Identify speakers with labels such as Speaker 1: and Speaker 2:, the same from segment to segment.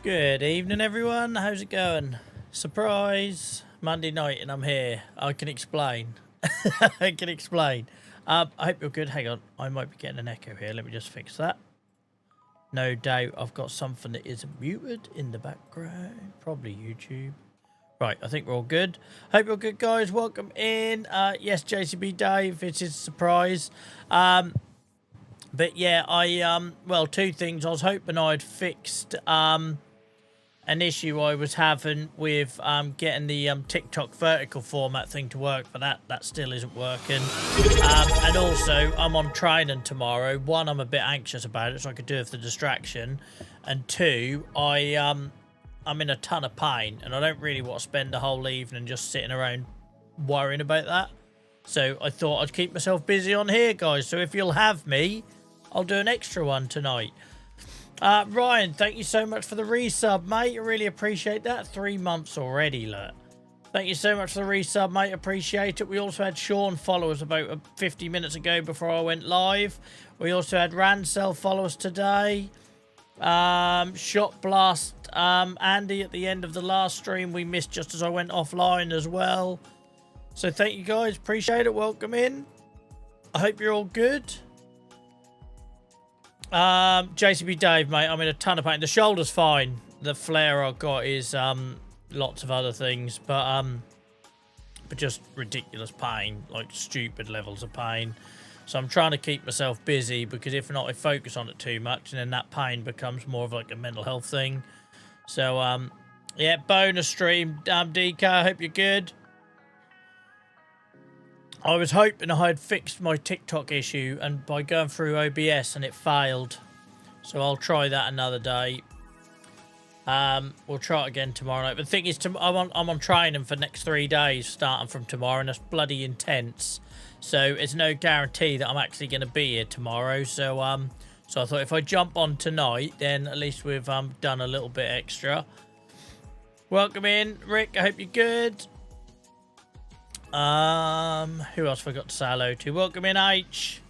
Speaker 1: Good evening, everyone. How's it going? Surprise! Monday night, and I'm here. I can explain. I can explain. I hope you're good. Hang on, I might be getting an echo here. Let me just fix that. No doubt I've got something that is muted in the background. Probably YouTube. Right, I think we're all good. Hope you're good, guys. Welcome in. Yes, JCB Dave. It is a surprise. But yeah, well, two things. I was hoping I'd fixed an issue I was having with getting the TikTok vertical format thing to work, but that still isn't working. And also, I'm on training tomorrow. One, I'm a bit anxious about it, so I could do it for the distraction. And two, I'm in a ton of pain, and I don't really want to spend the whole evening just sitting around worrying about that. So I thought I'd keep myself busy on here, guys. So if you'll have me, I'll do an extra one tonight. Ryan, thank you so much for the resub, mate. I really appreciate that. 3 months already, look. Thank you so much for the resub, mate. Appreciate it. We also had Sean follow us about 50 minutes ago before I went live. We also had Rancel follow us today. Shot Blast, Andy at the end of the last stream we missed just as I went offline as well. So thank you guys. Appreciate it. Welcome in. I hope you're all good. JCB Dave, mate, I'm in a ton of pain. The shoulder's fine. The flare I've got is lots of other things, but just ridiculous pain, like stupid levels of pain. So I'm trying to keep myself busy, because if not, I focus on it too much, and then that pain becomes more of like a mental health thing. So yeah, bonus stream, DK. I hope you're good. I was hoping I had fixed my TikTok issue and by going through OBS, and it failed. So I'll try that another day. We'll try it again tomorrow night. But the thing is, I'm on training for the next 3 days starting from tomorrow, and that's bloody intense. So it's no guarantee that I'm actually going to be here tomorrow. So so I thought if I jump on tonight, then at least we've done a little bit extra. Welcome in, Rick. I hope you're good. Who else forgot to say hello to? Welcome in, H.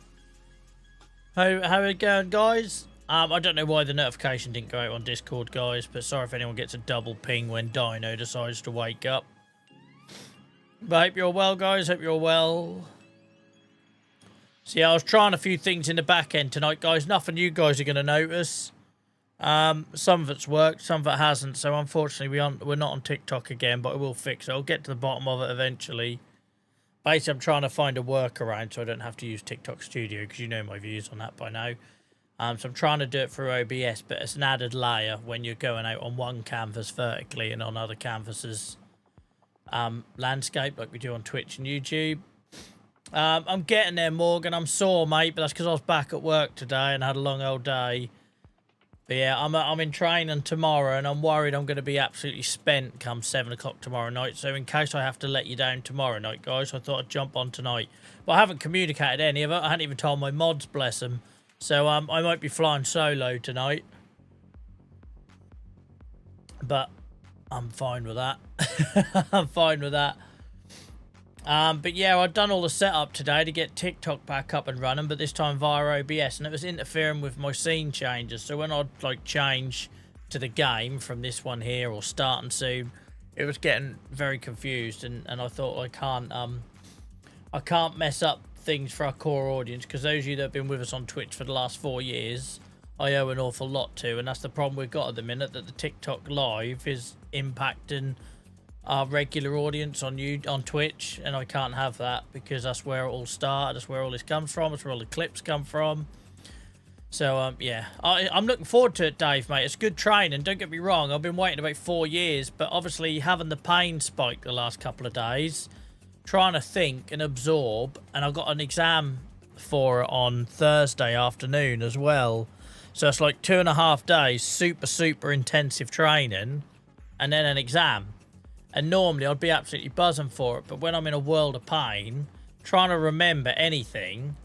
Speaker 1: How are you going, guys? I don't know why the notification didn't go out on Discord, guys, but sorry if anyone gets a double ping when Dino decides to wake up. But I hope you're well, guys. Hope you're well. See, I was trying a few things in the back end tonight, guys. Nothing you guys are going to notice. Some of it's worked, some of it hasn't. So unfortunately, we're not on TikTok again, but I will fix it. I'll get to the bottom of it eventually. Basically, I'm trying to find a workaround so I don't have to use TikTok Studio, because you know my views on that by now. So I'm trying to do it through OBS, but it's an added layer when you're going out on one canvas vertically and on other canvases landscape, like we do on Twitch and YouTube. I'm getting there, Morgan. I'm sore, mate, but that's because I was back at work today and had a long old day. But yeah, I'm in training tomorrow, and I'm worried I'm going to be absolutely spent come 7 o'clock tomorrow night. So in case I have to let you down tomorrow night, guys, I thought I'd jump on tonight. But I haven't communicated any of it. I hadn't even told my mods, bless them. So I might be flying solo tonight. But I'm fine with that. I'm fine with that. But yeah, I've done all the setup today to get TikTok back up and running, but this time via OBS, and it was interfering with my scene changes. So when I'd like change to the game from this one here or starting soon, it was getting very confused, and I thought I can't mess up things for our core audience, because those of you that have been with us on Twitch for the last 4 years, I owe an awful lot to, and that's the problem we've got at the minute, that the TikTok live is impacting our regular audience on Twitch, and I can't have that, because that's where it all started, that's where all this comes from, that's where all the clips come from. So yeah, I'm looking forward to it, Dave, mate. It's good training, don't get me wrong. I've been waiting about 4 years, but obviously having the pain spike the last couple of days, trying to think and absorb, and I've got an exam for it on Thursday afternoon as well. So it's like 2.5 days super intensive training, and then an exam. And normally I'd be absolutely buzzing for it, but when I'm in a world of pain, trying to remember anything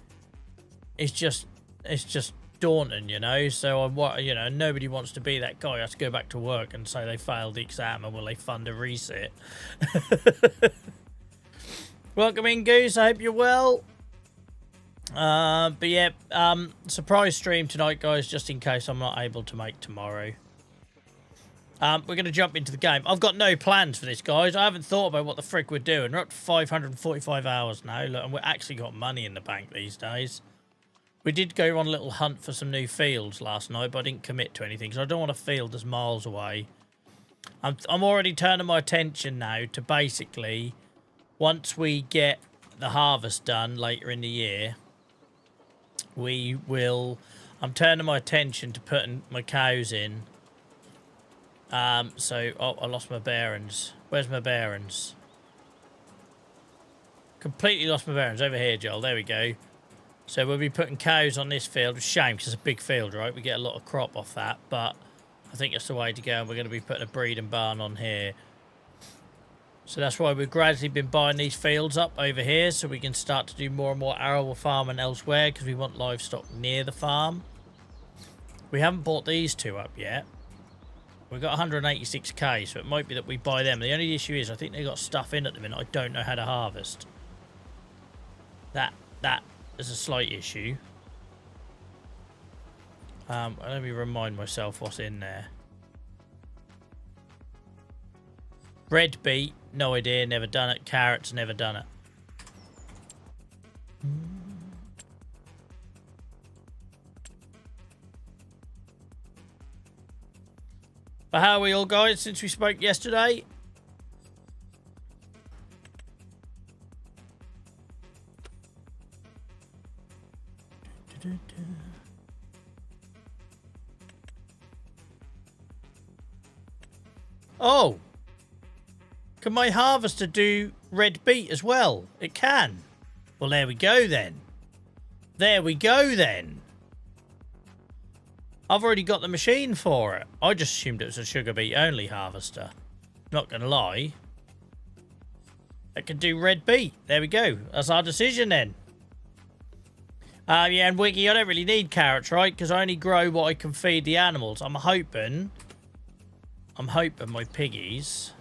Speaker 1: is just, it's just daunting, you know. So you know, nobody wants to be that guy who has to go back to work and say they failed the exam and will they fund a reset. Welcome in, Goose. I hope you're well. But yeah, surprise stream tonight, guys, just in case I'm not able to make tomorrow. We're going to jump into the game. I've got no plans for this, guys. I haven't thought about what the frick we're doing. We're up to 545 hours now. Look, and we've actually got money in the bank these days. We did go on a little hunt for some new fields last night, but I didn't commit to anything because I don't want a field that's miles away. I'm already turning my attention now to basically, once we get the harvest done later in the year, I'm turning my attention to putting my cows in. So, I lost my bearings. Where's my bearings? Completely lost my bearings. Over here, Joel. There we go. So we'll be putting cows on this field. It's a shame because it's a big field, right? We get a lot of crop off that, but I think that's the way to go. And we're going to be putting a breeding barn on here. So that's why we've gradually been buying these fields up over here, so we can start to do more and more arable farming elsewhere, because we want livestock near the farm. We haven't bought these two up yet. We've got 186k, so it might be that we buy them. The only issue is I think they've got stuff in at the minute I don't know how to harvest. That is a slight issue. Let me remind myself what's in there. Red beet, no idea, never done it. Carrots, never done it. But how are we all, guys, since we spoke yesterday? Oh! Can my harvester do red beet as well? It can. Well, there we go then. There we go then. I've already got the machine for it. I just assumed it was a sugar beet only harvester. Not going to lie. It can do red beet. There we go. That's our decision then. Yeah, and Wiggy, I don't really need carrots, right? Because I only grow what I can feed the animals. I'm hoping my piggies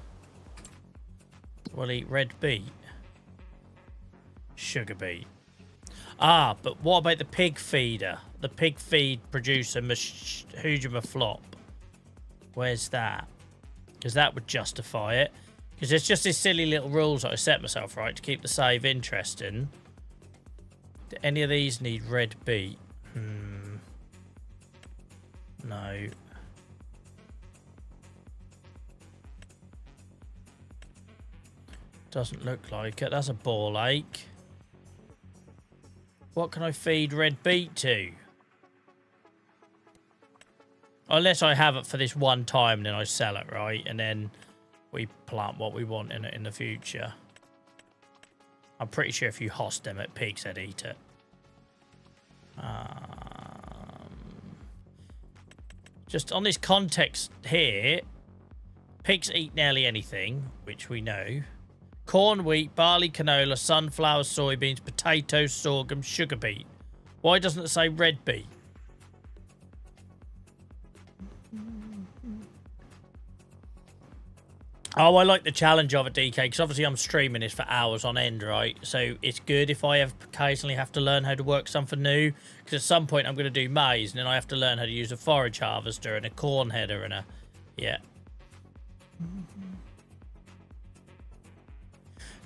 Speaker 1: will eat red beet. Sugar beet. Ah, but what about the pig feeder? The pig feed producer, Hujima Flop. Where's that? Because that would justify it. Because it's just these silly little rules that I set myself, right, to keep the save interesting. Do any of these need red beet? No. Doesn't look like it. That's a ball ache. What can I feed red beet to? Unless I have it for this one time, then I sell it, right? And then we plant what we want in it in the future. I'm pretty sure if you host them at pigs, they'd eat it. Just on this context here, pigs eat nearly anything, which we know. Corn, wheat, barley, canola, sunflower, soybeans, potatoes, sorghum, sugar beet. Why doesn't it say red beet? Oh, I like the challenge of it, DK, because obviously I'm streaming this for hours on end, right? So it's good if I occasionally have to learn how to work something new, because at some point I'm going to do maize, and then I have to learn how to use a forage harvester and a corn header and a... Yeah.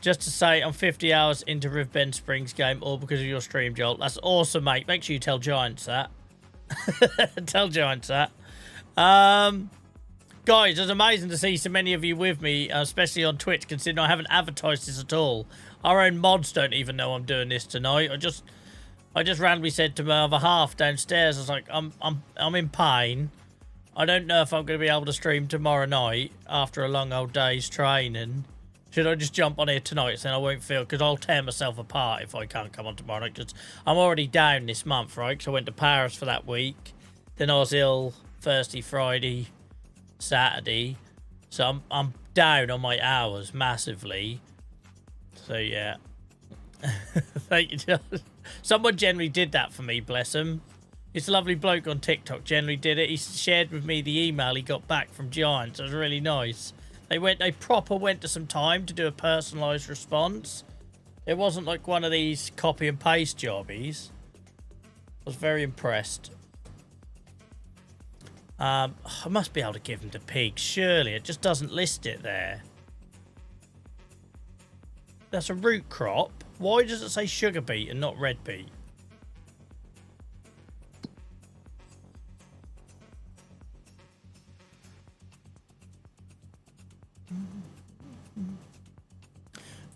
Speaker 1: Just to say, I'm 50 hours into Riverbend Springs game, all because of your stream, Joel. That's awesome, mate. Make sure you tell Giants that. Tell Giants that. Guys, it's amazing to see so many of you with me, especially on Twitch, considering I haven't advertised this at all. Our own mods don't even know I'm doing this tonight. I just randomly said to my other half downstairs, I was like, I'm in pain. I don't know if I'm going to be able to stream tomorrow night after a long old day's training. Should I just jump on here tonight so then I won't feel... Because I'll tear myself apart if I can't come on tomorrow night. Because I'm already down this month, right? Because I went to Paris for that week. Then I was ill Thursday, Friday, Saturday. So I'm down on my hours massively. So, yeah. Thank you, John. Someone generally did that for me, bless him. This lovely bloke on TikTok generally did it. He shared with me the email he got back from Giants. It was really nice. They proper went to some time to do a personalised response. It wasn't like one of these copy and paste jobbies. I was very impressed. I must be able to give them to pigs, surely. It just doesn't list it there. That's a root crop. Why does it say sugar beet and not red beet?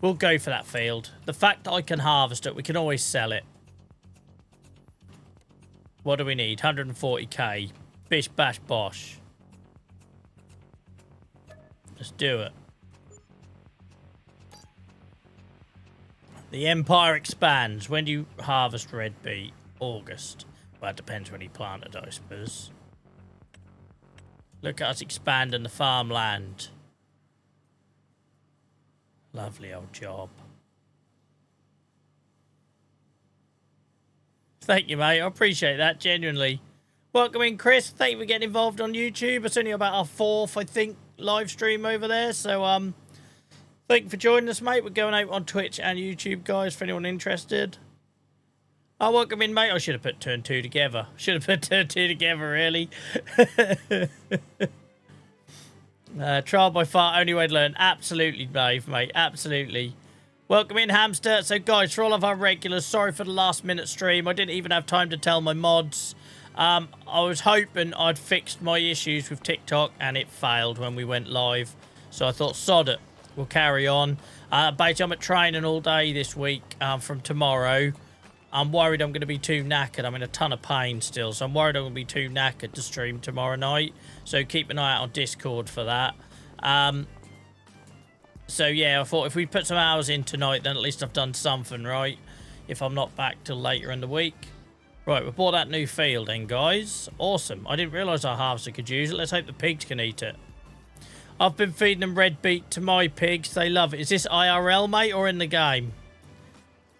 Speaker 1: We'll go for that field. The fact that I can harvest it, we can always sell it. What do we need? 140k. Bish, bash, bosh. Let's do it. The empire expands. When do you harvest red beet? August. Well, it depends when you plant it, I suppose. Look at us expanding the farmland. Lovely old job. Thank you, mate. I appreciate that, genuinely. Welcome in, Chris. Thank you for getting involved on YouTube. It's only about our 4th, I think, live stream over there. So, thank you for joining us, mate. We're going out on Twitch and YouTube, guys, for anyone interested. Oh, welcome in, mate. I should have put 2 and 2 together. Should have put 2 and 2 together, really. Trial by far, only way to learn. Absolutely, Dave, mate. Absolutely. Welcome in, Hamster. So, guys, for all of our regulars, sorry for the last-minute stream. I didn't even have time to tell my mods. I was hoping I'd fixed my issues with TikTok, and it failed when we went live. So I thought, sod it. We'll carry on. Basically, I'm at training all day this week from tomorrow. I'm worried I'm going to be too knackered. I'm in a ton of pain still, so I'm worried I'm going to be too knackered to stream tomorrow night. So keep an eye out on Discord for that. So yeah, I thought if we put some hours in tonight, then at least I've done something, right? If I'm not back till later in the week. Right, we bought that new field in, guys. Awesome. I didn't realise our harvester could use it. Let's hope the pigs can eat it. I've been feeding them red beet to my pigs. They love it. Is this IRL, mate, or in the game?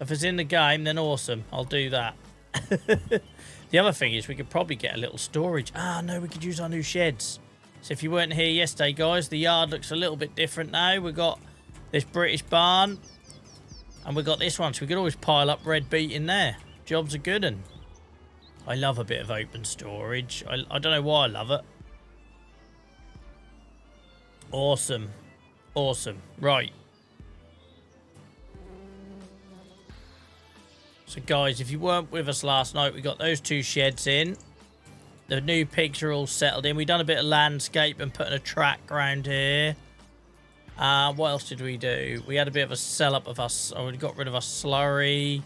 Speaker 1: If it's in the game, then awesome. I'll do that. The other thing is we could probably get a little storage. Ah, no, we could use our new sheds. So if you weren't here yesterday, guys, the yard looks a little bit different now. We've got this British barn. And we've got this one. So we could always pile up red beet in there. Job's a good one. I love a bit of open storage. I don't know why I love it. Awesome. Awesome. Right. So, guys, if you weren't with us last night, we got those 2 sheds in. The new pigs are all settled in. We've done a bit of landscape and putting a track around here. What else did we do? We had a bit of a sell-up of us. Oh, we got rid of our slurry.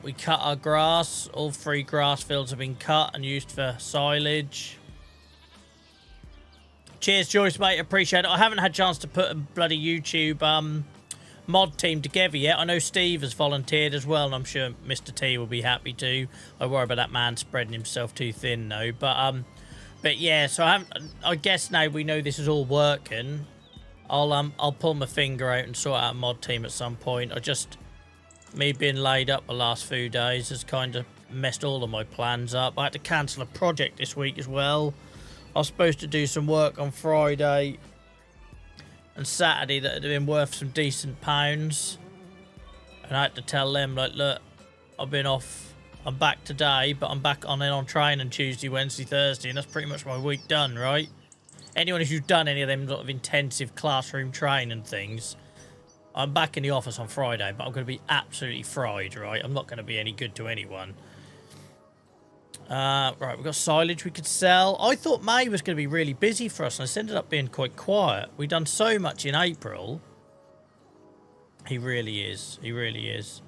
Speaker 1: We cut our grass. All 3 grass fields have been cut and used for silage. Cheers, Joyce, mate. Appreciate it. I haven't had a chance to put a bloody YouTube mod team together yet. I know Steve has volunteered as well, and I'm sure Mr. T will be happy to. I worry about that man spreading himself too thin, though. But yeah, so I guess now we know this is all working. I'll pull my finger out and sort out a mod team at some point. Me being laid up the last few days has kind of messed all of my plans up. I had to cancel a project this week as well. I was supposed to do some work on Friday and Saturday that had been worth some decent pounds. And I had to tell them, like, look, I've been off. I'm back today, but I'm back on training Tuesday, Wednesday, Thursday. And that's pretty much my week done, right? Anyone who's done any of them sort of intensive classroom training things, I'm back in the office on Friday, but I'm going to be absolutely fried, right? I'm not going to be any good to anyone. Right, we've got silage we could sell. I thought May was going to be really busy for us, and it's ended up being quite quiet. We've done so much in April. He really is. He really is.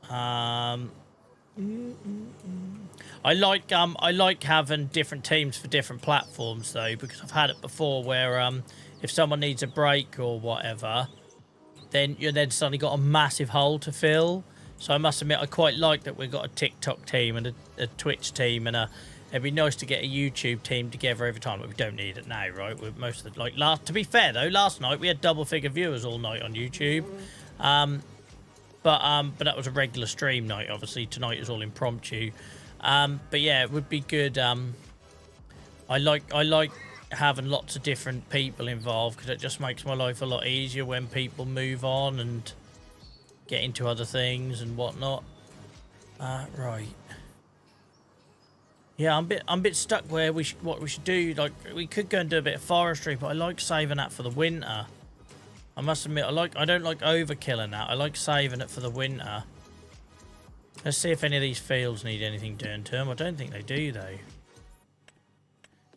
Speaker 1: I like having different teams for different platforms, though, because I've had it before where if someone needs a break or whatever, then you then suddenly got a massive hole to fill. So I must admit, I quite like that we've got a TikTok team and a Twitch team, and it'd be nice to get a YouTube team together over time. But we don't need it now, right? We're most of the to be fair though, last night we had double-figure viewers all night on YouTube, but that was a regular stream night. Obviously tonight is all impromptu, but yeah, it would be good. I like having lots of different people involved because it just makes my life a lot easier when people move on and get into other things and whatnot. Right. Yeah, I'm a bit stuck where what we should do. Like, we could go and do a bit of forestry, but I like saving that for the winter. I must admit, I don't like overkilling that. I like saving it for the winter. Let's see if any of these fields need anything done to them. I don't think they do, though.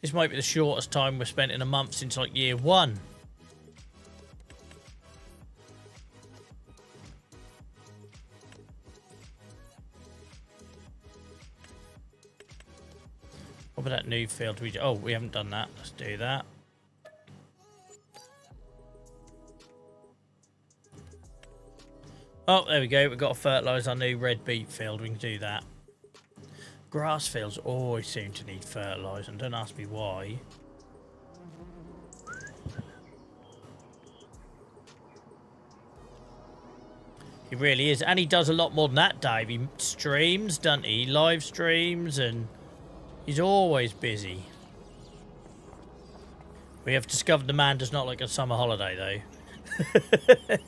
Speaker 1: This might be the shortest time we've spent in a month since, like, year 1. What about that new field? Oh, we haven't done that. Let's do that. Oh, there we go. We've got to fertilise our new red beet field. We can do that. Grass fields always seem to need fertilising. Don't ask me why. He really is. And he does a lot more than that, Dave. He streams, doesn't he? Live streams, and he's always busy. We have discovered the man does not like a summer holiday, though.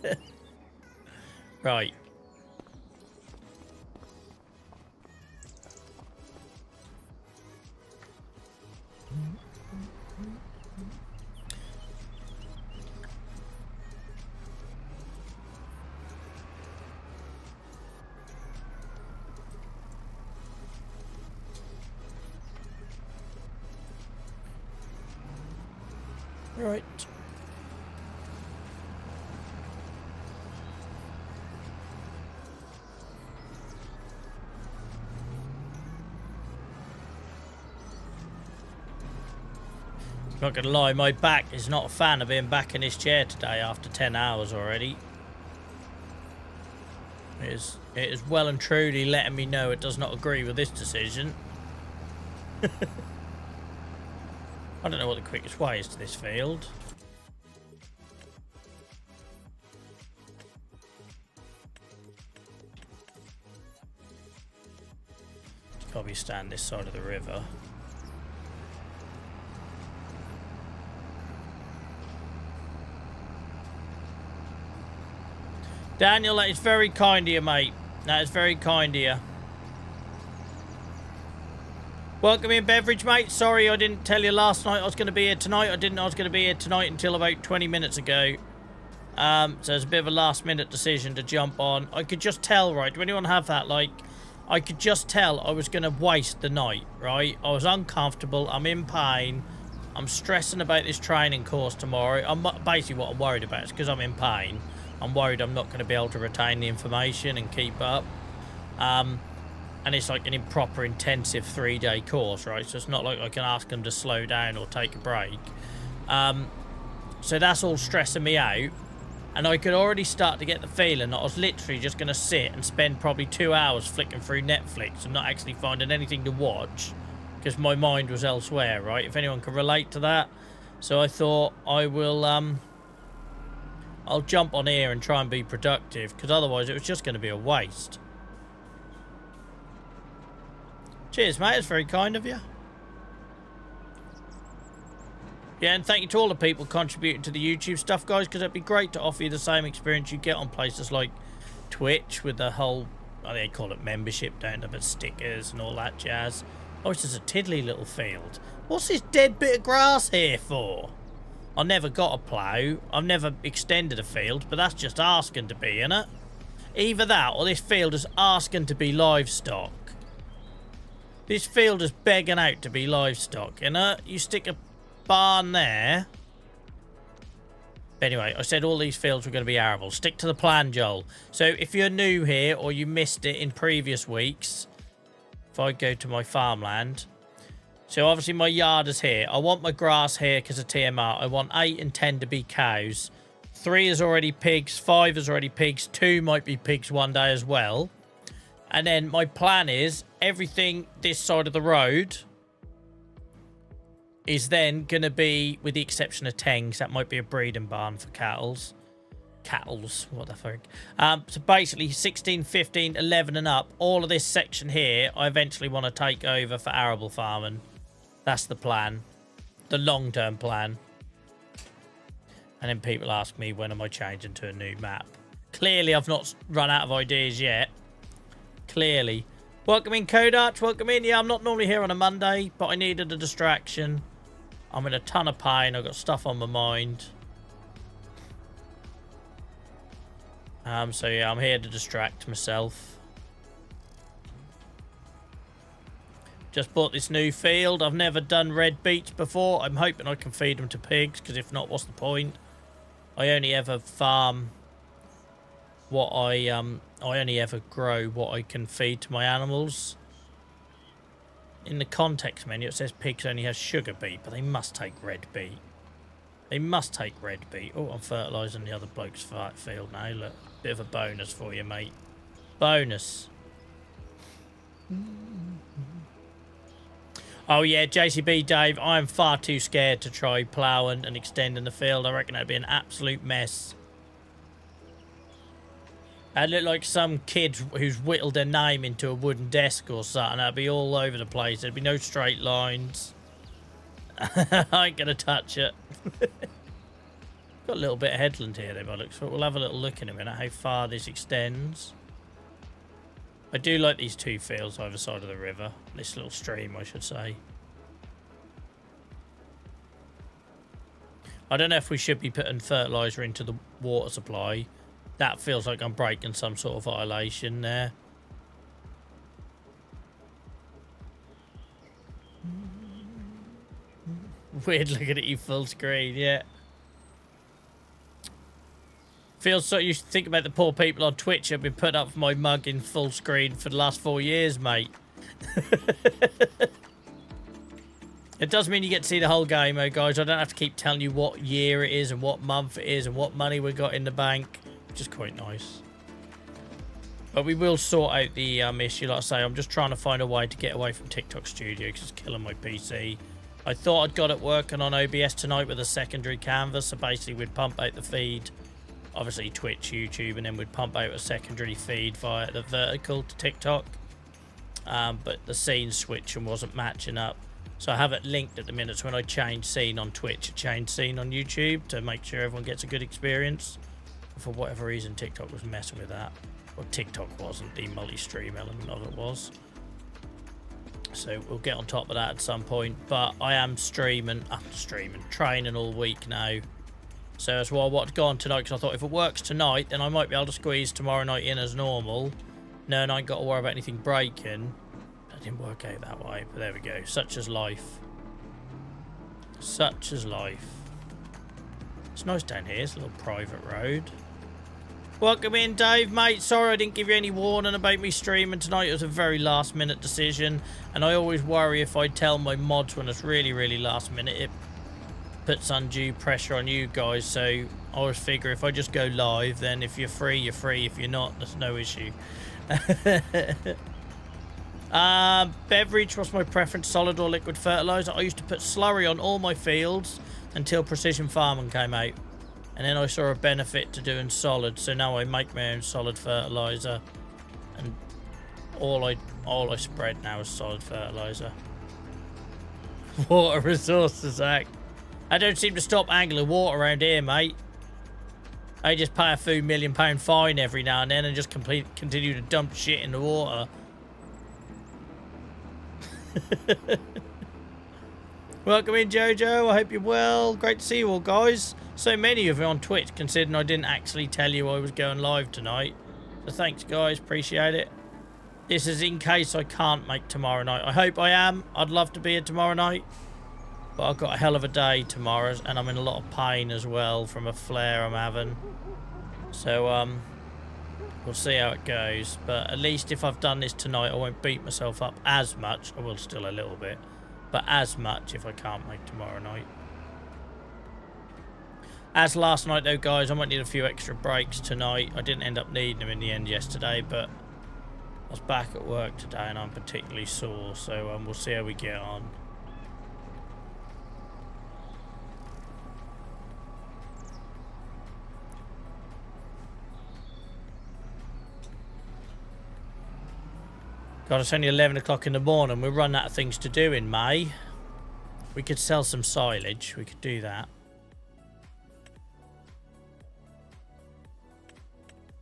Speaker 1: Right. Right. Not gonna lie, my back is not a fan of being back in this chair today after 10 hours already. It is well and truly letting me know it does not agree with this decision. I don't know what the quickest way is to this field. It's gotta be stand this side of the river. Daniel, that is very kind of you, mate. That is very kind of you. Welcome in, Beverage, mate. Sorry I didn't tell you last night I was going to be here tonight. I was going to be here tonight until about 20 minutes ago. So it's a bit of a last-minute decision to jump on. I could just tell, right? Do anyone have that? Like, I could just tell I was going to waste the night, right? I was uncomfortable. I'm in pain. I'm stressing about this training course tomorrow. Basically, what I'm worried about is because I'm in pain. I'm worried I'm not going to be able to retain the information and keep up. And it's like an improper intensive 3-day course, right? So it's not like I can ask them to slow down or take a break. So that's all stressing me out. And I could already start to get the feeling that I was literally just going to sit and spend probably 2 hours flicking through Netflix and not actually finding anything to watch because my mind was elsewhere, right? If anyone can relate to that. So I thought I will... I'll jump on here and try and be productive, because otherwise it was just going to be a waste. Cheers, mate. It's very kind of you. Yeah, and thank you to all the people contributing to the YouTube stuff, guys, because it'd be great to offer you the same experience you get on places like Twitch with the whole, they call it membership, don't they, but stickers and all that jazz. Oh, it's just a tiddly little field. What's this dead bit of grass here for? I never got a plough. I've never extended a field, but that's just asking to be, innit? Either that or this field is asking to be livestock. This field is begging out to be livestock, innit? You stick a barn there. Anyway, I said all these fields were going to be arable. Stick to the plan, Joel. So if you're new here or you missed it in previous weeks, if I go to my farmland... So obviously my yard is here. I want my grass here because of TMR. I want 8 and 10 to be cows. 3 is already pigs. 5 is already pigs. 2 might be pigs one day as well. And then my plan is everything this side of the road is then going to be, with the exception of Tengs, that might be a breeding barn for cattles. Cattles, what the fuck. So basically 16, 15, 11 and up, all of this section here, I eventually want to take over for arable farming. That's the plan. The long-term plan. And then people ask me, when am I changing to a new map? Clearly, I've not run out of ideas yet. Clearly. Welcome in, Kodach. Welcome in. Yeah, I'm not normally here on a Monday, but I needed a distraction. I'm in a ton of pain. I've got stuff on my mind. So yeah, I'm here to distract myself. Just bought this new field. I've never done red beets before. I'm hoping I can feed them to pigs, because if not, what's the point? I only ever farm what I only ever grow what I can feed to my animals. In the context menu, it says pigs only has sugar beet, but they must take red beet. They must take red beet. Oh, I'm fertilising the other bloke's field now. Look, bit of a bonus for you, mate. Bonus. Oh yeah, JCB Dave, I am far too scared to try ploughing and extending the field. I reckon that'd be an absolute mess. I'd look like some kid who's whittled their name into a wooden desk or something. That'd be all over the place. There'd be no straight lines. I ain't gonna touch it. Got a little bit of headland here, though, by the looks of it. We'll have a little look in a minute how far this extends. I do like these two fields either side of the river. This little stream, I should say. I don't know if we should be putting fertiliser into the water supply. That feels like I'm breaking some sort of violation there. Weird looking at you full screen, yeah. Feels so you think about the poor people on Twitch who've been put up for my mug in full screen for the last 4 years, mate. It does mean you get to see the whole game, though, guys. I don't have to keep telling you what year it is and what month it is and what money we got in the bank. Which is quite nice. But we will sort out the issue. Like I say, I'm just trying to find a way to get away from TikTok Studio because it's killing my PC. I thought I'd got it working on OBS tonight with a secondary canvas. So basically we'd pump out the feed, obviously Twitch, YouTube, and then we'd pump out a secondary feed via the vertical to TikTok. But the scene switching wasn't matching up. So I have it linked at the minute. So when I change scene on Twitch, I change scene on YouTube to make sure everyone gets a good experience. For whatever reason, TikTok was messing with that. Well, TikTok wasn't. The multi-stream element of it was. So we'll get on top of that at some point. But I am training all week now. So that's why I wanted to go on tonight, because I thought if it works tonight, then I might be able to squeeze tomorrow night in as normal. No, and I ain't got to worry about anything breaking. That didn't work out that way, but there we go. Such is life. Such is life. It's nice down here. It's a little private road. Welcome in, Dave, mate. Sorry I didn't give you any warning about me streaming tonight. It was a very last-minute decision, and I always worry if I tell my mods when it's really, really last minute, it puts undue pressure on you guys. So I always figure if I just go live, then if you're free, you're free. If you're not, there's no issue. Beverage, what's my preference, solid or liquid fertilizer? I used to put slurry on all my fields until precision farming came out. And then I saw a benefit to doing solid, so now I make my own solid fertilizer, and all I spread now is solid fertilizer. Water Resources Act. I don't seem to stop angling water around here, mate. I just pay a few £1 million fine every now and then and just continue to dump shit in the water. Welcome in, Jojo. I hope you're well. Great to see you all, guys. So many of you on Twitch, considering I didn't actually tell you I was going live tonight. So thanks, guys. Appreciate it. This is in case I can't make tomorrow night. I hope I am. I'd love to be here tomorrow night. But I've got a hell of a day tomorrow, and I'm in a lot of pain as well from a flare I'm having. So, we'll see how it goes. But at least if I've done this tonight, I won't beat myself up as much. I will still a little bit. But as much if I can't make tomorrow night. As last night, though, guys, I might need a few extra breaks tonight. I didn't end up needing them in the end yesterday, but I was back at work today and I'm particularly sore. So we'll see how we get on. God, it's only 11 o'clock in the morning. We'll run out of things to do in May. We could sell some silage. We could do that.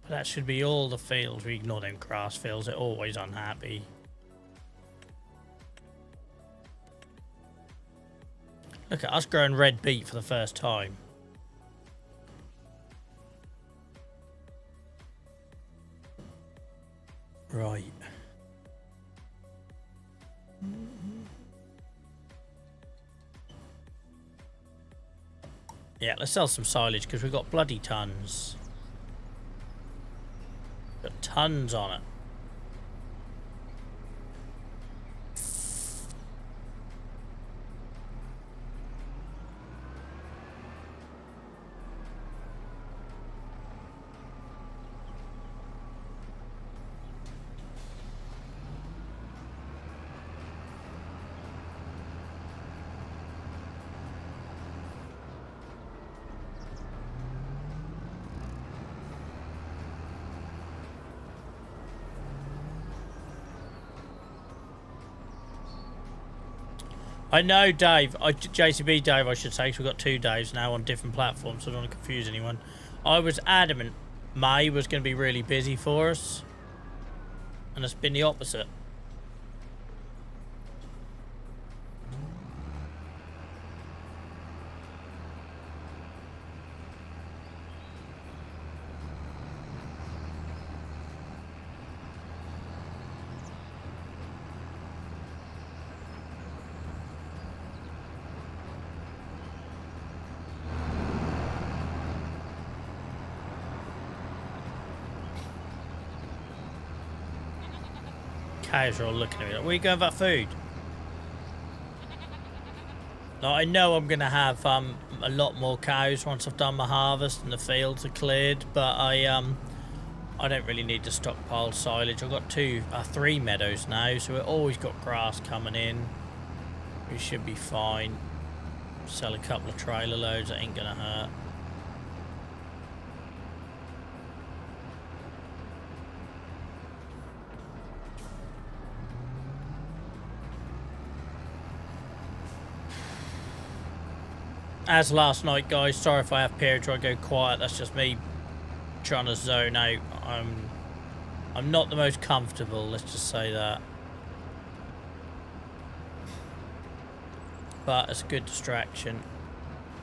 Speaker 1: But that should be all the fields. We ignore them grass fields. They're always unhappy. Look at us growing red beet for the first time. Right. Yeah, let's sell some silage because we've got bloody tons. Got tons on it. I know, Dave. JCB Dave, I should say, because we've got 2 Daves now on different platforms, so I don't want to confuse anyone. I was adamant May was going to be really busy for us, and it's been the opposite. Cows are all looking at me like, where are you going with that food? Now, I know I'm going to have a lot more cows once I've done my harvest and the fields are cleared, but I don't really need to stockpile silage. I've got 3 meadows now, so we've always got grass coming in. We should be fine. Sell a couple of trailer loads, that ain't going to hurt. As last night, guys, sorry if I have periods where I go quiet. That's just me trying to zone out. I'm not the most comfortable, let's just say that. But it's a good distraction.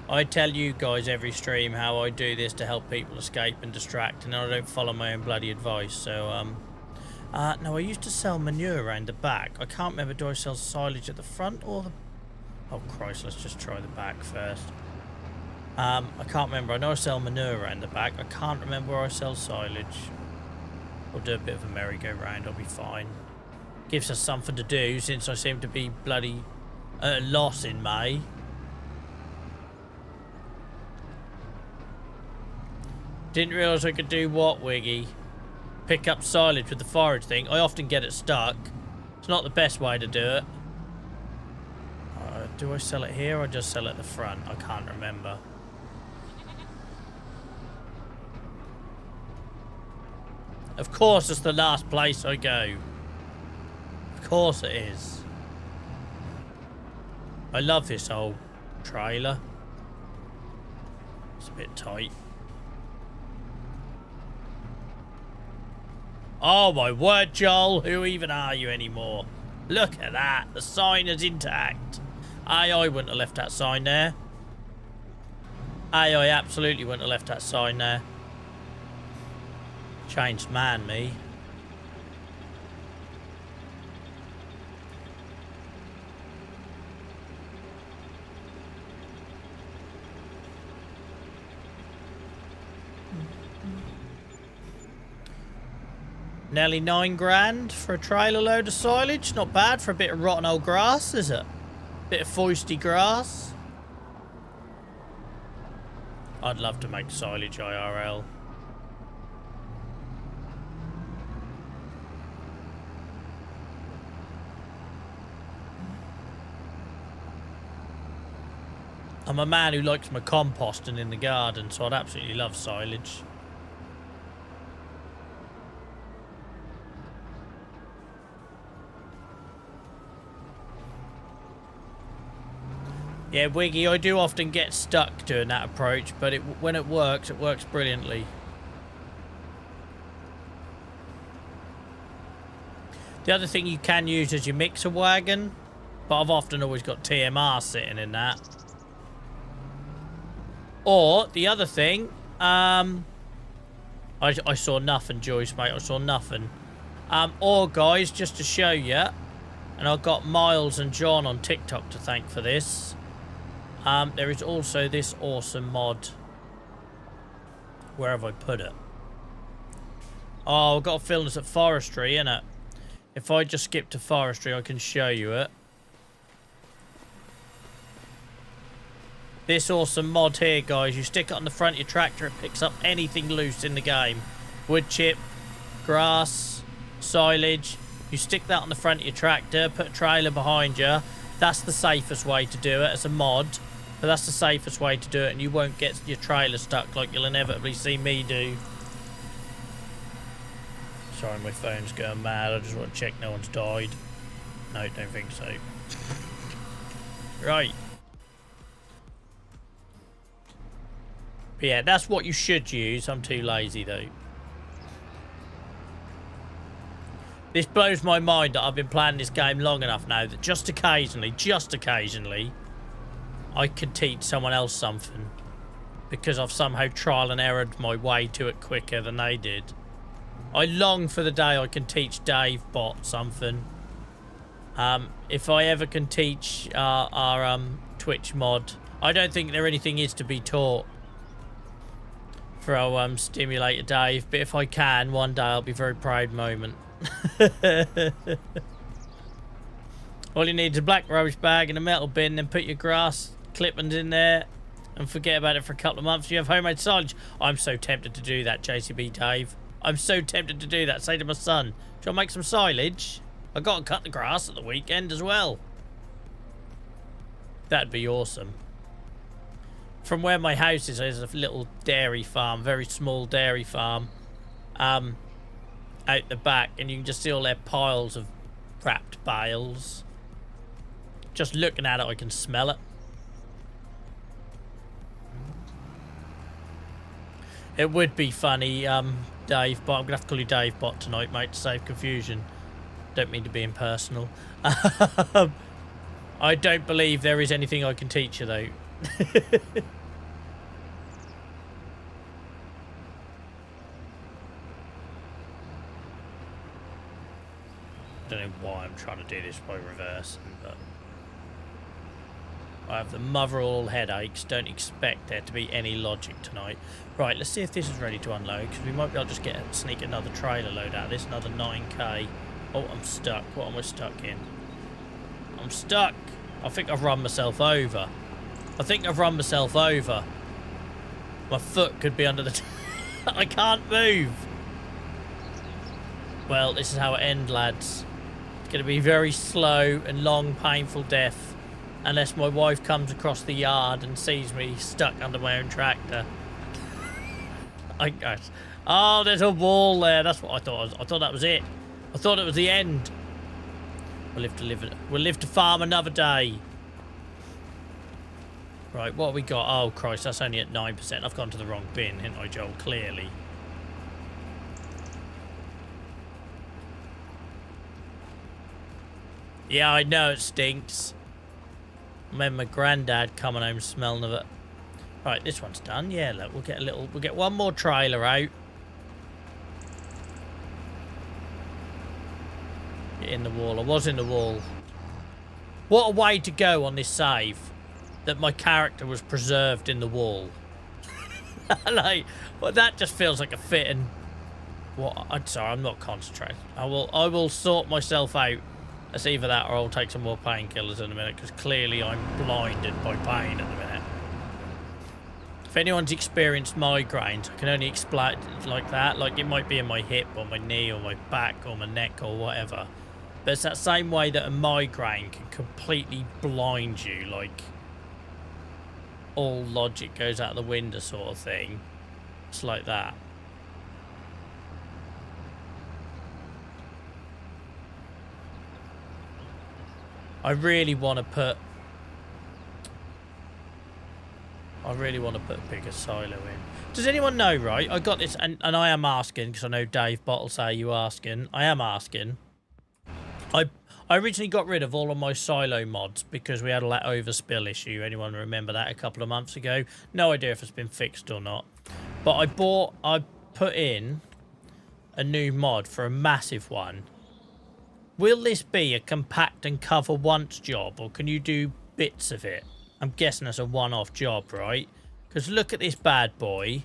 Speaker 1: I tell you guys every stream how I do this to help people escape and distract, and I don't follow my own bloody advice. So, no, I used to sell manure around the back. I can't remember, do I sell silage at the front or the... Oh Christ, let's just try the back first. I can't remember. I know I sell manure around the back. I can't remember where I sell silage. We'll do a bit of a merry-go-round. I'll be fine. Gives us something to do since I seem to be bloody at a loss in May. Didn't realise I could do what, Wiggy? Pick up silage with the forage thing. I often get it stuck. It's not the best way to do it. Do I sell it here or just sell it at the front? I can't remember. Of course it's the last place I go. Of course it is. I love this old trailer. It's a bit tight. Oh my word, Joel. Who even are you anymore? Look at that. The sign is intact. I wouldn't have left that sign there. I absolutely wouldn't have left that sign there. Changed man, me. Nearly 9 grand for a trailer load of silage. Not bad for a bit of rotten old grass, is it? Bit of foisty grass. I'd love to make silage IRL. I'm a man who likes my composting in the garden, so I'd absolutely love silage. Yeah, Wiggy, I do often get stuck doing that approach, but when it works brilliantly. The other thing you can use is your mixer wagon, but I've often always got TMR sitting in that. Or the other thing, I saw nothing, Joyce, mate. I saw nothing. Or guys, just to show you, and I've got Miles and John on TikTok to thank for this. There is also this awesome mod. Where have I put it? Oh, I've got to film this at forestry, innit? If I just skip to forestry, I can show you it. This awesome mod here, guys. You stick it on the front of your tractor, it picks up anything loose in the game. Wood chip, grass, silage. You stick that on the front of your tractor, put a trailer behind you. That's the safest way to do it as a mod. But that's the safest way to do it, and you won't get your trailer stuck like you'll inevitably see me do. Sorry, my phone's going mad. I just want to check no one's died. No, don't think so. Right. But yeah, that's what you should use. I'm too lazy, though. This blows my mind that I've been playing this game long enough now that just occasionally, I could teach someone else something. Because I've somehow trial and errored my way to it quicker than they did. I long for the day I can teach Dave Bot something. If I ever can teach our Twitch mod, I don't think there anything is to be taught for our stimulator Dave, but if I can, one day I'll be a very proud moment. All you need is a black rubbish bag and a metal bin, then put your grass clippings in there and forget about it for a couple of months. You have homemade silage. I'm so tempted to do that, JCB Dave. I'm so tempted to do that. Say to my son, do you want to make some silage? I got to cut the grass at the weekend as well. That'd be awesome. From where my house is, there's a little dairy farm, very small dairy farm, out the back, and you can just see all their piles of wrapped bales. Just looking at it, I can smell it. It would be funny, Dave, but I'm going to have to call you Dave Bot tonight, mate, to save confusion. Don't mean to be impersonal. I don't believe there is anything I can teach you, though. Don't know why I'm trying to do this by reversing, but I have the mother of all headaches. Don't expect there to be any logic tonight. Right, let's see if this is ready to unload, because we might be able to just sneak another trailer load out of this, another 9k. Oh, I'm stuck. What am I stuck in? I'm stuck. I think I've run myself over. My foot could be under the... I can't move. Well, this is how it ends, lads. It's going to be very slow and long, painful death. Unless my wife comes across the yard and sees me stuck under my own tractor. Oh, there's a wall there. That's what I thought. I thought that was it. I thought it was the end. We'll live to farm another day. Right, what have we got? Oh, Christ, that's only at 9%. I've gone to the wrong bin, haven't I, Joel? Clearly. Yeah, I know it stinks. I remember my granddad coming home smelling of it. Right, this one's done. Yeah, look, we'll get one more trailer out. Get in the wall. I was in the wall. What a way to go on this save. That my character was preserved in the wall. Like, well, that just feels like a fitting. What? I'm sorry, I'm not concentrating. I will sort myself out. It's either that or I'll take some more painkillers in a minute, because clearly I'm blinded by pain at the minute. If anyone's experienced migraines, I can only explain it like that. Like, it might be in my hip or my knee or my back or my neck or whatever. But it's that same way that a migraine can completely blind you, like all logic goes out the window sort of thing. It's like that. I really want to put a bigger silo in. Does anyone know, right? I got this, and I am asking, because I know Dave Bottle say you asking. I am asking. I I originally got rid of all of my silo mods because we had a that overspill issue. Anyone remember that a couple of months ago? No idea if it's been fixed or not. But I put in a new mod for a massive one. Will this be a compact and cover once job, or can you do bits of it? I'm guessing that's a one-off job, right? Because look at this bad boy.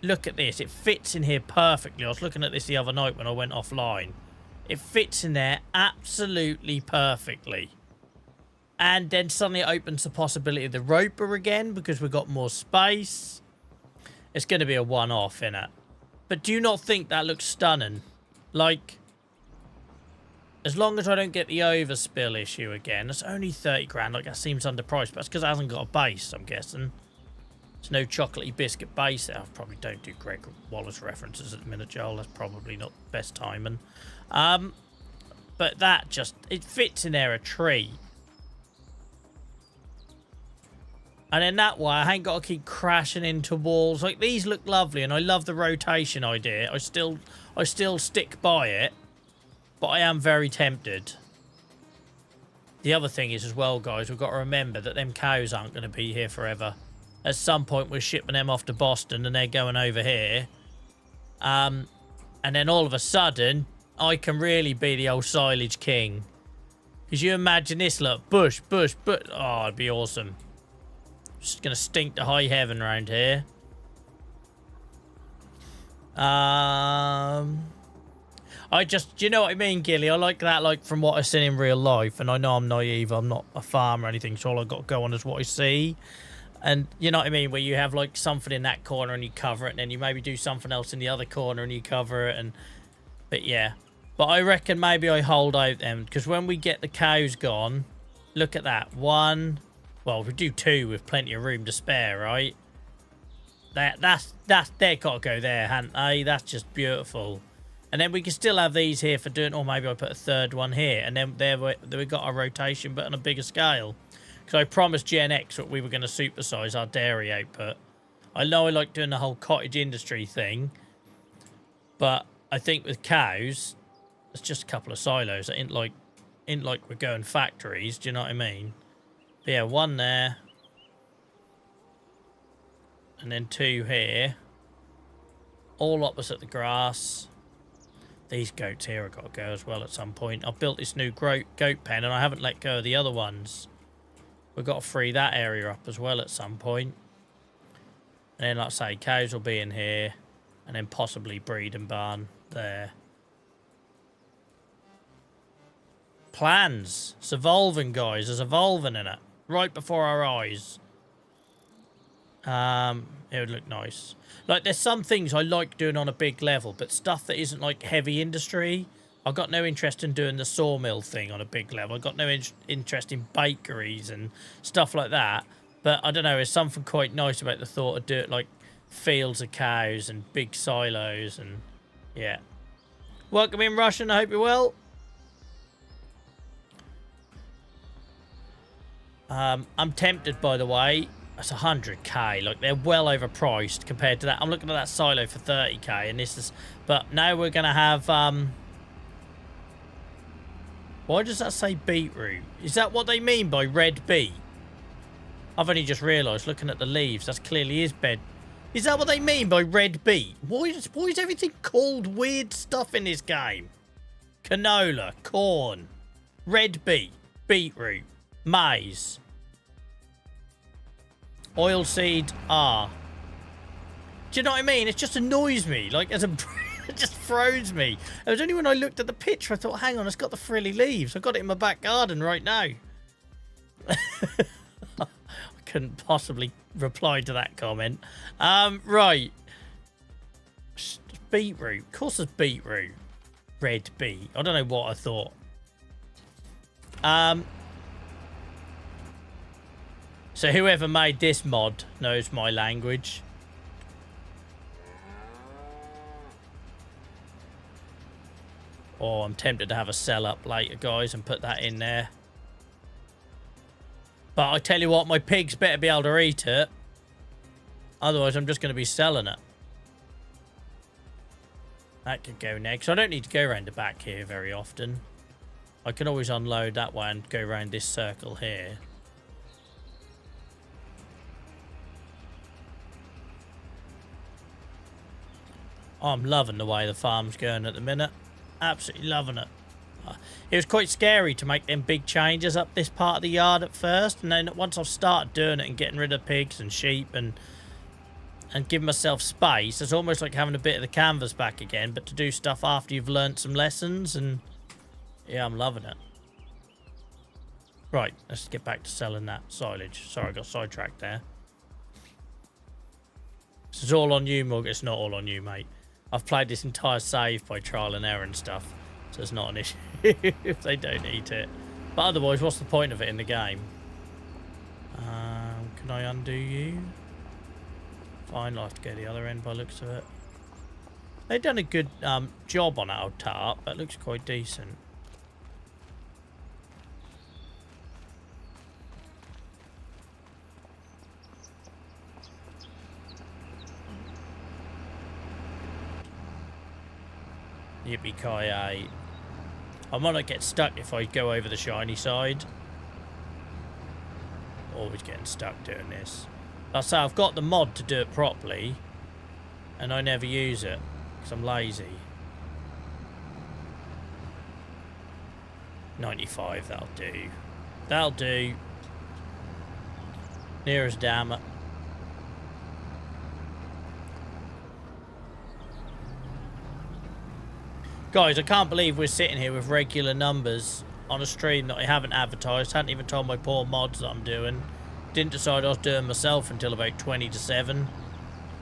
Speaker 1: Look at this. It fits in here perfectly. I was looking at this the other night when I went offline. It fits in there absolutely perfectly. And then suddenly it opens the possibility of the roper again because we've got more space. It's going to be a one-off, innit? But do you not think that looks stunning? Like, as long as I don't get the overspill issue again, it's only 30 grand. Like, that seems underpriced, but that's because it hasn't got a base, I'm guessing. There's no chocolatey biscuit base there. I probably don't do Greg Wallace references at the minute, Joel. That's probably not the best timing. But that just, it fits in there a treat. And then that way, I ain't got to keep crashing into walls. Like, these look lovely, and I love the rotation idea. I still stick by it, but I am very tempted. The other thing is as well, guys, we've got to remember that them cows aren't going to be here forever. At some point, we're shipping them off to Boston, and they're going over here. And then all of a sudden, I can really be the old silage king. Because you imagine this, look, bush. Oh, it'd be awesome. Just going to stink to high heaven around here. Do you know what I mean, Gilly? I like that, like, from what I've seen in real life. And I know I'm naive. I'm not a farmer or anything, so all I've got to go on is what I see. And you know what I mean? Where you have, like, something in that corner and you cover it. And then you maybe do something else in the other corner and you cover it. But, yeah. But I reckon maybe I hold out them. Because when we get the cows gone, look at that. One. Well, we do two with plenty of room to spare, right? That's they got to go there, hadn't they? That's just beautiful. And then we can still have these here for doing, or maybe I put a third one here. And then there we got our rotation, but on a bigger scale. Because I promised Gen X that we were going to supersize our dairy output. I know I like doing the whole cottage industry thing. But I think with cows, it's just a couple of silos. It ain't like we're going factories. Do you know what I mean? But yeah, one there. And then two here. All opposite the grass. These goats here have got to go as well at some point. I've built this new goat pen and I haven't let go of the other ones. We've got to free that area up as well at some point. And then, like I say, cows will be in here. And then possibly breeding barn there. Plans. It's evolving, guys. There's evolving in it. Right before our eyes. It would look nice. Like, there's some things I like doing on a big level, but stuff that isn't, like, heavy industry, I've got no interest in doing the sawmill thing on a big level. I've got no interest in bakeries and stuff like that. But, I don't know, there's something quite nice about the thought of doing, like, fields of cows and big silos and, yeah. Welcome in, Russian. I hope you're well. I'm tempted, by the way. That's 100k. Like, they're well overpriced compared to that. I'm looking at that silo for 30k, and this is. But now we're gonna have. Why does that say beetroot? Is that what they mean by red beet? I've only just realised, looking at the leaves, that's clearly his bed. Is that what they mean by red beet? Why is everything called weird stuff in this game? Canola, corn, red beet, beetroot, maize. Oilseed R. Do you know what I mean? It just annoys me. Like, as a... it just throws me. It was only when I looked at the picture I thought, hang on, it's got the frilly leaves. I've got it in my back garden right now. I couldn't possibly reply to that comment. Right. Beetroot. Of course there's beetroot. Red beet. I don't know what I thought. So whoever made this mod knows my language. Oh, I'm tempted to have a sell up later, guys, and put that in there. But I tell you what, my pigs better be able to eat it. Otherwise, I'm just going to be selling it. That could go next. I don't need to go around the back here very often. I can always unload that way and go around this circle here. I'm loving the way the farm's going at the minute. Absolutely loving it. It was quite scary to make them big changes up this part of the yard at first, and then once I've started doing it and getting rid of pigs and sheep and giving myself space, it's almost like having a bit of the canvas back again, but to do stuff after you've learnt some lessons, and yeah, I'm loving it. Right, let's get back to selling that silage. Sorry, I got sidetracked there. This is all on you, Morgan. It's not all on you, mate. I've played this entire save by trial and error and stuff, so it's not an issue if they don't eat it. But otherwise, what's the point of it in the game? Can I undo you? Fine, I'll have to go the other end by the looks of it. They've done a good job on our tarp. That looks quite decent. Yippee-ki-yay. I might not get stuck if I go over the shiny side. Always getting stuck doing this. Like I say, I've got the mod to do it properly, and I never use it because I'm lazy. 95, that'll do. That'll do. Near as damn it. Guys, I can't believe we're sitting here with regular numbers on a stream that I haven't advertised. Hadn't even told my poor mods that I'm doing. Didn't decide I was doing myself until about 20 to 7.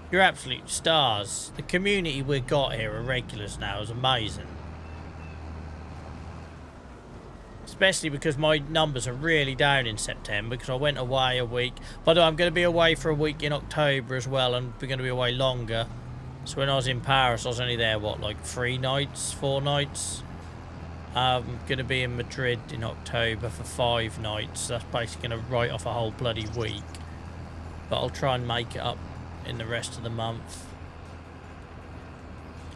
Speaker 1: You're absolute stars. The community we've got here are regulars now is amazing. Especially because my numbers are really down in September because I went away a week. By the way, I'm going to be away for a week in October as well, and we're going to be away longer. So when I was in Paris, I was only there, what, like 3 nights, 4 nights? I'm going to be in Madrid in October for 5 nights. That's basically going to write off a whole bloody week. But I'll try and make it up in the rest of the month.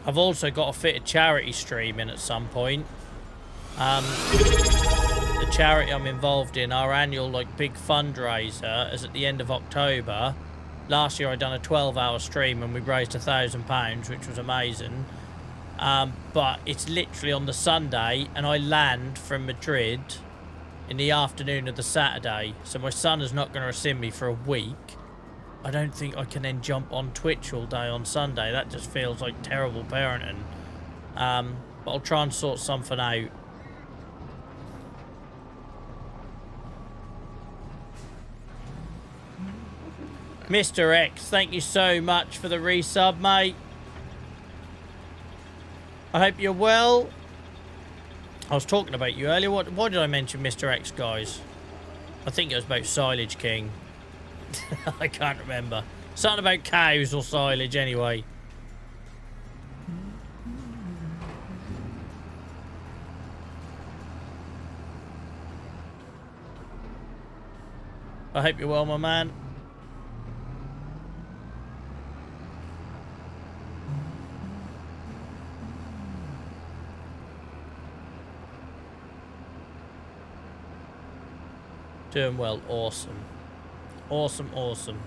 Speaker 1: I've also got to fit a charity stream in at some point. The charity I'm involved in, our annual like big fundraiser, is at the end of October. Last year I done a 12-hour stream and we raised £1,000, which was amazing. But it's literally on the Sunday, and I land from Madrid in the afternoon of the Saturday. So my son is not going to see me for a week. I don't think I can then jump on Twitch all day on Sunday. That just feels like terrible parenting. But I'll try and sort something out. Mr. X, thank you so much for the resub, mate. I hope you're well. I was talking about you earlier. Why did I mention Mr. X, guys? I think it was about Silage King. I can't remember. Something about cows or silage, anyway. I hope you're well, my man. Doing well. Awesome. Awesome, awesome.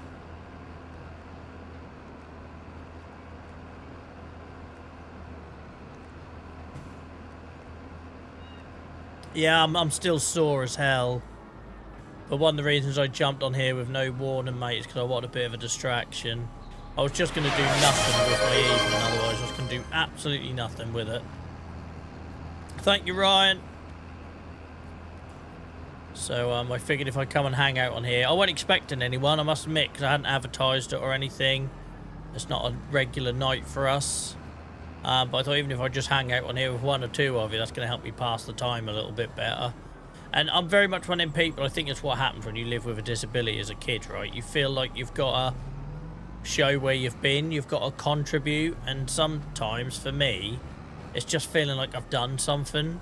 Speaker 1: Yeah, I'm still sore as hell. But one of the reasons I jumped on here with no warning, mate, is because I want a bit of a distraction. I was just going to do nothing with my evening, otherwise I was going to do absolutely nothing with it. Thank you, Ryan. So I figured if I come and hang out on here, I wasn't expecting anyone, I must admit, because I hadn't advertised it or anything. It's not a regular night for us. But I thought even if I just hang out on here with 1 or 2 of you, that's going to help me pass the time a little bit better. And I'm very much one of them people, I think it's what happens when you live with a disability as a kid, right? You feel like you've got to show where you've been, you've got to contribute, and sometimes, for me, it's just feeling like I've done something.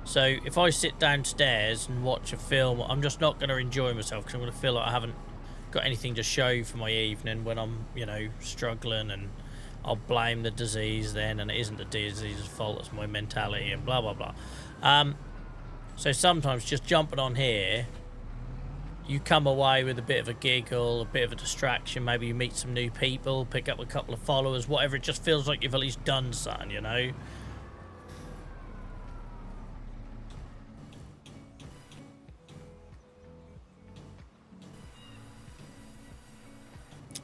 Speaker 1: So if I sit downstairs and watch a film, I'm just not going to enjoy myself because I'm going to feel like I haven't got anything to show for my evening when I'm, you know, struggling, and I'll blame the disease then, and it isn't the disease's fault, it's my mentality and blah, blah, blah. So sometimes just jumping on here, you come away with a bit of a giggle, a bit of a distraction. Maybe you meet some new people, pick up a couple of followers, whatever. It just feels like you've at least done something, you know?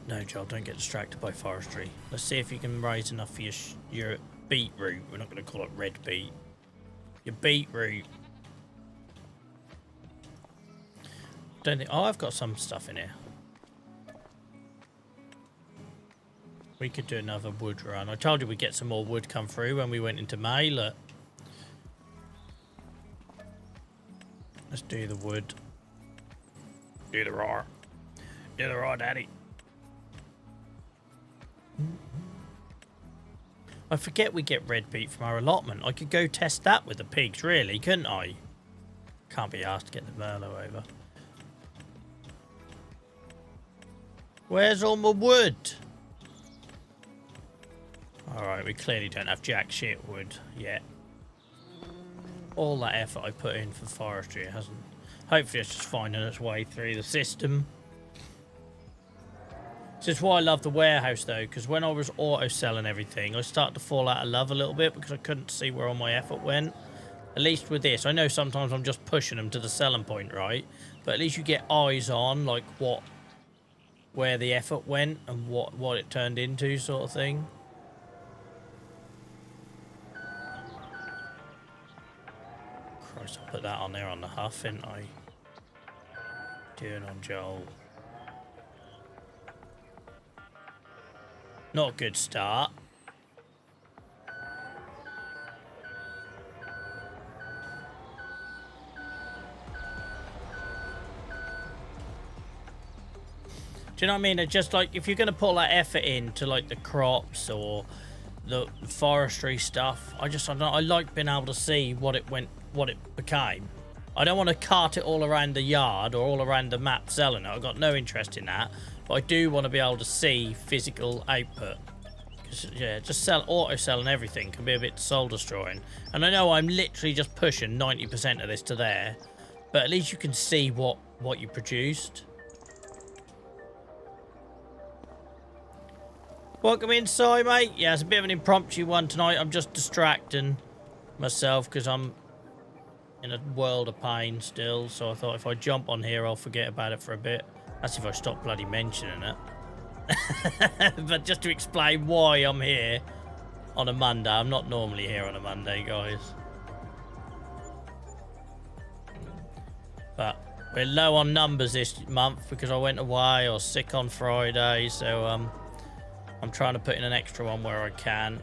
Speaker 1: No, Joel, don't get distracted by forestry. Let's see if you can raise enough for your beetroot. We're not going to call it red beet. Your beetroot. Don't think... Oh, I've got some stuff in here. We could do another wood run. I told you we'd get some more wood come through when we went into May. Look. Let's do the wood. Do the raw. Do the raw, daddy. I forget we get red beet from our allotment. I could go test that with the pigs, really, couldn't I? Can't be asked to get the Merlot over. Where's all my wood? Alright, we clearly don't have jack shit wood yet. All that effort I put in for forestry hasn't... Hopefully it's just finding its way through the system. This is why I love the warehouse though, because when I was auto-selling everything, I started to fall out of love a little bit because I couldn't see where all my effort went. At least with this, I know sometimes I'm just pushing them to the selling point, right? But at least you get eyes on, like, where the effort went and what it turned into, sort of thing. Christ, I put that on there on the huff, didn't I? Doing on Joel. Not a good start. Do you know what I mean? It's just like, if you're going to put that effort into like the crops or the forestry stuff, I like being able to see what it became. I don't want to cart it all around the yard or all around the map selling it. I've got no interest in that. But I do want to be able to see physical output. Because, yeah, just auto-selling everything can be a bit soul-destroying. And I know I'm literally just pushing 90% of this to there. But at least you can see what you produced. Welcome inside, mate. Yeah, it's a bit of an impromptu one tonight. I'm just distracting myself because I'm in a world of pain still. So I thought if I jump on here, I'll forget about it for a bit. That's if I stop bloody mentioning it. But just to explain why I'm here on a Monday. I'm not normally here on a Monday, guys. But we're low on numbers this month because I went away. I was sick on Friday, so I'm trying to put in an extra one where I can.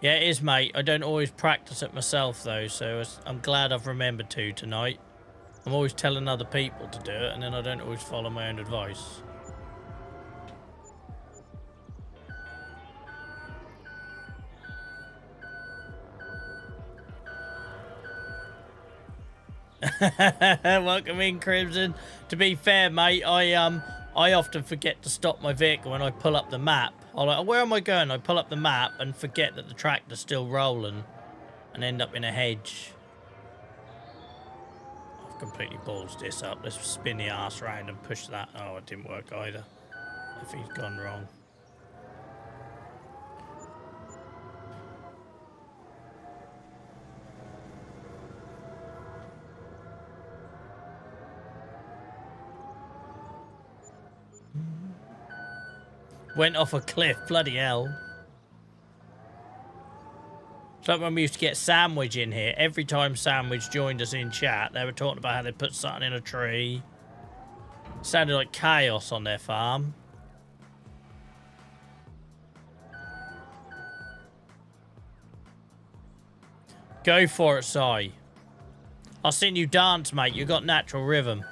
Speaker 1: Yeah, it is, mate. I don't always practice it myself, though, so I'm glad I've remembered to tonight. I'm always telling other people to do it, and then I don't always follow my own advice. Welcome in, Crimson. To be fair, mate, I often forget to stop my vehicle when I pull up the map. I'm like, where am I going? I pull up the map and forget that the tractor's still rolling and end up in a hedge. I've completely ballsed this up. Let's spin the arse around and push that. Oh, it didn't work either. If he's gone wrong. Went off a cliff, bloody hell. It's like when we used to get Sandwich in here. Every time Sandwich joined us in chat, they were talking about how they put something in a tree. It sounded like chaos on their farm. Go for it, Si. I've seen you dance, mate. You got natural rhythm.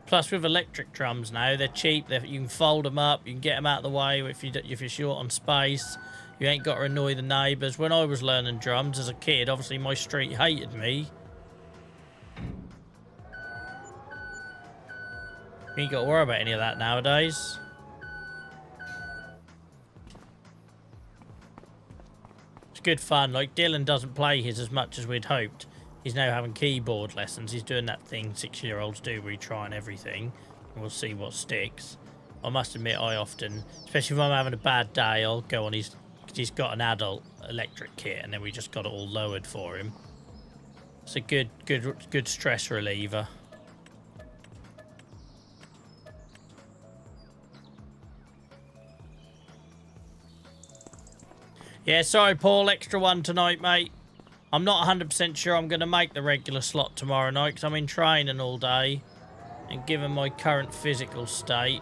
Speaker 1: Plus, with electric drums now, they're cheap. You can fold them up. You can get them out of the way if you're short on space. You ain't got to annoy the neighbours. When I was learning drums as a kid, obviously my street hated me. We ain't got to worry about any of that nowadays. It's good fun. Like, Dylan doesn't play his as much as we'd hoped. He's now having keyboard lessons. He's doing that thing 6-year-olds do where you try and everything. And we'll see what sticks. I must admit, I often, especially if I'm having a bad day, I'll go on his... He's got an adult electric kit, and then we just got it all lowered for him. It's a good stress reliever. Yeah, sorry, Paul. Extra one tonight, mate. I'm not 100% sure I'm going to make the regular slot tomorrow night because I'm in training all day. And given my current physical state,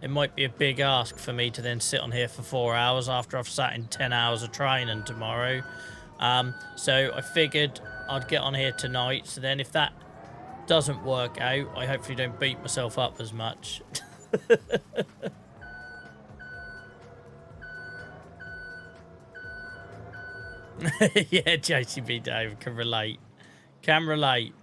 Speaker 1: it might be a big ask for me to then sit on here for 4 hours after I've sat in 10 hours of training tomorrow. So I figured I'd get on here tonight. So then if that doesn't work out, I hopefully don't beat myself up as much. Yeah, JCB Dave can relate. Can relate.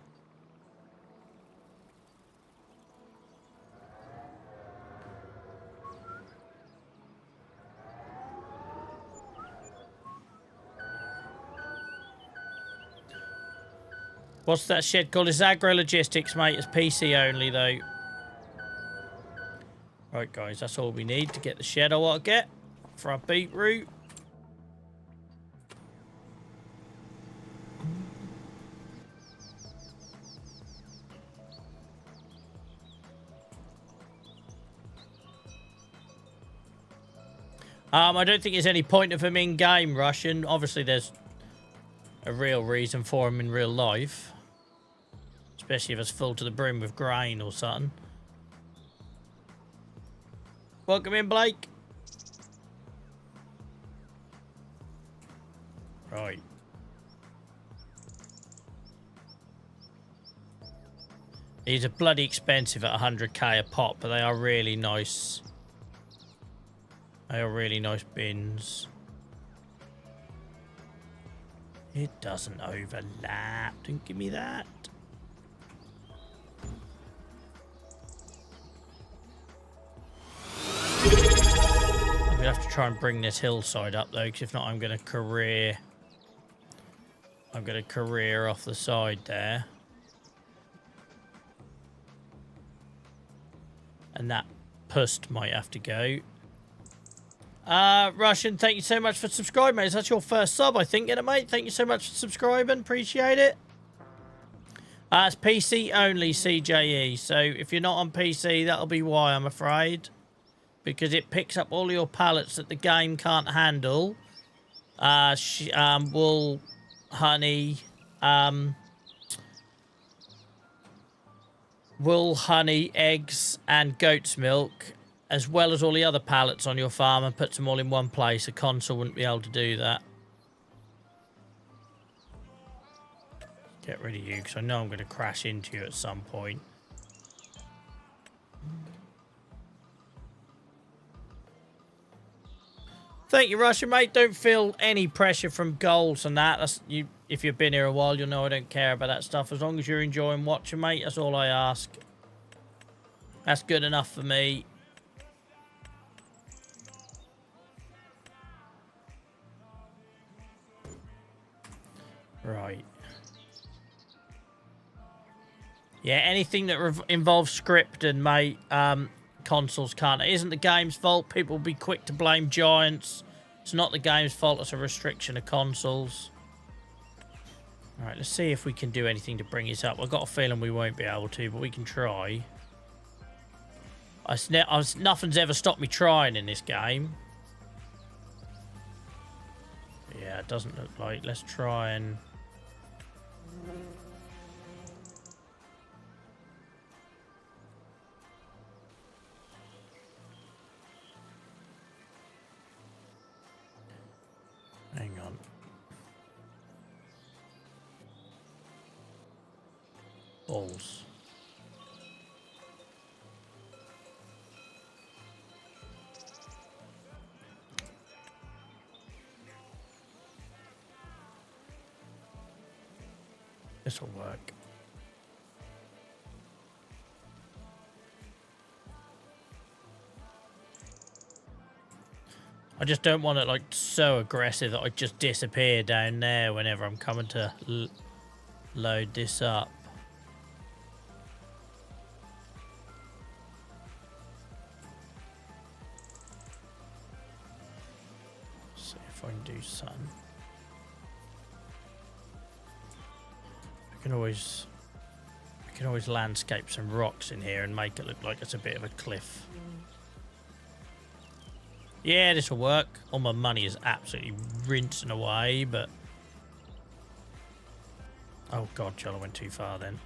Speaker 1: What's that shed called? It's Agro Logistics, mate. It's PC only, though. Right, guys, that's all we need to get the shed I want to get for our beetroot. I don't think there's any point of him in-game rushing. Obviously, there's a real reason for him in real life. Especially if it's full to the brim with grain or something. Welcome in, Blake. Right. These are bloody expensive at 100k a pop, but they are really nice. They are really nice bins. It doesn't overlap. Don't give me that. I'm gonna have to try and bring this hillside up though, because if not, I'm gonna career. I'm gonna career off the side there. And that pust might have to go. Russian, thank you so much for subscribing, mate. That's your first sub, I think, isn't it, mate? Thank you so much for subscribing. Appreciate it. It's PC only, CJE. So if you're not on PC, that'll be why, I'm afraid. Because it picks up all your pallets that the game can't handle. Wool, honey, wool, honey, eggs, and goat's milk, as well as all the other pallets on your farm, and puts them all in one place. A console wouldn't be able to do that. Get rid of you, because I know I'm going to crash into you at some point. Thank you, Russian, mate. Don't feel any pressure from goals and that. That's you. If you've been here a while, you'll know I don't care about that stuff. As long as you're enjoying watching, mate, that's all I ask. That's good enough for me. Right. Yeah, anything that involves scripting, mate, consoles can't. It isn't the game's fault. People will be quick to blame giants. It's not the game's fault. It's a restriction of consoles. All right, let's see if we can do anything to bring this up. I've got a feeling we won't be able to, but we can try. Nothing's ever stopped me trying in this game. Yeah, it doesn't look like. Let's try and... Hang on. Balls. This will work. I just don't want it like so aggressive that I just disappear down there whenever I'm coming to load this up. See if I can do sun. I can always landscape some rocks in here and make it look like it's a bit of a cliff. Yeah, this will work. All my money is absolutely rinsing away, but... Oh god, Joel, I went too far then.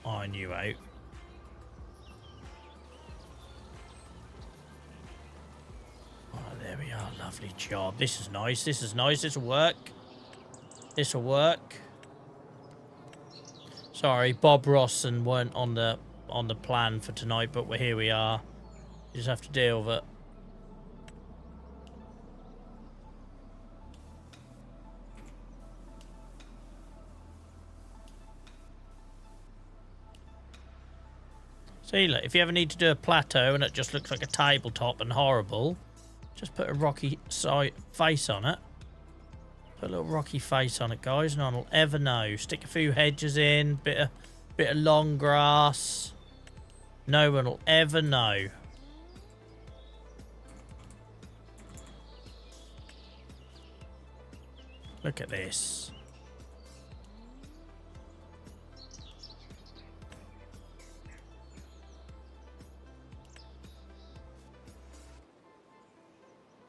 Speaker 1: Iron you out. Oh, there we are. Lovely job. This is nice. This is nice. This will work. This will work. Sorry, Bob Ross and weren't on the plan for tonight, but here we are. You just have to deal with it. See, look, if you ever need to do a plateau and it just looks like a tabletop and horrible, just put a rocky face on it. Put a little rocky face on it, guys. No one will ever know. Stick a few hedges in, bit of long grass. No one will ever know. Look at this.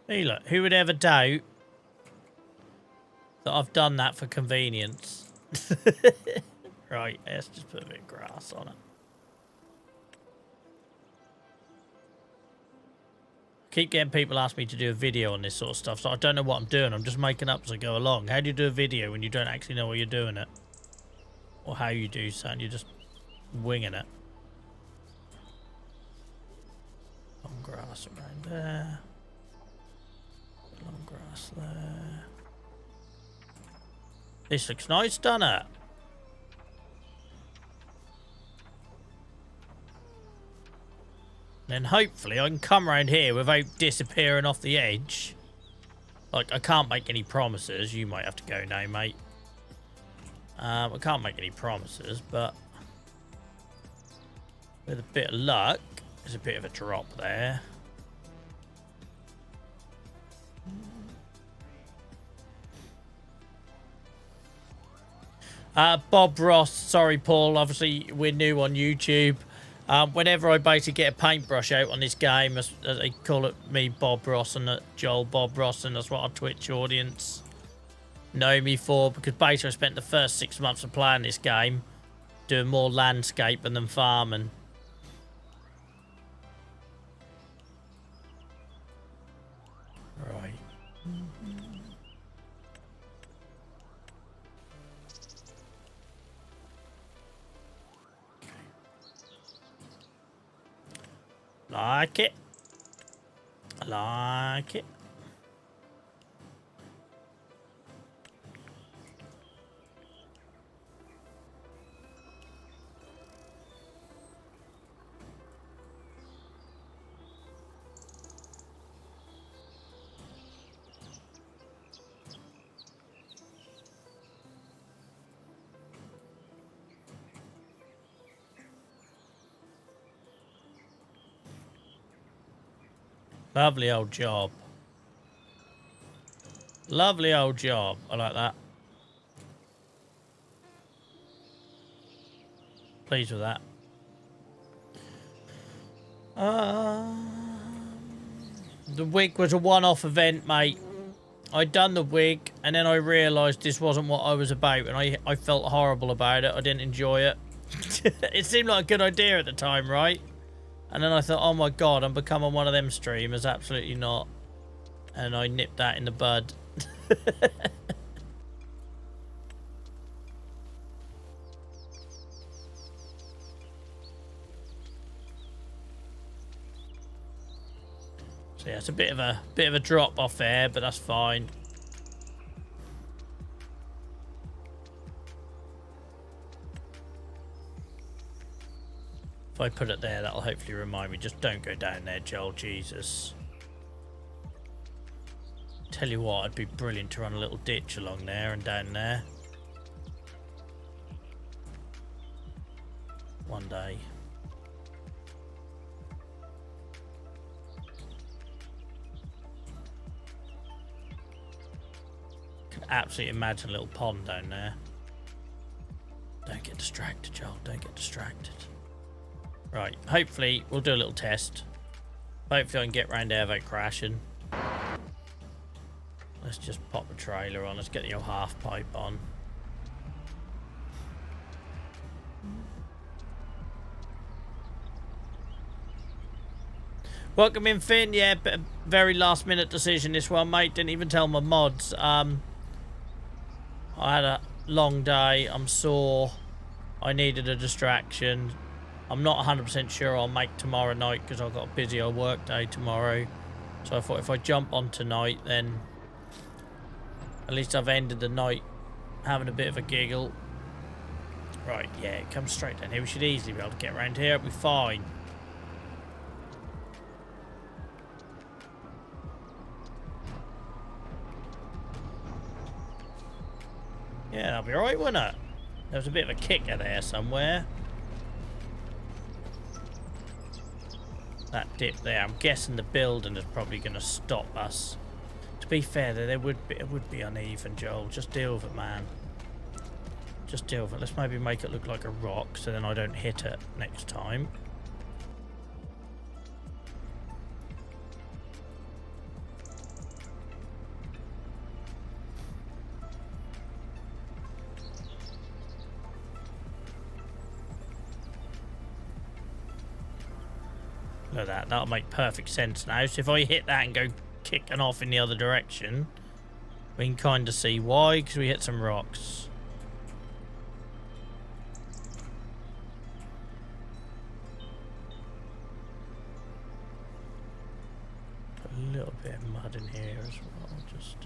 Speaker 1: Hey, look, who would ever doubt that I've done that for convenience? Right, let's just put a bit of grass on it. Keep getting people ask me to do a video on this sort of stuff, so I don't know what I'm doing. I'm just making up as I go along. How do you do a video when you don't actually know what you're doing it? Or how you do something, you're just winging it. Long grass around there. Long grass there. This looks nice, doesn't it? Then hopefully I can come around here without disappearing off the edge. Like, I can't make any promises. You might have to go now, mate. I can't make any promises, but with a bit of luck, there's a bit of a drop there. Bob Ross, sorry Paul, obviously we're new on YouTube. Whenever I basically get a paintbrush out on this game, as they call it me Bob Ross and Joel Bob Ross, and that's what our Twitch audience know me for, because basically I spent the first 6 months of playing this game doing more landscaping than farming. Right. Like it. Like it. Lovely old job. Lovely old job. I like that. Pleased with that. The wig was a one-off event, mate. I'd done the wig, and then I realised this wasn't what I was about, and I felt horrible about it. I didn't enjoy it. It seemed like a good idea at the time, right? And then I thought, oh my god, I'm becoming one of them streamers. Absolutely not. And I nipped that in the bud. So yeah, it's a bit of a drop off there, but that's fine. If I put it there, that'll hopefully remind me. Just don't go down there, Joel. Jesus. Tell you what, it'd be brilliant to run a little ditch along there and down there. One day. Can absolutely imagine a little pond down there. Don't get distracted, Joel. Don't get distracted. Right, hopefully we'll do a little test. Hopefully I can get round there without crashing. Let's just pop the trailer on. Let's get the old half pipe on. Welcome in, Finn. Yeah, very last minute decision this one, mate. Didn't even tell my mods. I had a long day. I'm sore. I needed a distraction. I'm not 100% sure I'll make tomorrow night because I've got a busy old work day tomorrow. So I thought if I jump on tonight, then at least I've ended the night having a bit of a giggle. Right, yeah, it comes straight down here. We should easily be able to get around here. It'll be fine. Yeah, that'll be alright, won't it? There was a bit of a kicker there somewhere. That dip there. I'm guessing the building is probably going to stop us. To be fair, it would be uneven, Joel. Just deal with it, man. Just deal with it. Let's maybe make it look like a rock so then I don't hit it next time. Look at that. That'll make perfect sense now. So if I hit that and go kicking off in the other direction, we can kind of see why, because we hit some rocks. Put a little bit of mud in here as well, just...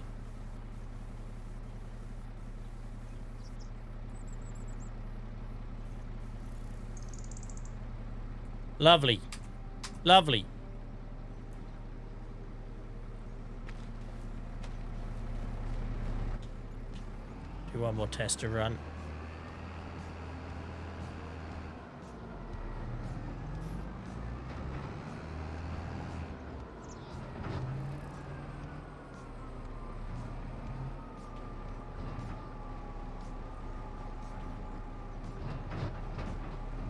Speaker 1: Lovely. Lovely. Do one more tester run.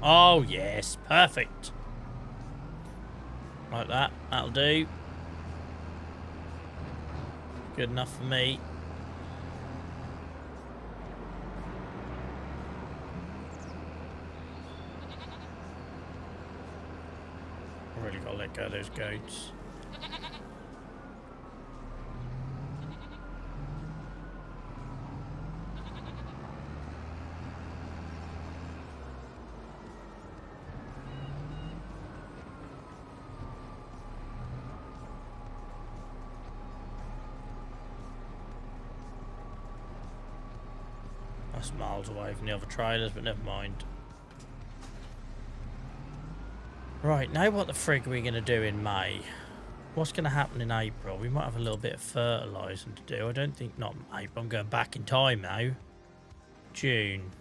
Speaker 1: Oh yes, perfect. Like that, that'll do. Good enough for me. I really gotta let go of those goats. Miles away from the other trailers, but never mind. Right, now what the frig are we going to do in May? What's going to happen in April? We might have a little bit of fertilising to do. I don't think, not April, I'm going back in time now. June.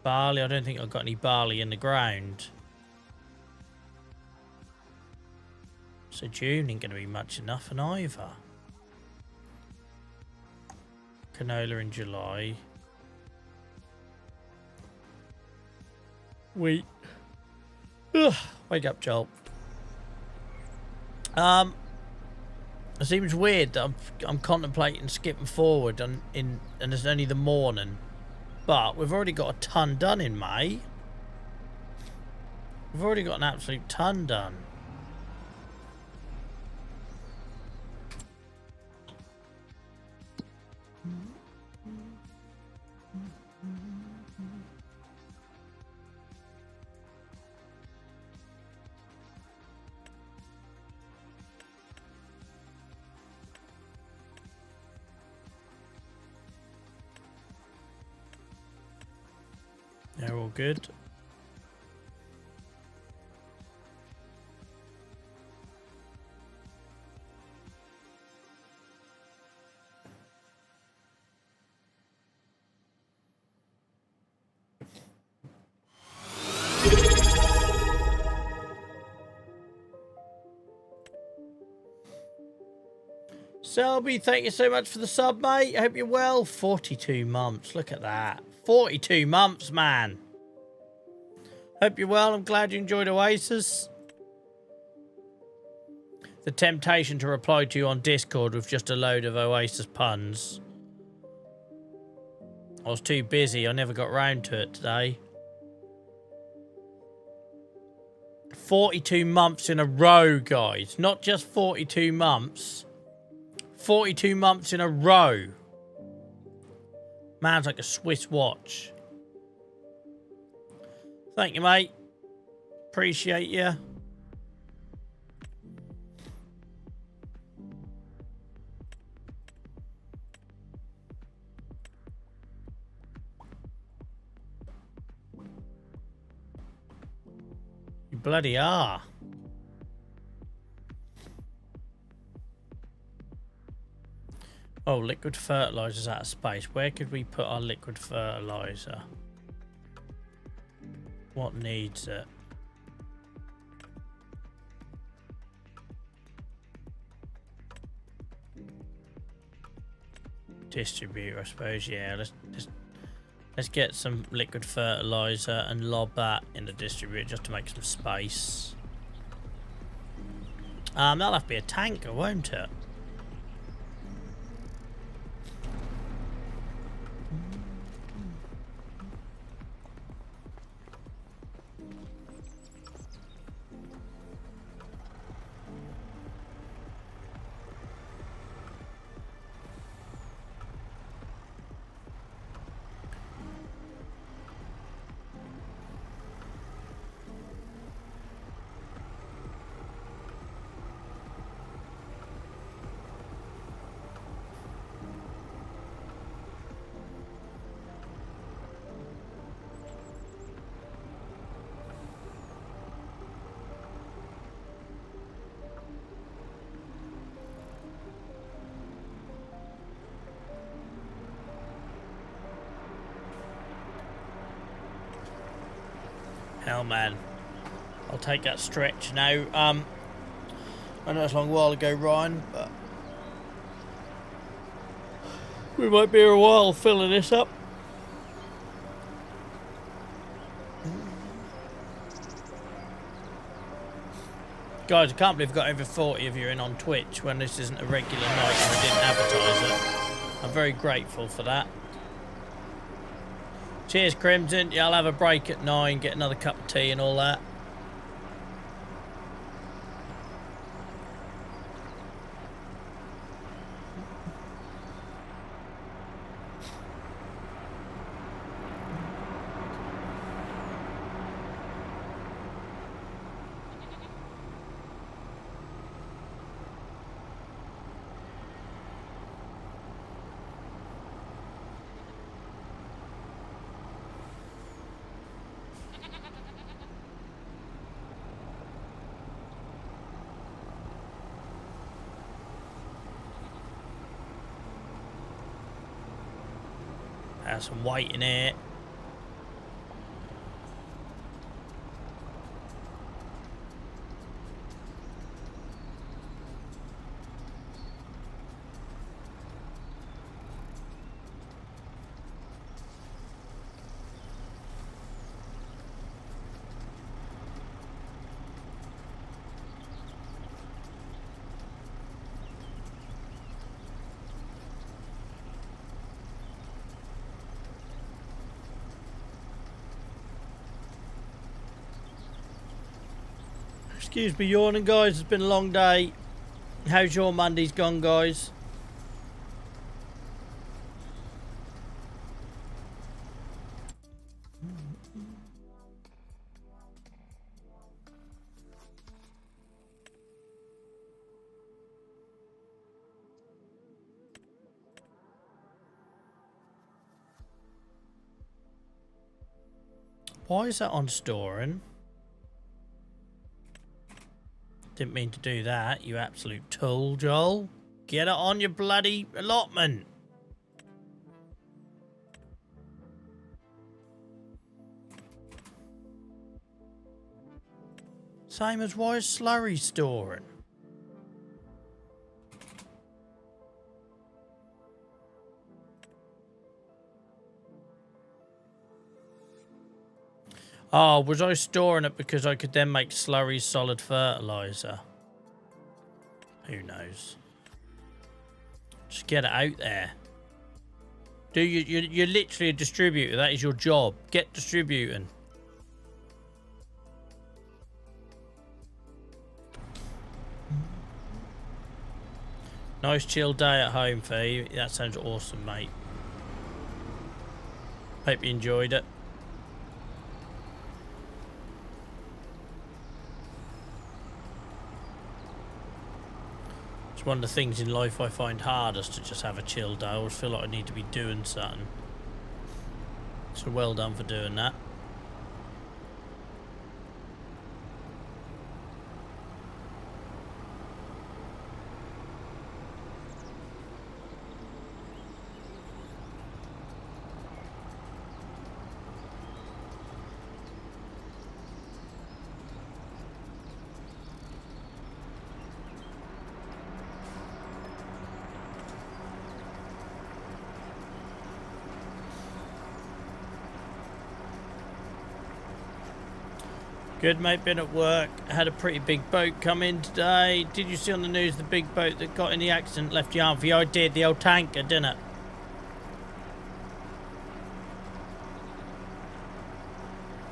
Speaker 1: Barley, I don't think I've got any barley in the ground. So June ain't going to be much enough in either. Canola in July. Wheat. Ugh, wake up, Joel. It seems weird that I'm contemplating skipping forward and it's only the morning, but we've already got a ton done in May. We've already got an absolute ton done. They're all good. Selby, thank you so much for the sub, mate. I hope you're well. 42 months. Look at that. 42 months, man. Hope you're well. I'm glad you enjoyed Oasis. The temptation to reply to you on Discord with just a load of Oasis puns. I was too busy. I never got round to it today. 42 months in a row, guys. Not just 42 months. 42 months in a row. Man's like a Swiss watch. Thank you, mate. Appreciate you. You bloody are. Oh, liquid fertilizer's out of space. Where could we put our liquid fertilizer? What needs it? Distributor, I suppose. Yeah, let's get some liquid fertilizer and lob that in the distributor just to make some space. That'll have to be a tanker, won't it? Hell, man. I'll take that stretch now. I know it's a long while ago, Ryan, but we might be a while filling this up. Guys, I can't believe I've got over 40 of you in on Twitch when this isn't a regular night and we didn't advertise it. I'm very grateful for that. Cheers, Crimson. Yeah, I'll have a break at 9, get another cup of tea and all that. There's some white in it. Excuse me yawning, guys. It's been a long day. How's your Monday's gone, guys? Why is that on storing? Didn't mean to do that, you absolute tool, Joel. Get it on your bloody allotment. Same as why is slurry storing? Oh, was I storing it because I could then make slurry solid fertilizer? Who knows? Just get it out there. You're literally a distributor. That is your job. Get distributing. Nice chill day at home for you. That sounds awesome, mate. Hope you enjoyed it. It's one of the things in life I find hardest, to just have a chill day. I always feel like I need to be doing something. So well done for doing that. Good, mate. Been at work. Had a pretty big boat come in today. Did you see on the news the big boat that got in the accident left yarn for you? I did. The old tanker, didn't it?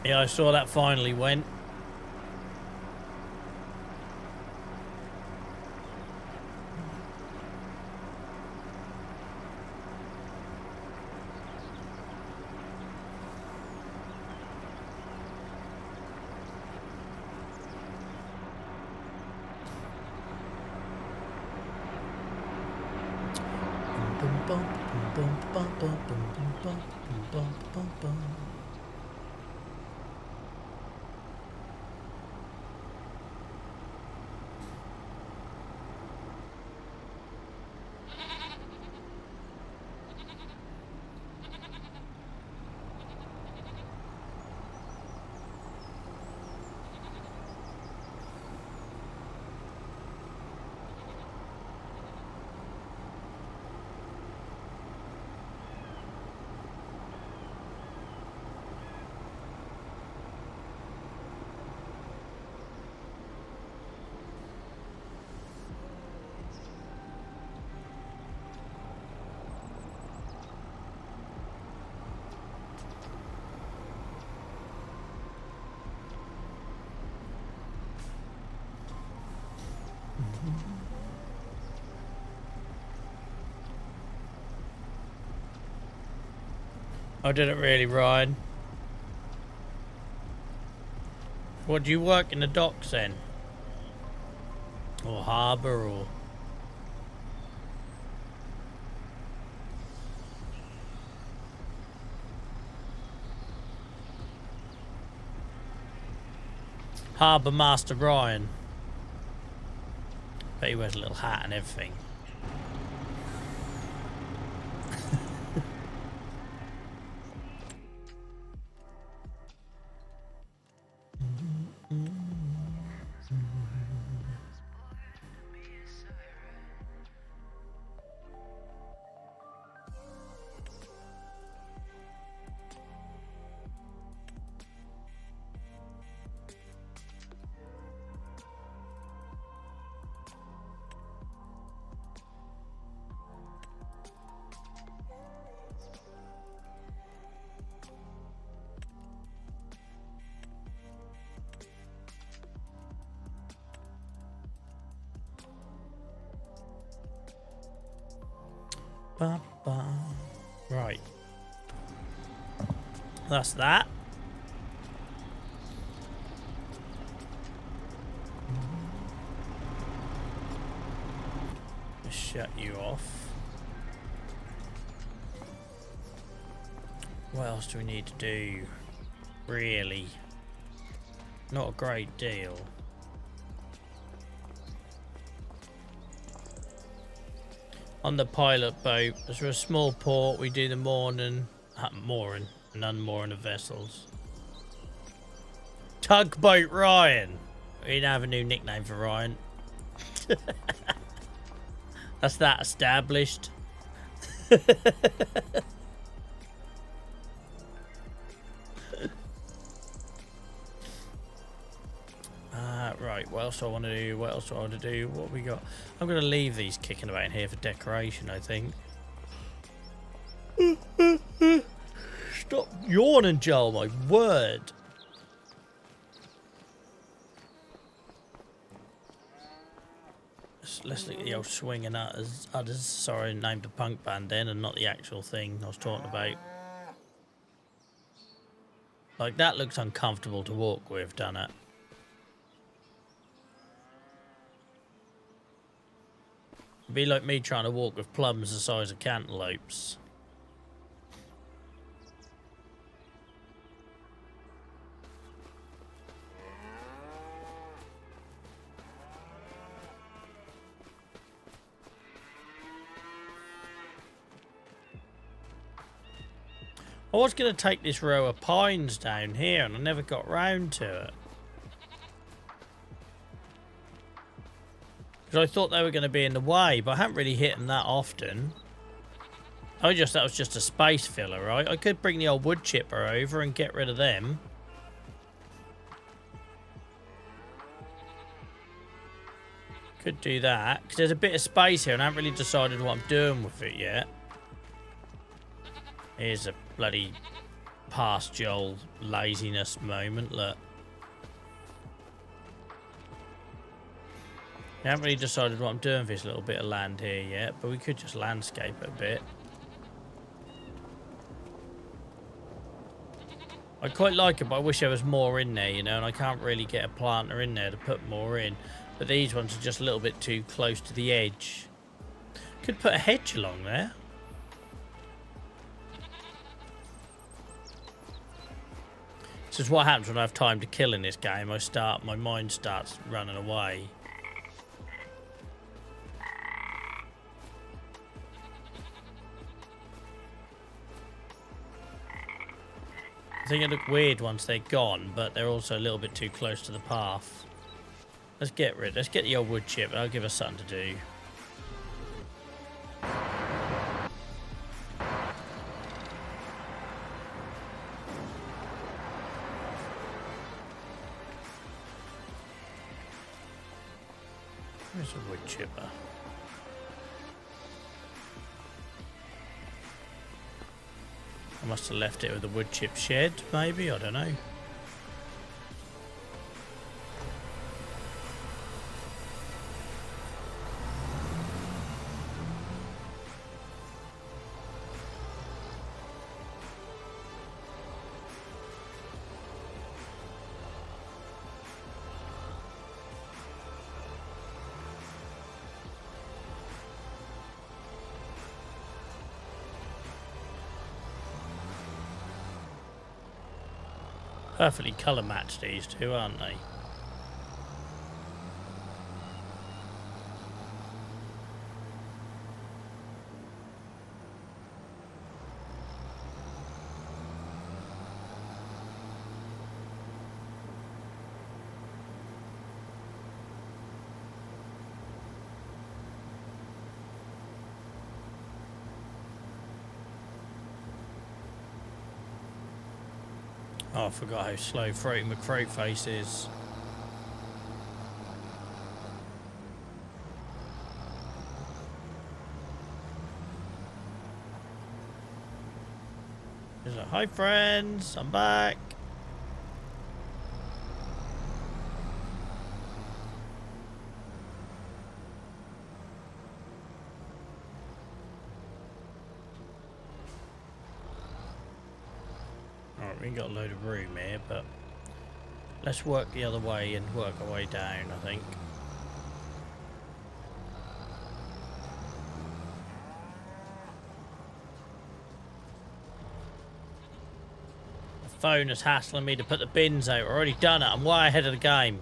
Speaker 1: Yeah, I saw that finally went. I didn't really, Ryan. What, do you work in the docks then? Or harbour, or... Harbour Master Ryan. Bet he wears a little hat and everything. Right. That's that. Just shut you off. What else do we need to do? Really? Not a great deal. On the pilot boat, as we're a small port, we do the mooring and unmooring of vessels. Tugboat Ryan. We don't have a new nickname for Ryan. That's that established. What else do I want to do? What else do I want to do? What we got? I'm going to leave these kicking about in here for decoration, I think. Stop yawning, Joel, my word. Let's look at the old swinging udders. Sorry, I named the punk band then and not the actual thing I was talking about. Like, that looks uncomfortable to walk with, doesn't it? It'd be like me trying to walk with plums the size of cantaloupes. I was going to take this row of pines down here and I never got round to it. Because I thought they were going to be in the way, but I haven't really hit them that often. That was just a space filler, right? I could bring the old wood chipper over and get rid of them. Could do that, because there's a bit of space here and I haven't really decided what I'm doing with it yet. Here's a bloody past Joel laziness moment, look. I haven't really decided what I'm doing with this little bit of land here yet, but we could just landscape it a bit. I quite like it, but I wish there was more in there, you know, and I can't really get a planter in there to put more in. But these ones are just a little bit too close to the edge. Could put a hedge along there. This is what happens when I have time to kill in this game. My mind starts running away. I think it look weird once they're gone, but they're also a little bit too close to the path. Let's get the old wood chip. That'll give us something to do. Where's a wood chipper? I must have left it with the wood chip shed, maybe, I don't know. Perfectly colour matched, these two, aren't they? Oh, I forgot how slow Throaty McFroatface is. He's like, hi friends, I'm back. We ain't got a load of room here, but let's work the other way and work our way down, I think. The phone is hassling me to put the bins out. I've already done it. I'm way ahead of the game.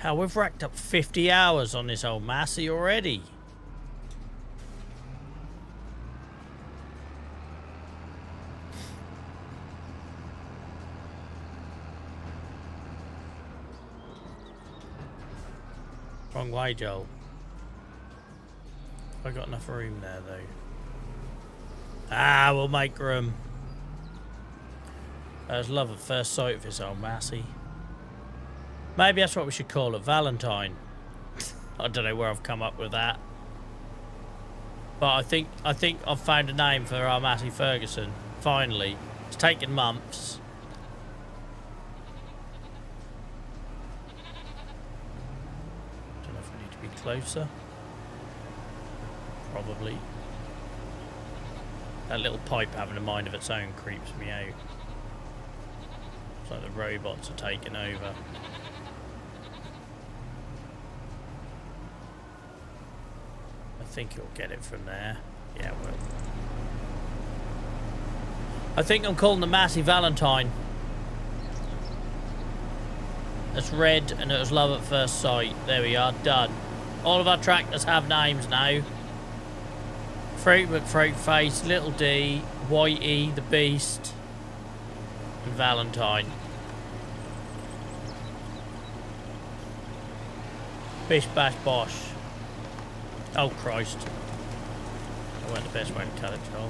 Speaker 1: Hell, we've racked up 50 hours on this old Massey already. Wrong way, Joel. I got enough room there, though. Ah, we'll make room. There's love at first sight of this old Massey. Maybe that's what we should call it, Valentine. I don't know where I've come up with that. But I think I've found a name for our Massey Ferguson. Finally. It's taken months. Don't know if we need to be closer. Probably. That little pipe having a mind of its own creeps me out. It's like the robots are taking over. I think you'll get it from there. Yeah, it will. I think I'm calling the Massey Valentine. It's red and it was love at first sight. There we are, done. All of our tractors have names now. Fruit McFruit Face, Little D, Whitey, the Beast, and Valentine. Bish Bash Bosh. Oh Christ. That wasn't the best way to cut it, Joel.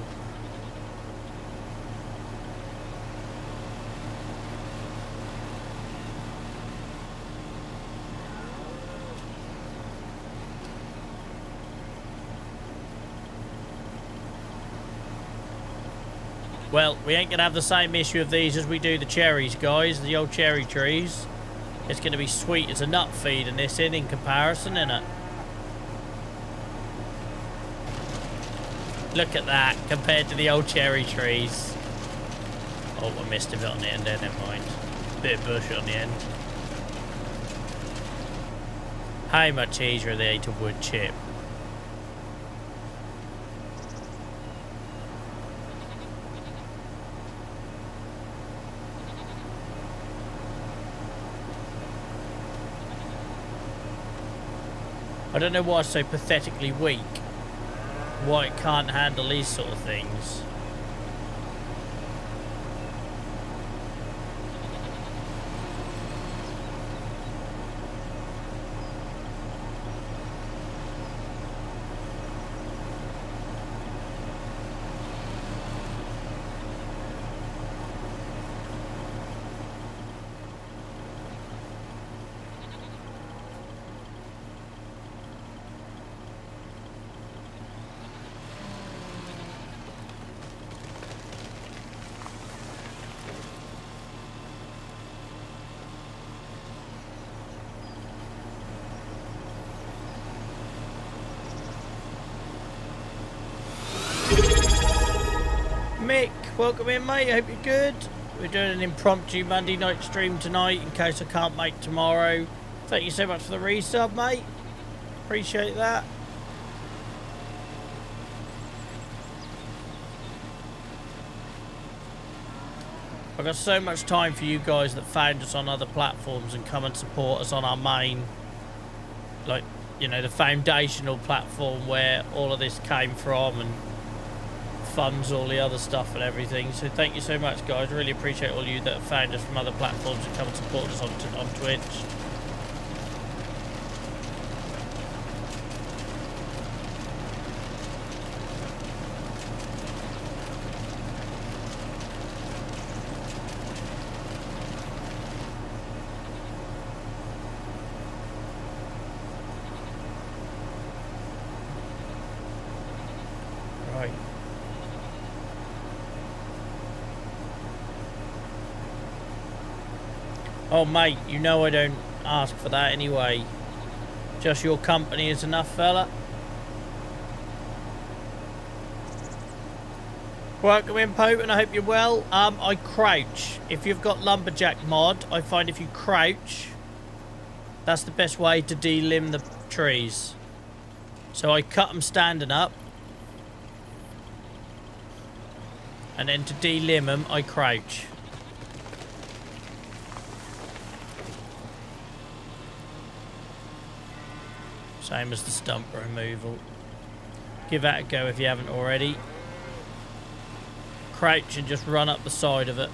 Speaker 1: Well, we ain't gonna have the same issue of these as we do the cherries, guys. The old cherry trees. It's gonna be sweet as a nut feeding this in comparison, innit? Look at that, compared to the old cherry trees. Oh, I missed a bit on the end there, never mind. Bit of bush on the end. How much easier are they to wood chip? I don't know why it's so pathetically weak. Why it can't handle these sort of things. Mick, welcome in, mate. I hope you're good. We're doing an impromptu Monday night stream tonight in case I can't make tomorrow. Thank you so much for the resub, mate. Appreciate that. I've got so much time for you guys that found us on other platforms and come and support us on our main, like, you know, the foundational platform where all of this came from and funds all the other stuff and everything. So thank you so much, guys. Really appreciate all you that have found us from other platforms and come and support us on Twitch. Right. Oh mate, you know I don't ask for that anyway. Just your company is enough, fella. Welcome in, Pope, and I hope you're well. I crouch. If you've got lumberjack mod, I find if you crouch, that's the best way to delimb the trees. So I cut them standing up, and then to delimb them, I crouch. Same as the stump removal. Give that a go if you haven't already. Crouch and just run up the side of it.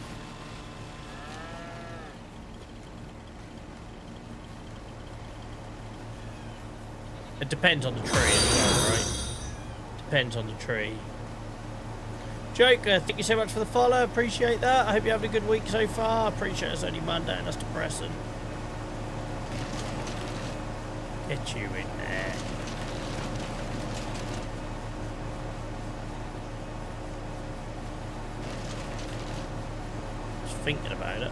Speaker 1: It depends on the tree as well, right? Depends on the tree. Joker, thank you so much for the follow. Appreciate that. I hope you're having a good week so far. Appreciate it's only Monday and that's depressing. Get you in there. Just thinking about it.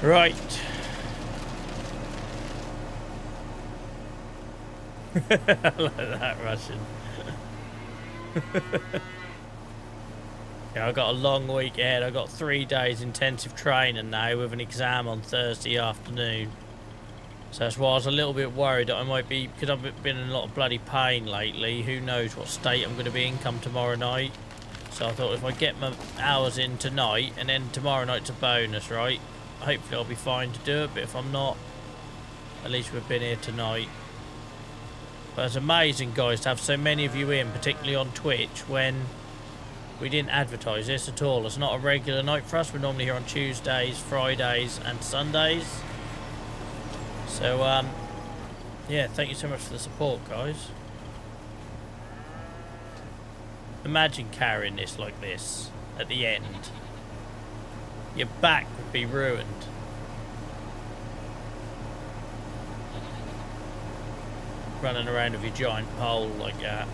Speaker 1: Right. I like that Russian. Yeah, I got a long week ahead. I got 3 days intensive training now with an exam on Thursday afternoon. So that's why I was a little bit worried that I might be, because I've been in a lot of bloody pain lately. Who knows what state I'm going to be in come tomorrow night. So I thought if I get my hours in tonight and then tomorrow night's a bonus, right? Hopefully I'll be fine to do it, but if I'm not, at least we've been here tonight. But it's amazing, guys, to have so many of you in, particularly on Twitch, when we didn't advertise this at all. It's not a regular night for us. We're normally here on Tuesdays, Fridays and Sundays. So, yeah, thank you so much for the support, guys. Imagine carrying this like this at the end. Your back would be ruined. Running around with your giant pole like that.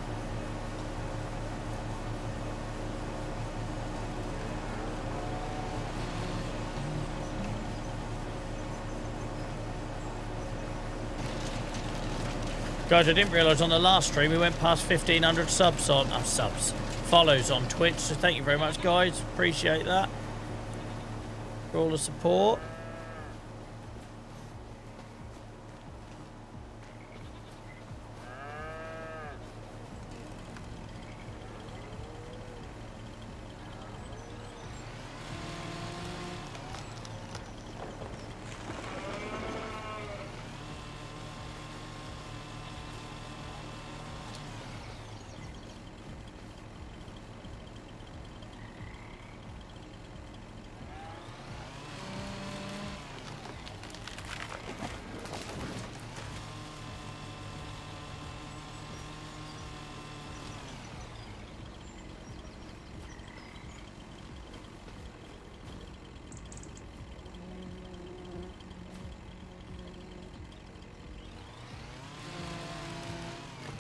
Speaker 1: Guys, I didn't realise on the last stream we went past 1,500 subs on... follows on Twitch, so thank you very much, guys. Appreciate that. For all the support.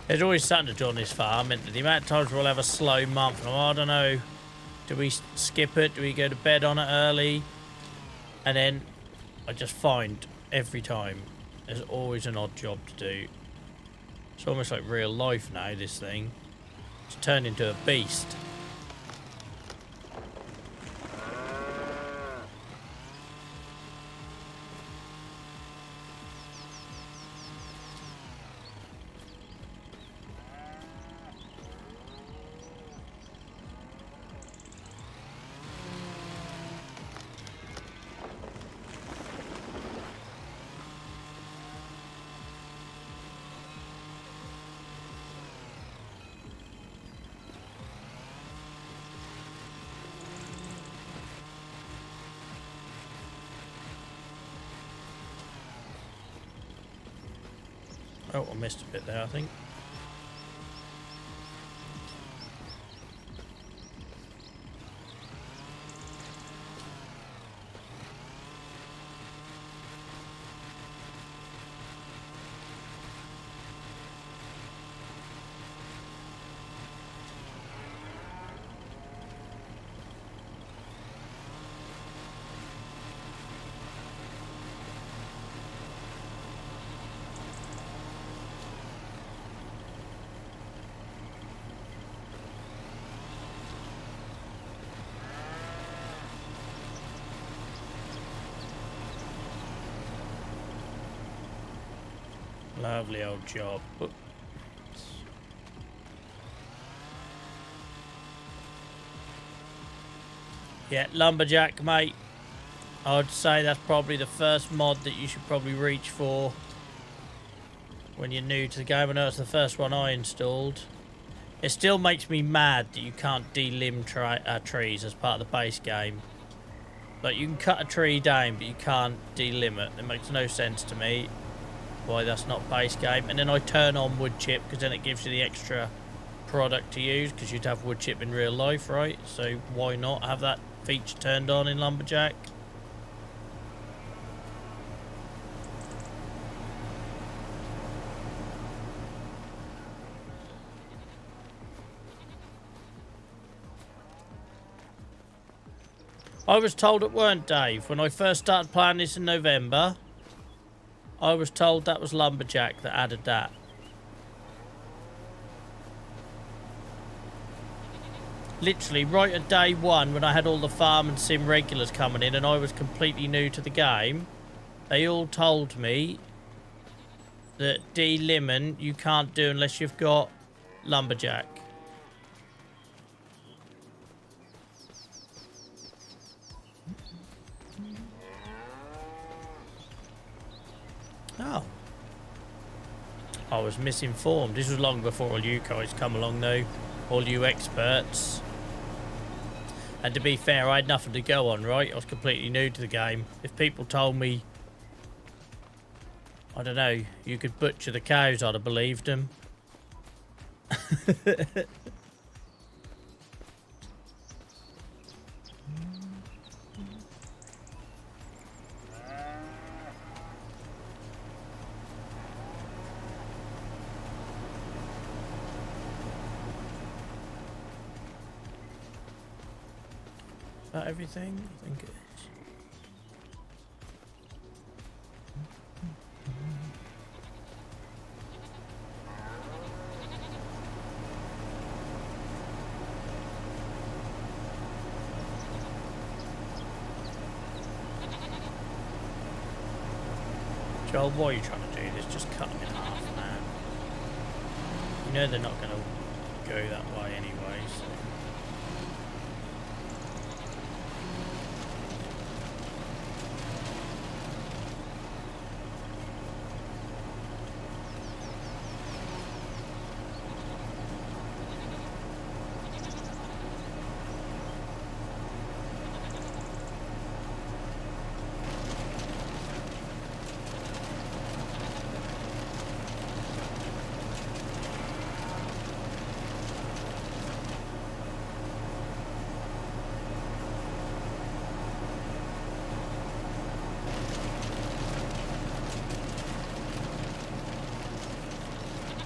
Speaker 1: There's always something to do on this farm, and the amount of times we'll have a slow month. I don't know, do we skip it? Do we go to bed on it early? And then I just find every time there's always an odd job to do. It's almost like real life now, this thing. It's turned into a beast. Oh, I missed a bit there, I think. Lovely old job. Oops. Yeah, lumberjack, mate. I'd say that's probably the first mod that you should probably reach for when you're new to the game. I know it's the first one I installed. It still makes me mad that you can't delimb trees as part of the base game. Like, you can cut a tree down, but you can't delimb it. It makes no sense to me why that's not base game. And then I turn on wood chip, because then it gives you the extra product to use, because you'd have wood chip in real life, right? So why not have that feature turned on in Lumberjack? I was told it weren't, Dave. When I first started playing this in November, I was told that was Lumberjack that added that. Literally, right at day one, when I had all the farm and sim regulars coming in and I was completely new to the game, they all told me that delimbing you can't do unless you've got Lumberjack. Oh. I was misinformed. This was long before all you guys come along though. All you experts. And to be fair, I had nothing to go on, right? I was completely new to the game. If people told me, I don't know, you could butcher the cows, I'd have believed them. Is that everything? I think it is. Joel, why are you trying to do this? Just cut them in half, man. You know they're not going to go that way anyway, so...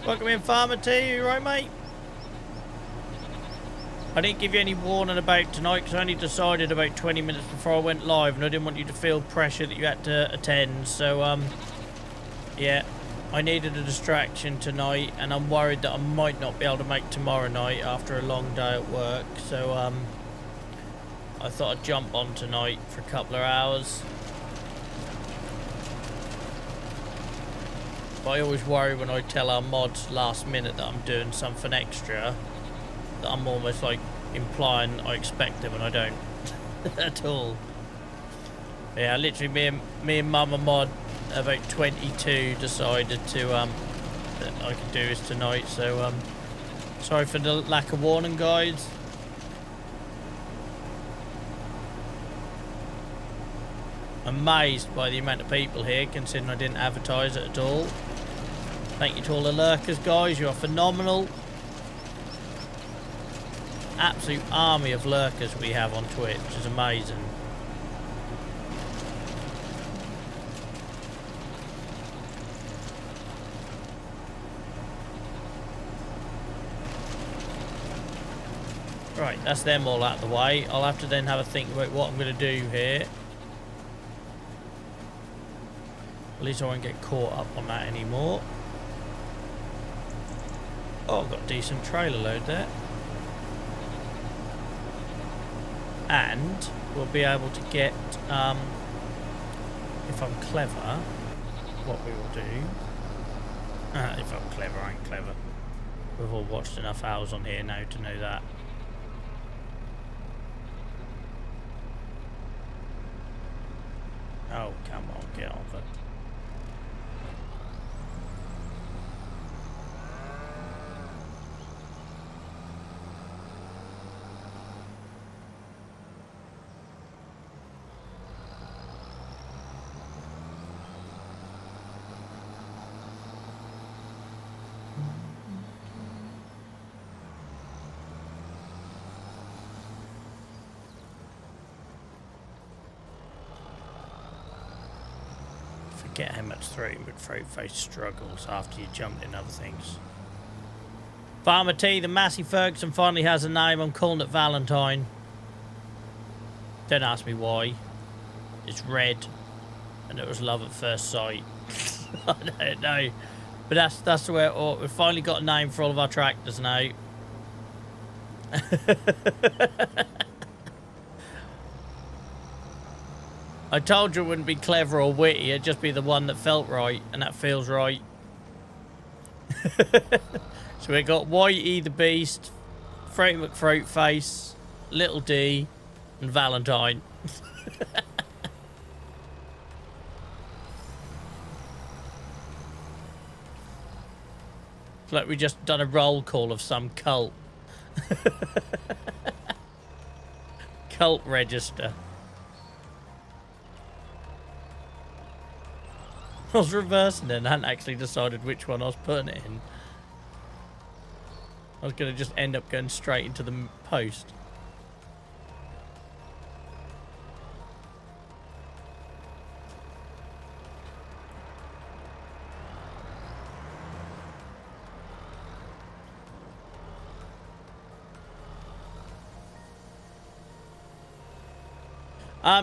Speaker 1: Welcome in, Farmer T. You right, mate? I didn't give you any warning about tonight because I only decided about 20 minutes before I went live and I didn't want you to feel pressure that you had to attend. So, yeah, I needed a distraction tonight and I'm worried that I might not be able to make tomorrow night after a long day at work. So, I thought I'd jump on tonight for a couple of hours. But I always worry when I tell our mods last minute that I'm doing something extra, that I'm almost like implying I expect them and I don't at all. Yeah, literally me and Mum and Mod about 22 decided to that I could do this tonight, so sorry for the lack of warning, guys. Amazed by the amount of people here considering I didn't advertise it at all. Thank you to all the lurkers, guys. You are phenomenal. Absolute army of lurkers we have on Twitch, which is amazing. Right, that's them all out of the way. I'll have to then have a think about what I'm going to do here. At least I won't get caught up on that anymore. Oh, I've got a decent trailer load there. And we'll be able to get, if I'm clever, what we will do If I'm clever, I ain't clever. We've all watched enough owls on here now to know that. Oh, come on, get on with it. Forget how much throat face struggles after you jumped in other things. Farmer T, the Massey Ferguson finally has a name. I'm calling it Valentine. Don't ask me why. It's red, and it was love at first sight. I don't know, but that's the way it ought. We've finally got a name for all of our tractors now. I told you it wouldn't be clever or witty, it'd just be the one that felt right, and that feels right. So we got Whitey the Beast, Frank McFruitface, Little D, and Valentine. It's like we just done a roll call of some cult. Cult register. I was reversing it and hadn't actually decided which one I was putting it in. I was going to just end up going straight into the post.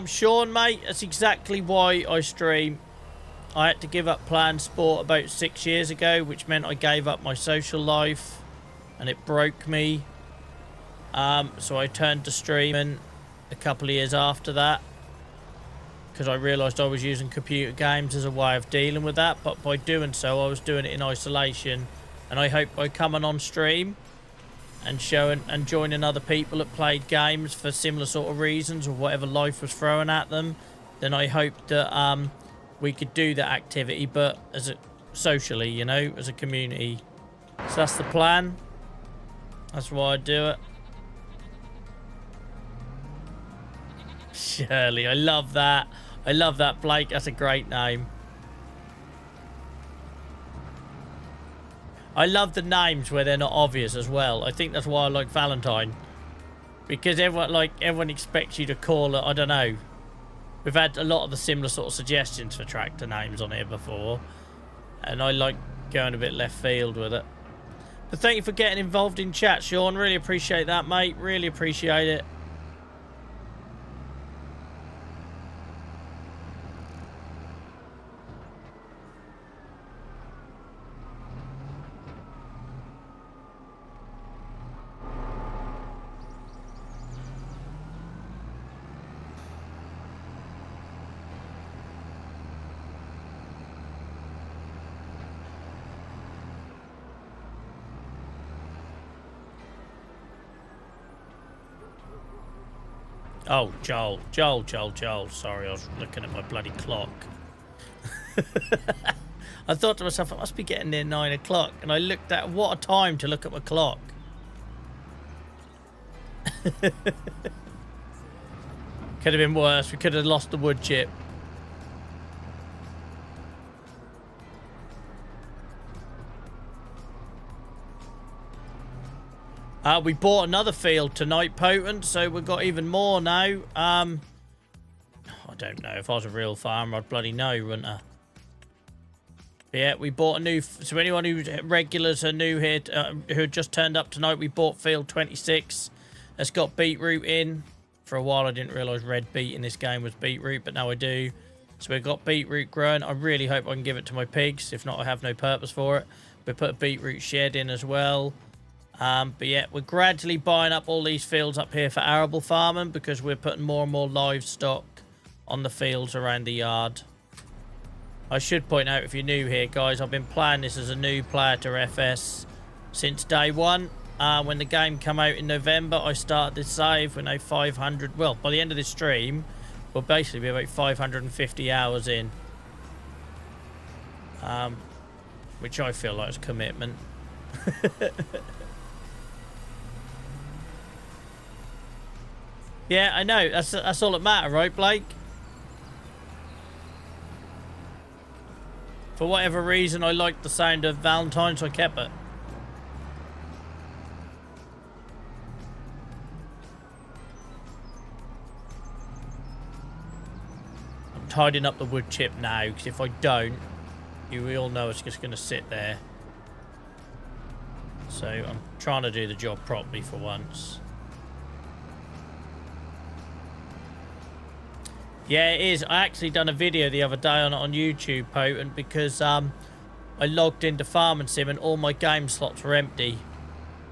Speaker 1: Sean, mate, that's exactly why I stream. I had to give up playing sport about 6 years ago, which meant I gave up my social life, and it broke me. So I turned to streaming a couple of years after that, because I realised I was using computer games as a way of dealing with that. But by doing so, I was doing it in isolation, and I hope by coming on stream and showing and joining other people that played games for similar sort of reasons or whatever life was throwing at them, then I hope that we could do that activity, but as a socially, you know, as a community. So that's the plan. That's why I do it. Shirley, I love that. I love that, Blake. That's a great name. I love the names where they're not obvious as well. I think that's why I like Valentine, because everyone expects you to call it. I don't know. We've had a lot of the similar sort of suggestions for tractor names on here before, and I like going a bit left field with it. But thank you for getting involved in chat, Sean. Really appreciate that, mate. Really appreciate it. Oh, Joel. Sorry, I was looking at my bloody clock. I thought to myself, I must be getting near 9 o'clock. And I looked at, what a time to look at my clock. Could have been worse. We could have lost the wood chip. We bought another field tonight, Potent, so we've got even more now. I don't know. If I was a real farmer, I'd bloody know, wouldn't I? But yeah, we bought a new... So anyone who regulars are new here, who just turned up tonight, we bought field 26. It's got beetroot in. For a while, I didn't realise red beet in this game was beetroot, but now I do. So we've got beetroot growing. I really hope I can give it to my pigs. If not, I have no purpose for it. We put a beetroot shed in as well. But yeah, we're gradually buying up all these fields up here for arable farming because we're putting more and more livestock on the fields around the yard. I should point out, if you're new here, guys, I've been playing this as a new player to FS since day one. When the game came out in November, I started this save. We're now 500. Well, by the end of this stream, we'll basically be about 550 hours in. Which I feel like is commitment. Yeah, I know. That's all that matters, right, Blake? For whatever reason, I liked the sound of Valentine, so I kept it. I'm tidying up the wood chip now, because if I don't, you all know it's just going to sit there. So I'm trying to do the job properly for once. Yeah, it is. I actually done a video the other day on YouTube, Potent, because I logged into Farming Sim and all my game slots were empty.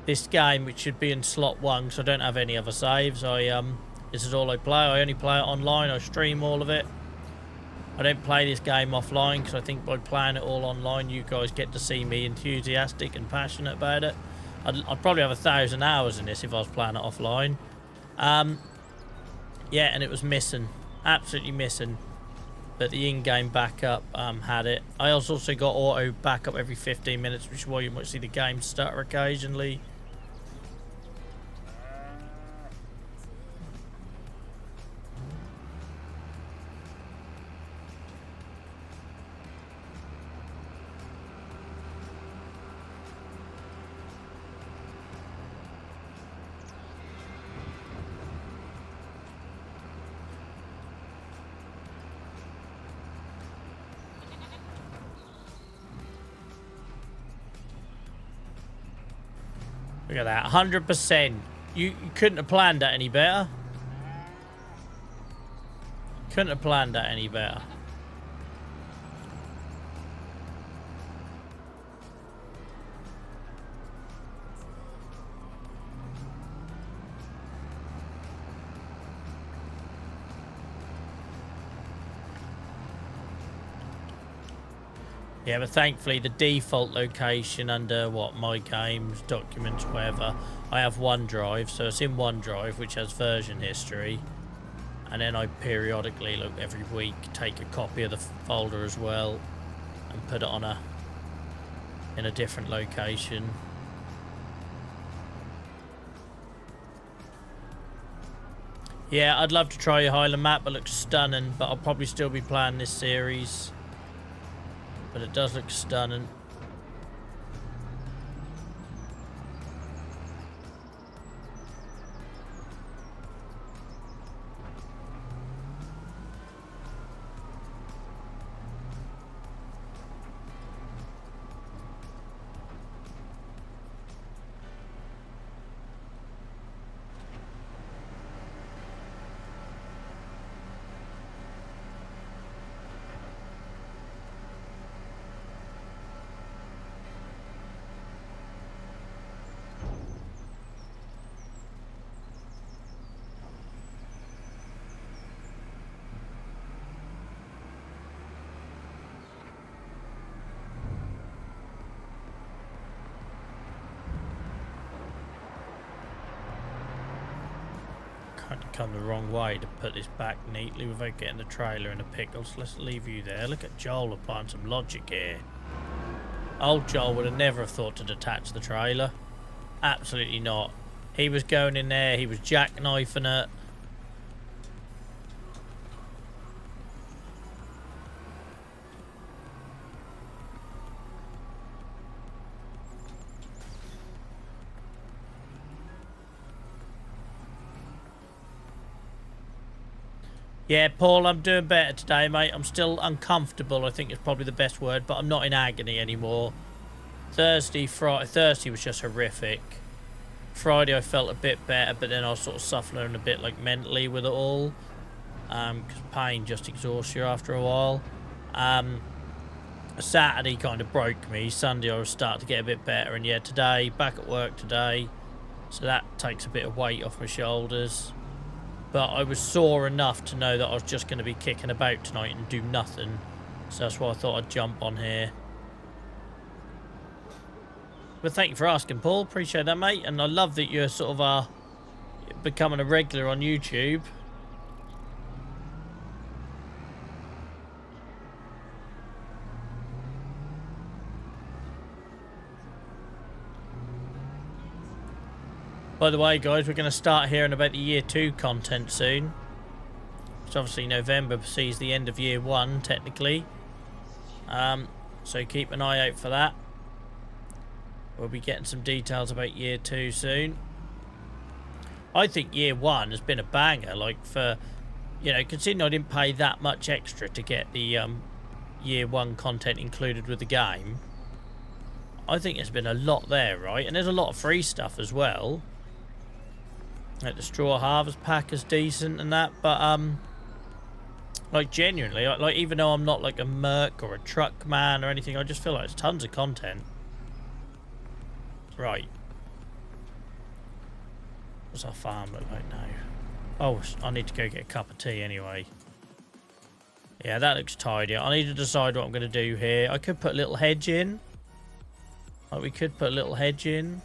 Speaker 1: This game, which should be in slot 1, so I don't have any other saves. This is all I play. I only play it online. I stream all of it. I don't play this game offline, because I think by playing it all online, you guys get to see me enthusiastic and passionate about it. I'd probably have 1,000 hours in this if I was playing it offline. Yeah, and it was missing. Absolutely missing. But the in-game backup had it. I also got auto backup every 15 minutes, which is why you might see the game stutter occasionally. Look at that, 100%. You couldn't have planned that any better. Couldn't have planned that any better. Yeah, but thankfully the default location under my games, documents, whatever, I have OneDrive, so it's in OneDrive, which has version history, and then I periodically, look, every week, take a copy of the folder as well and put it on in a different location. Yeah, I'd love to try your Highland map. It looks stunning, but I'll probably still be playing this series. But it does look stunning. Come the wrong way to put this back neatly without getting the trailer in the pickles. Let's leave you there. Look at Joel applying some logic here. Old Joel would have never thought to detach the trailer. Absolutely not. He was going in there, he was jackknifing it. Yeah, Paul, I'm doing better today, mate. I'm still uncomfortable, I think is probably the best word, but I'm not in agony anymore. Thursday was just horrific. Friday I felt a bit better, but then I was sort of suffering a bit like mentally with it all. Because pain just exhausts you after a while. Saturday kind of broke me. Sunday I was starting to get a bit better, and yeah, today, back at work today. So that takes a bit of weight off my shoulders. But I was sore enough to know that I was just going to be kicking about tonight and do nothing. So that's why I thought I'd jump on here. But thank you for asking, Paul. Appreciate that, mate. And I love that you're sort of becoming a regular on YouTube. By the way, guys, we're going to start hearing about the Year 2 content soon. It's obviously November sees the end of Year 1, technically. So keep an eye out for that. We'll be getting some details about Year 2 soon. I think Year 1 has been a banger. Like, for, you know, considering I didn't pay that much extra to get the Year 1 content included with the game, I think there's been a lot there, right? And there's a lot of free stuff as well. Like the straw harvest pack is decent and that, but like genuinely, like even though I'm not like a merc or a truck man or anything, I just feel like there's tons of content. Right. What's our farm look like now? Oh, I need to go get a cup of tea anyway. Yeah, that looks tidy. I need to decide what I'm going to do here. I could put a little hedge in. Like, we could put a little hedge in.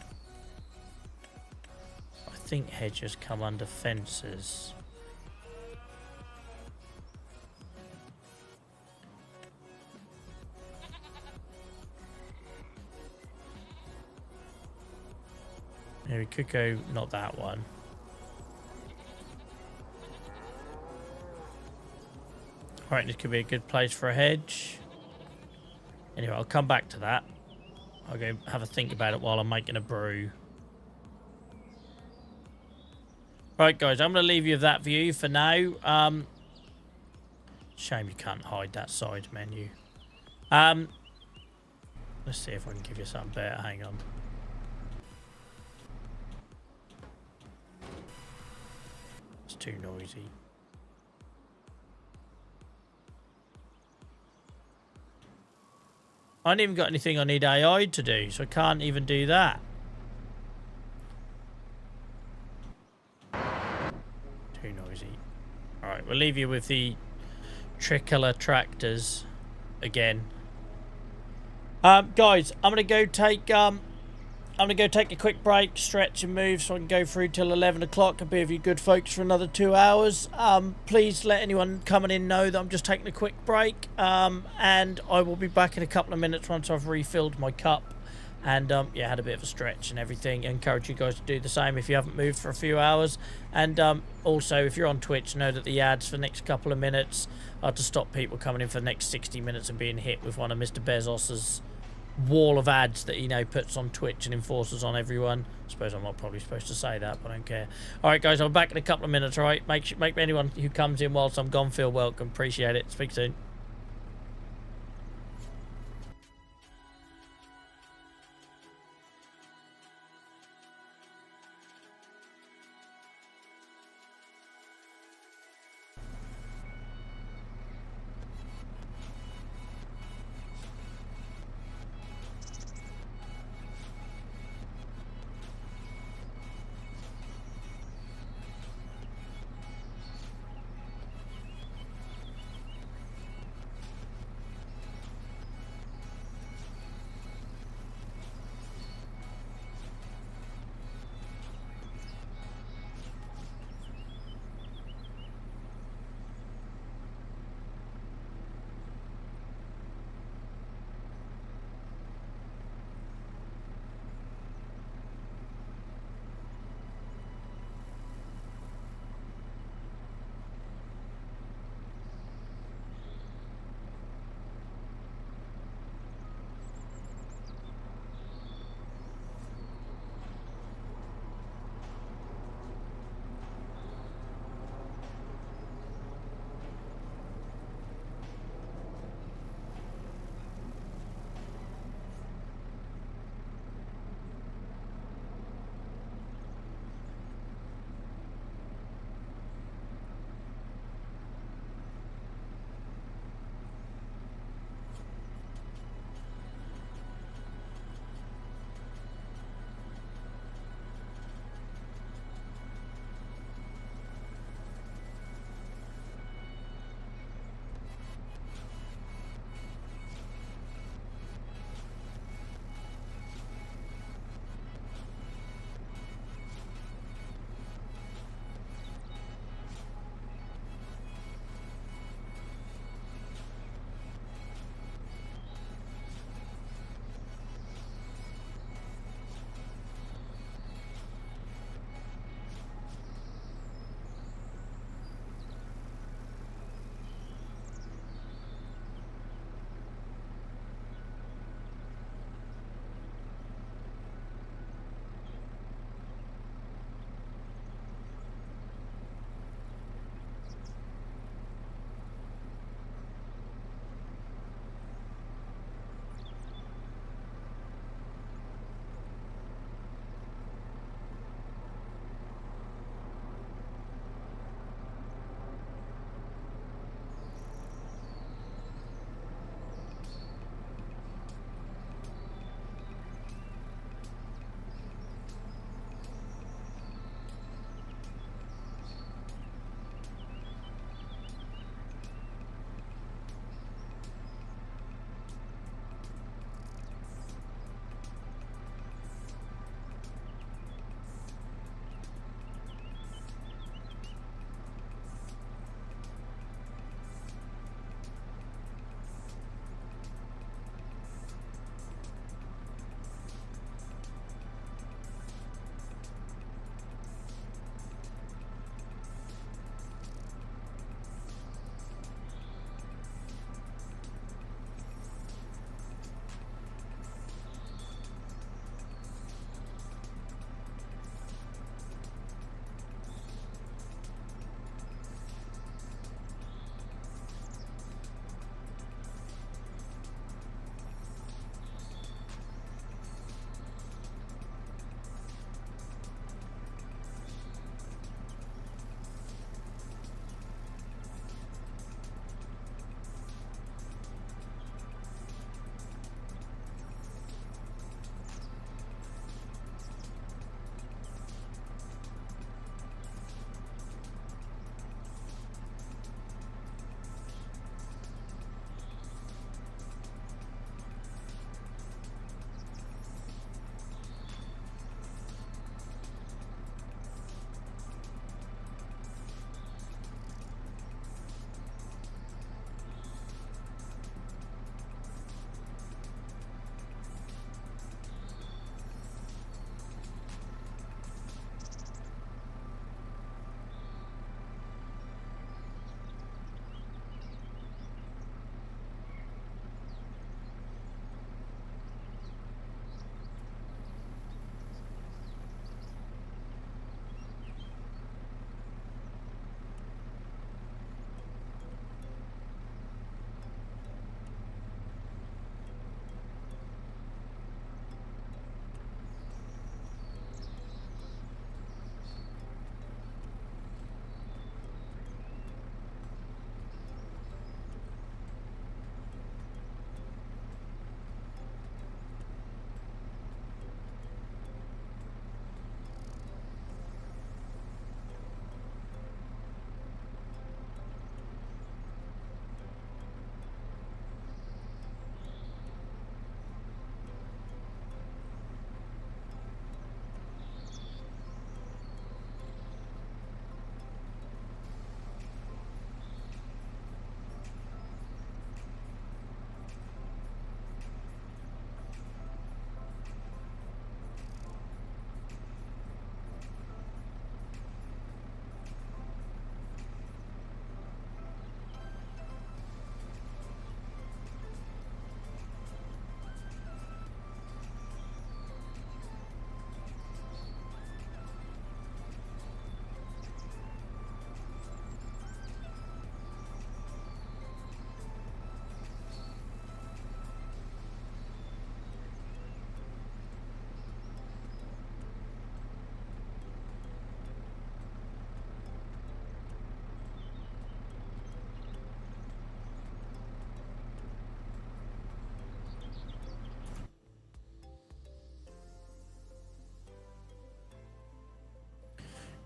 Speaker 1: I think hedges come under fences. Yeah, we could go, not that one. Alright, this could be a good place for a hedge. Anyway, I'll come back to that. I'll go have a think about it while I'm making a brew. Right, guys, I'm going to leave you with that view for now. Shame you can't hide that side menu. Let's see if I can give you something better. Hang on. It's too noisy. I ain't even got anything I need AI to do, so I can't even do that. Too noisy. Alright, we'll leave you with the tricolour tractors again. Guys, I'm gonna go take a quick break, stretch and move so I can go through till 11 o'clock and be with you good folks for another 2 hours. Please let anyone coming in know that I'm just taking a quick break, and I will be back in a couple of minutes once I've refilled my cup and yeah, had a bit of a stretch and everything. I encourage you guys to do the same if you haven't moved for a few hours. And also, if you're on Twitch, know that the ads for the next couple of minutes are to stop people coming in for the next 60 minutes and being hit with one of Mr. Bezos's wall of ads that he now puts on Twitch and enforces on everyone. I suppose I'm not probably supposed to say that, but I don't care. Alright guys, I'll be back in a couple of minutes, alright? Make anyone who comes in whilst I'm gone feel welcome. Appreciate it. Speak soon.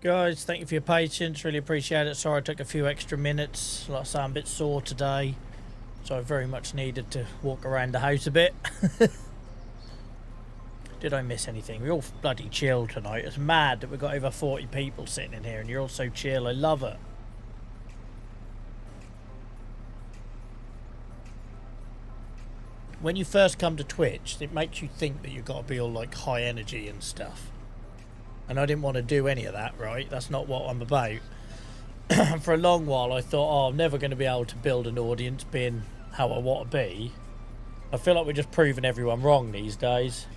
Speaker 1: Guys, thank you for your patience. Really appreciate it. Sorry I took a few extra minutes. Like I say, I'm a bit sore today, so I very much needed to walk around the house a bit. Did I miss anything? We're all bloody chill tonight. It's mad that we've got over 40 people sitting in here and you're all so chill. I love it. When you first come to Twitch, it makes you think that you've got to be all like high energy and stuff. And I didn't want to do any of that, right? That's not what I'm about. For a long while, I thought, oh, I'm never going to be able to build an audience being how I want to be. I feel like we're just proving everyone wrong these days.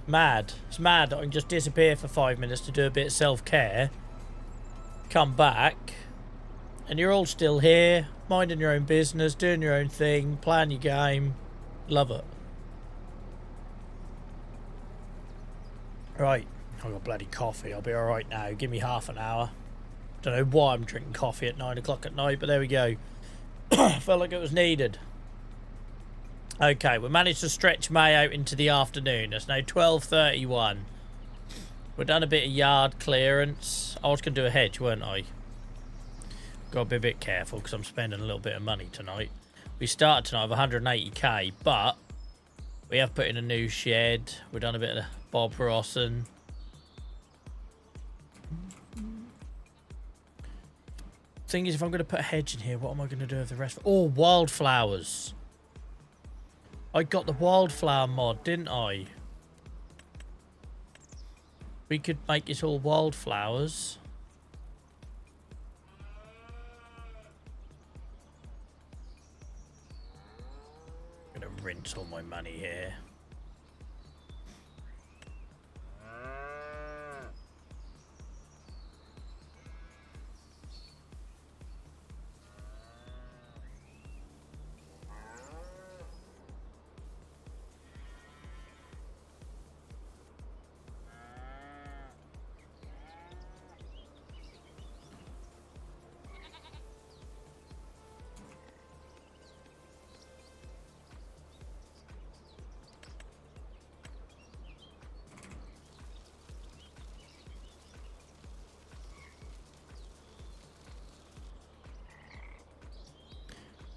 Speaker 1: Mad. It's mad that I can just disappear for 5 minutes to do a bit of self-care. Come back. And you're all still here, minding your own business, doing your own thing, playing your game. Love it. Right, I've got bloody coffee. I'll be alright now. Give me half an hour. Don't know why I'm drinking coffee at 9 o'clock at night, but there we go. Felt like it was needed. Okay, we managed to stretch May out into the afternoon. It's now 12:31. We've done a bit of yard clearance. I was going to do a hedge, weren't I? Got to be a bit careful because I'm spending a little bit of money tonight. We started tonight with 180k, but we have put in a new shed. We've done a bit of Bob Rossen. Thing is, if I'm going to put a hedge in here, what am I going to do with the rest? Oh, wildflowers. I got the wildflower mod, didn't I? We could make it all wildflowers. I'm going to rinse all my money here.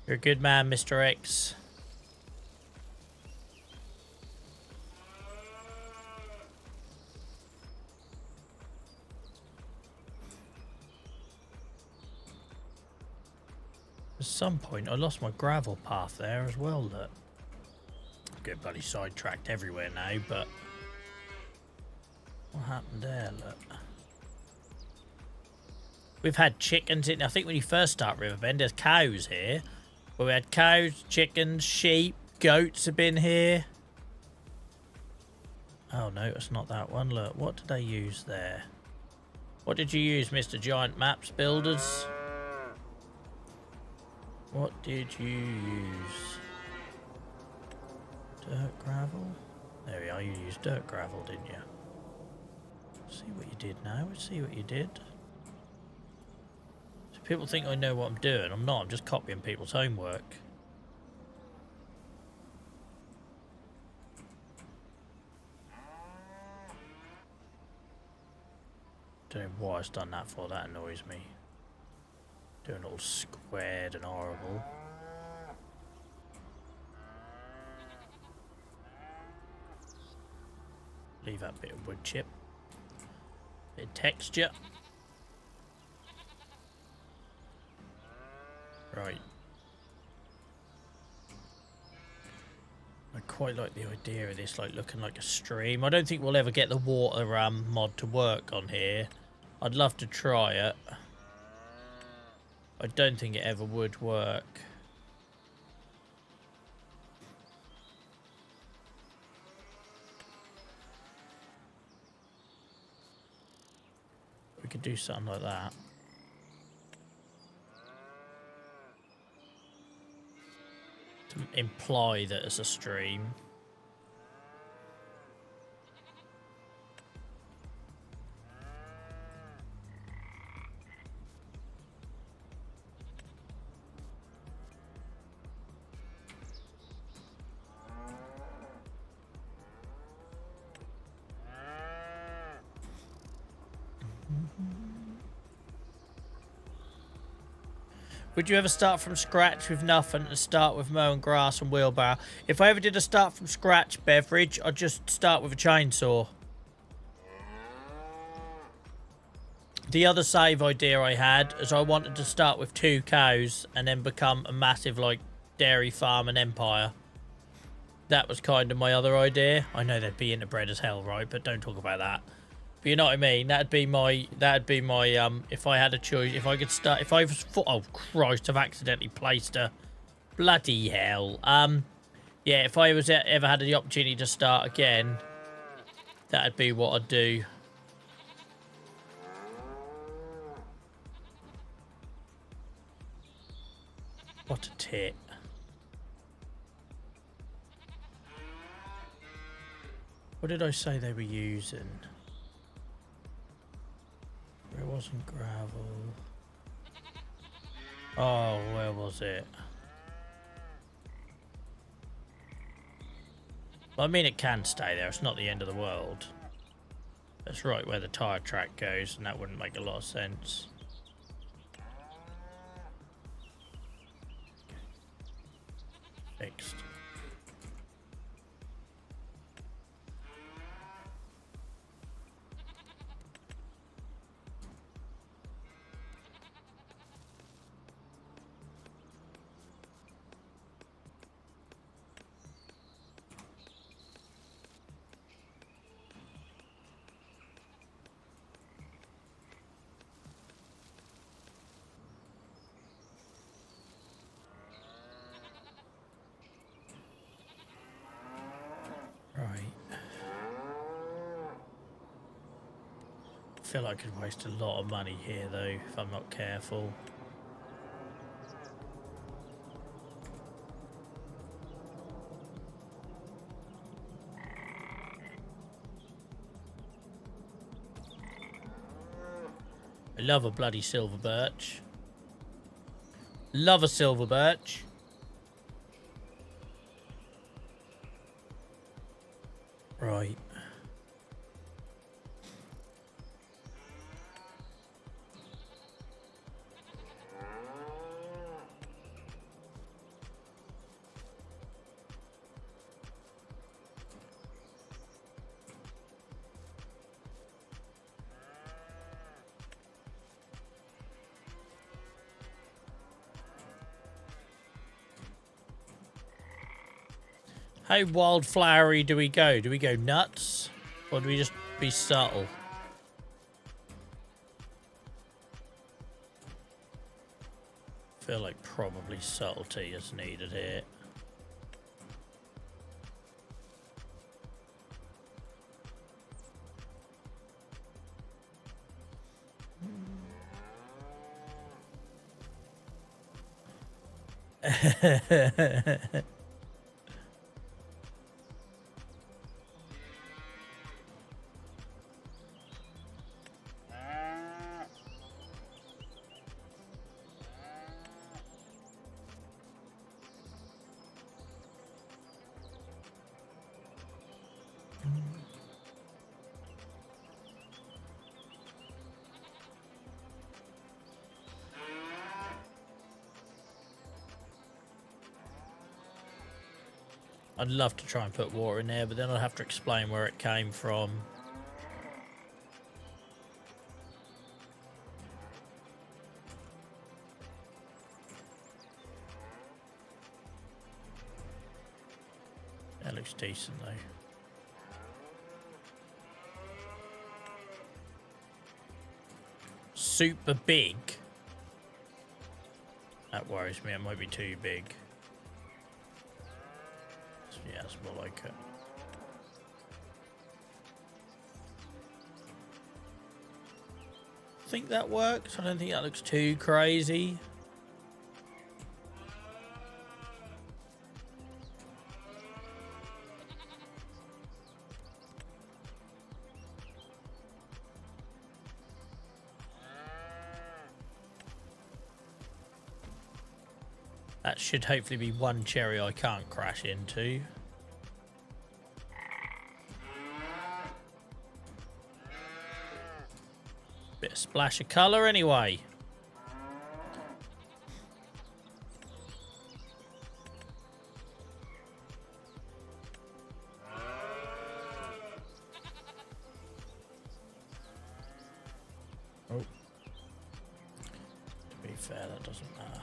Speaker 1: You're a good man, Mr. X. At some point, I lost my gravel path there as well. Look, get bloody sidetracked everywhere now, but what happened there? Look. We've had chickens in. I think when you first start Riverbend, there's cows here. But we had cows, chickens, sheep, goats have been here. Oh no, it's not that one. Look, what did they use there? What did you use, Mr. Giant Maps Builders? What did you use? Dirt gravel? There we are, you used dirt gravel, didn't you? See what you did now. Let's see what you did. People think I know what I'm doing. I'm not. I'm just copying people's homework. Don't know why I've done that for. That annoys me. Doing all squared and horrible. Leave that bit of wood chip. Bit of texture. Right. I quite like the idea of this, like looking like a stream. I don't think we'll ever get the water mod to work on here. I'd love to try it. I don't think it ever would work. We could do something like that. To imply that it's a stream. Would you ever start from scratch with nothing and start with mow and grass and wheelbarrow? If I ever did a start from scratch beverage, I'd just start with a chainsaw. The other save idea I had is I wanted to start with 2 cows and then become a massive, like, dairy farm and empire. That was kind of my other idea. I know they'd be interbred as hell, right? But don't talk about that. But you know what I mean? That'd be my, if I had a choice, if I could start, if I was, oh Christ, I've accidentally placed a, bloody hell. Yeah, if I ever had the opportunity to start again, that'd be what I'd do. What a tit. What did I say they were using? It wasn't gravel. Oh, where was it? Well, I mean, it can stay there. It's not the end of the world. That's right where the tyre track goes, and that wouldn't make a lot of sense. Fixed. Right. I feel like I could waste a lot of money here, though, if I'm not careful. I love a bloody silver birch. Love a silver birch. Right. How wildflowery do we go? Do we go nuts? Or do we just be subtle? I feel like probably subtlety is needed here. I'd love to try and put water in there, but then I'd have to explain where it came from. That looks decent, though. Super big. That worries me. It might be too big. Yeah, it's more like it. I think that works. I don't think that looks too crazy. That should hopefully be one cherry I can't crash into. Bit of splash of colour anyway. Oh. To be fair, that doesn't matter.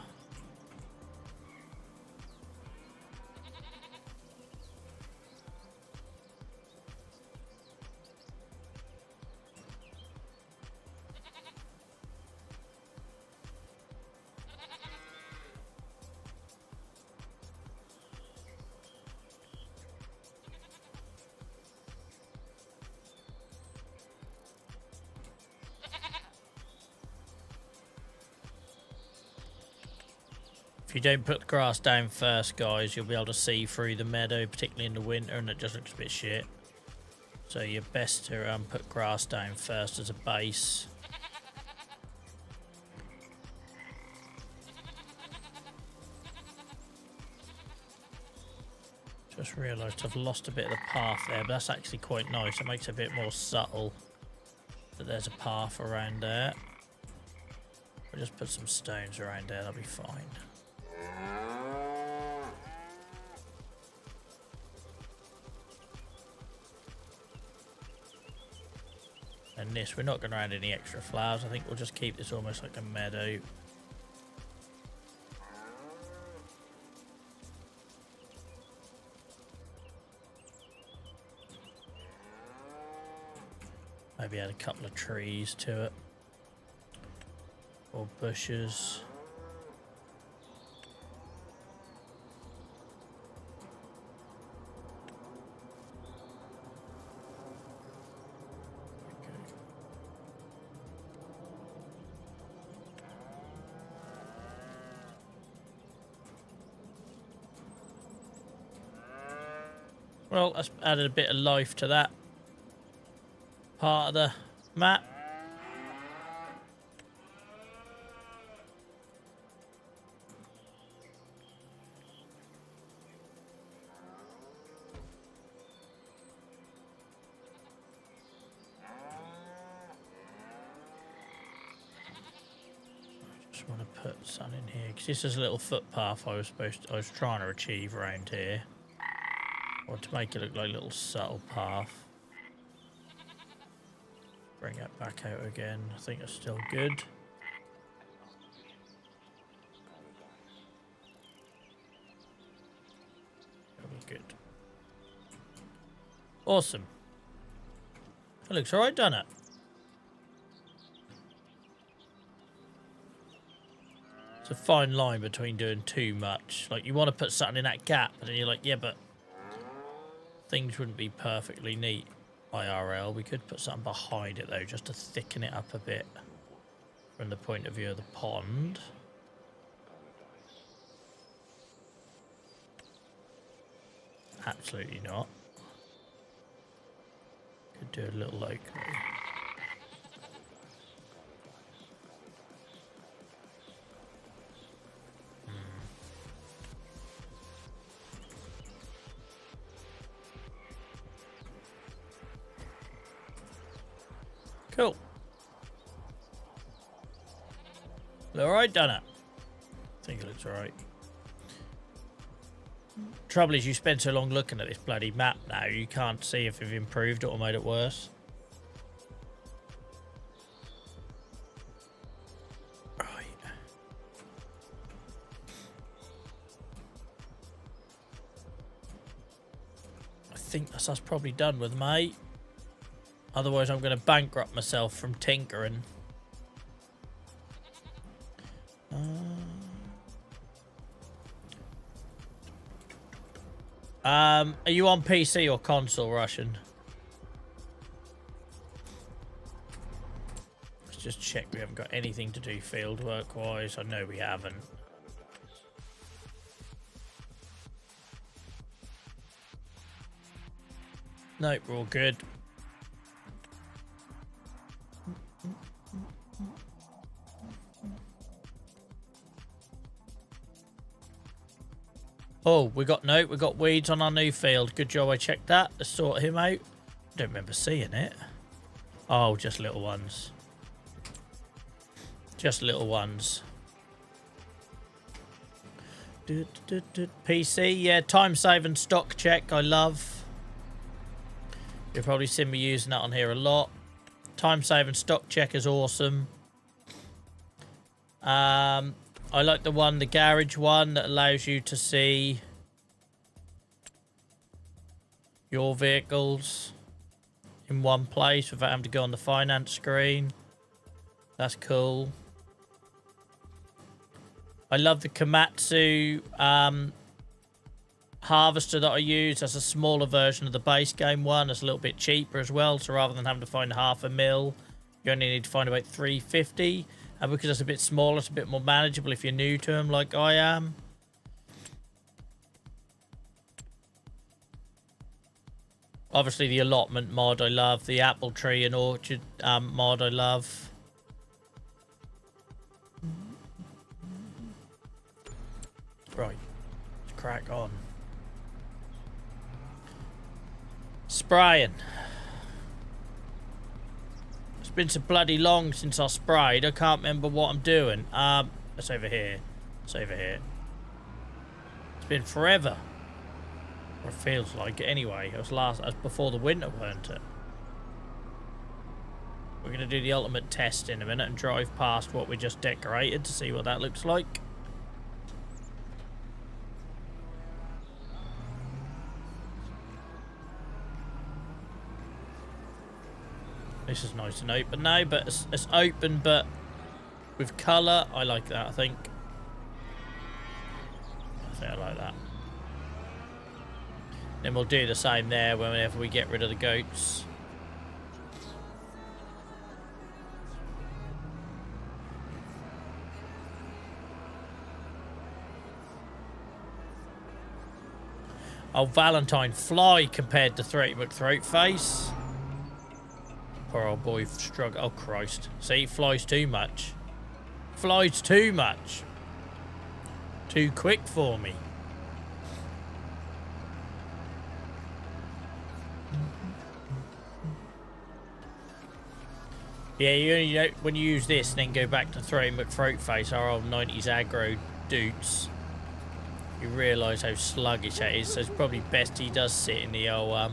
Speaker 1: If you don't put the grass down first, guys, you'll be able to see through the meadow, particularly in the winter, and it just looks a bit shit. So you're best to put grass down first as a base. Just realised I've lost a bit of the path there, but that's actually quite nice. It makes it a bit more subtle that there's a path around there. We'll just put some stones around there, that'll be fine. And this, we're not going to add any extra flowers. I think we'll just keep this almost like a meadow. Maybe add a couple of trees to it. Or bushes. Well, that's added a bit of life to that part of the map. I just want to put sun in here because this is a little footpath I was trying to achieve around here. Or to make it look like a little subtle path. Bring it back out again. I think it's still good. That'll be good. Awesome. That looks alright, doesn't it? It's a fine line between doing too much. Like, you want to put something in that gap, and then you're like, yeah, but things wouldn't be perfectly neat IRL. We could put something behind it though, just to thicken it up a bit from the point of view of the pond. Absolutely not. Could do a little locally. Cool. Alright, done it. I think it looks alright. Trouble is, you spend so long looking at this bloody map now, you can't see if you've improved it or made it worse. Right. I think that's us probably done with, mate. Otherwise, I'm going to bankrupt myself from tinkering. Are you on PC or console, Russian? Let's just check we haven't got anything to do field work-wise. I know we haven't. Nope, we're all good. Oh, we got weeds on our new field. Good job, I checked that. Let's sort him out. I don't remember seeing it. Oh, just little ones. Just little ones. PC, yeah, time saving stock check, I love. You'll probably see me using that on here a lot. Time saving stock check is awesome. I like the garage one that allows you to see your vehicles in one place without having to go on the finance screen. That's cool. I love the Komatsu harvester that I use. That's a smaller version of the base game one. It's a little bit cheaper as well. So rather than having to find $500,000, you only need to find about 350. And because it's a bit smaller, it's a bit more manageable if you're new to them like I am. Obviously the allotment mod I love. The apple tree and orchard mod I love. Right, let's crack on. Spraying. It's been so bloody long since I sprayed. I can't remember what I'm doing. It's over here. It's over here. It's been forever. Or it feels like it anyway. It was before the winter, weren't it? We're going to do the ultimate test in a minute and drive past what we just decorated to see what that looks like. This is nice and open now, but it's open but with colour. I like that, I think. I like that. Then we'll do the same there whenever we get rid of the goats. Oh, Valentine, fly compared to Throatface. Poor old boy struggle. Oh, Christ. See, flies too much. Flies too much. Too quick for me. Yeah, you only know when you use this and then go back to Throatface, our old 90s aggro dudes, you realise how sluggish that is. So it's probably best he does sit in the old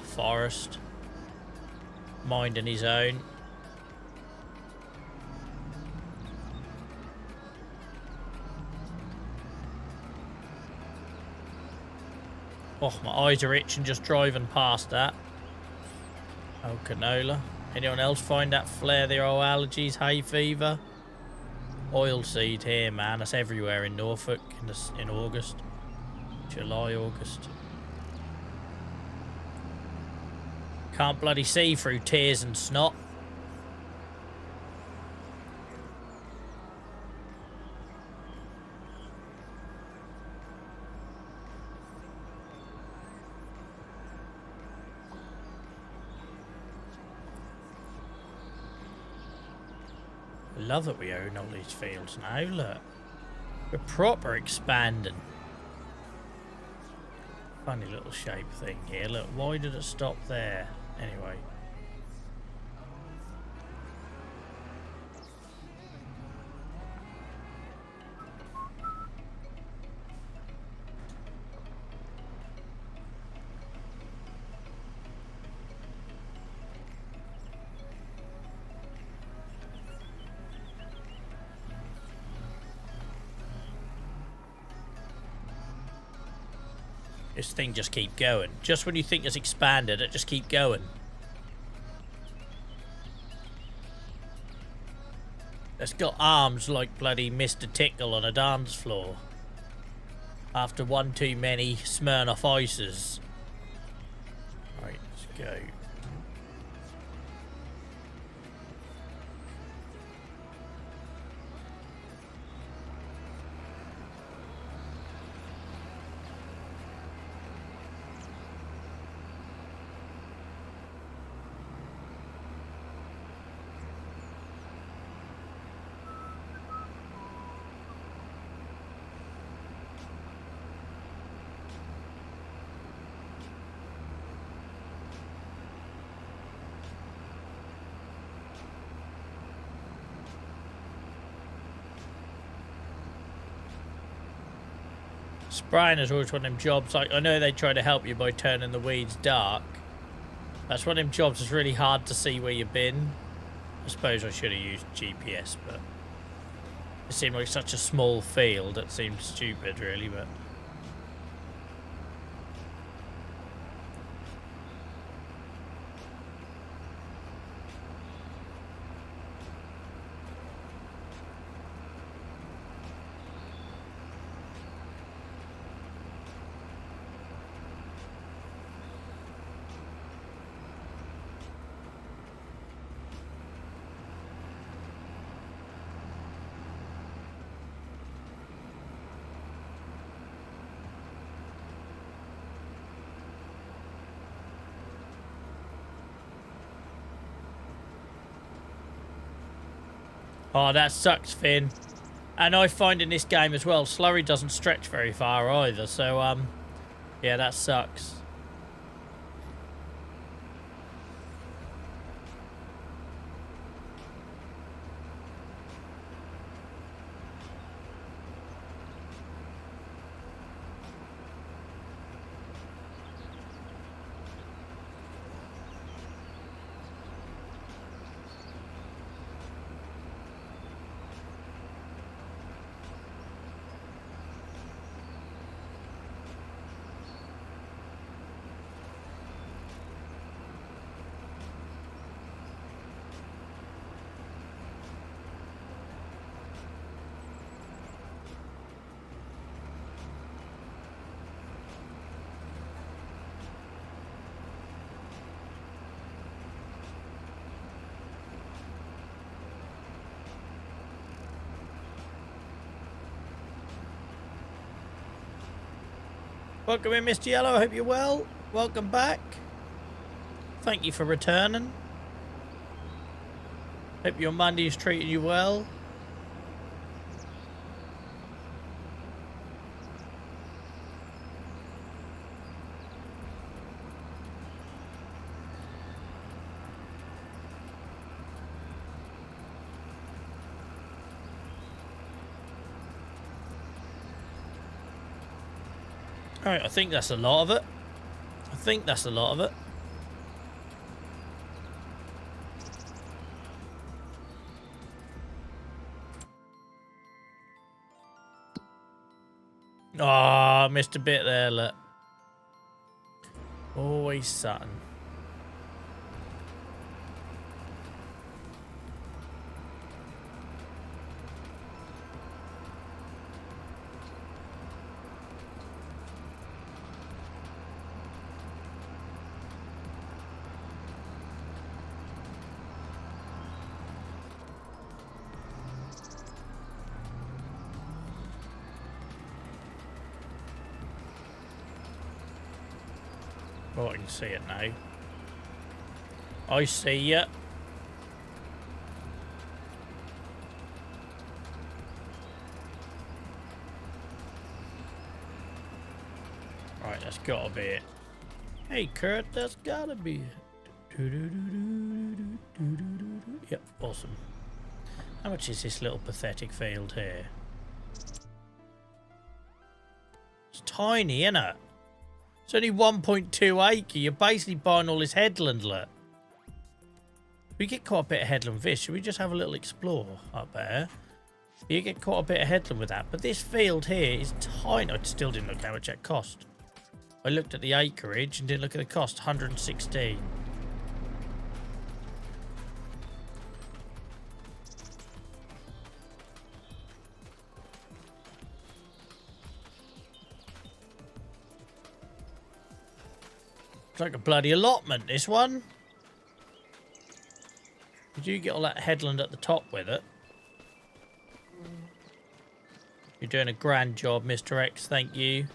Speaker 1: forest, minding his own. Oh, my eyes are itching just driving past that. Oh, canola. Anyone else find that flare their old allergies, hay fever? Oilseed here, man. That's everywhere in Norfolk in August. July, August. Can't bloody see through tears and snot. I love that we own all these fields now, look. We're proper expanding. Funny little shape thing here. Look, why did it stop there? Anyway. This thing just keep going. Just when you think it's expanded, it just keep going. It's got arms like bloody Mr. Tickle on a dance floor. After one too many Smirnoff Ices. Right, let's go. Spraying is always one of them jobs. Like, I know they try to help you by turning the weeds dark. That's one of them jobs that's really hard to see where you've been. I suppose I should have used GPS, but it seemed like such a small field. It seemed stupid, really, but... Oh, that sucks, Finn. And I find in this game as well, slurry doesn't stretch very far either, so, yeah, that sucks. Welcome in, Mr. Yellow. I hope you're well. Welcome back. Thank you for returning. Hope your Monday is treating you well. Alright, I think that's a lot of it. I think that's a lot of it. Oh, I missed a bit there, look. Always Sutton. Oh, I can see it now. I see ya. Right, that's gotta be it. Hey, Kurt, that's gotta be it. Yep, awesome. How much is this little pathetic field here? It's tiny, isn't it? It's only 1.2 acre. You're basically buying all this headland, look. We get quite a bit of headland with this. Should we just have a little explore up there? You get quite a bit of headland with that. But this field here is tiny. I still didn't look how much that cost. I looked at the acreage and didn't look at the cost. 116. It's like a bloody allotment, this one. Did you get all that headland at the top with it? You're doing a grand job, Mr. X, thank you.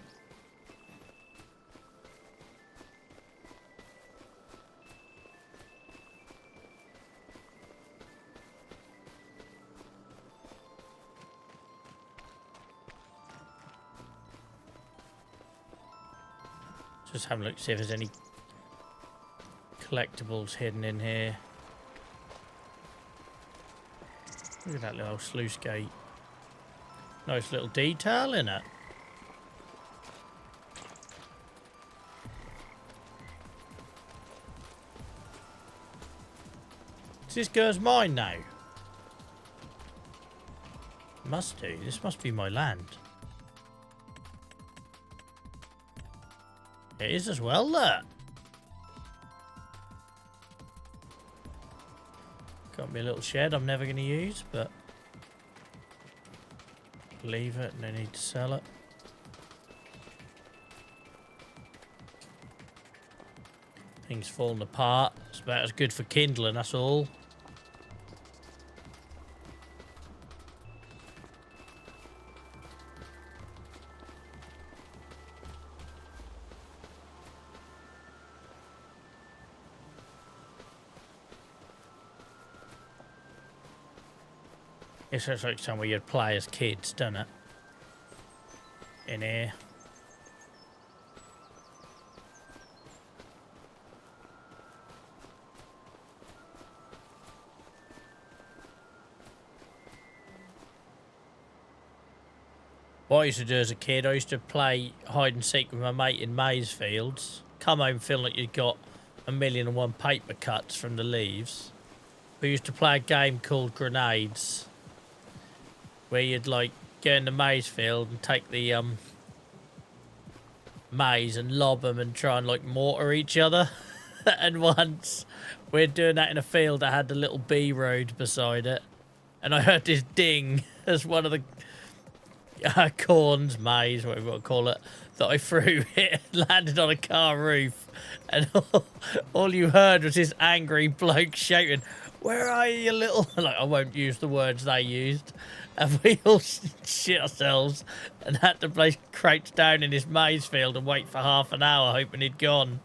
Speaker 1: Just have a look, see if there's any collectibles hidden in here. Look at that little sluice gate. Nice little detail in it. This goes mine now. Must do. This must be my land. It is as well, look. Got me a little shed I'm never going to use, but leave it, no need to sell it. Things falling apart. It's about as good for kindling, that's all. It looks like somewhere you'd play as kids, doesn't it? In here. What I used to do as a kid, I used to play hide and seek with my mate in maize fields. Come home feeling like you'd got 1,000,001 paper cuts from the leaves. We used to play a game called Grenades, where you'd like go in the maize field and take the maize and lob them and try and like mortar each other. And once we're doing that in a field that had the little B road beside it, and I heard this ding as one of the corns, maize, whatever you want to call it, that I threw. It landed on a car roof, and all you heard was this angry bloke shouting, "Where are you, you little..." Like, I won't use the words they used. And we all shit ourselves and had to crouch down in this maize field and wait for half an hour hoping he'd gone.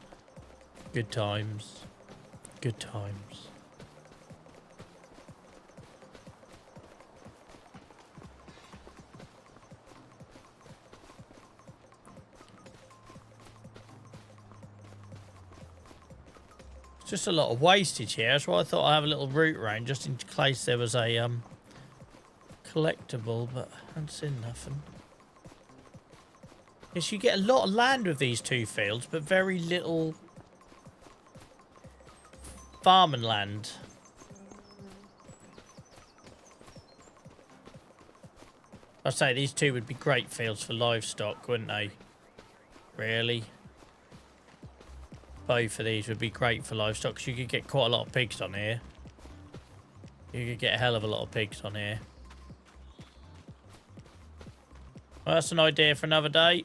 Speaker 1: Good times. Good times. It's just a lot of wastage here. That's why I thought I'd have a little route round just in case there was a collectible, but I haven't seen nothing. Yes, you get a lot of land with these two fields, but very little farming land. I'd say these two would be great fields for livestock, wouldn't they? Really? Both of these would be great for livestock, because you could get quite a lot of pigs on here. You could get a hell of a lot of pigs on here. Well, that's an idea for another day.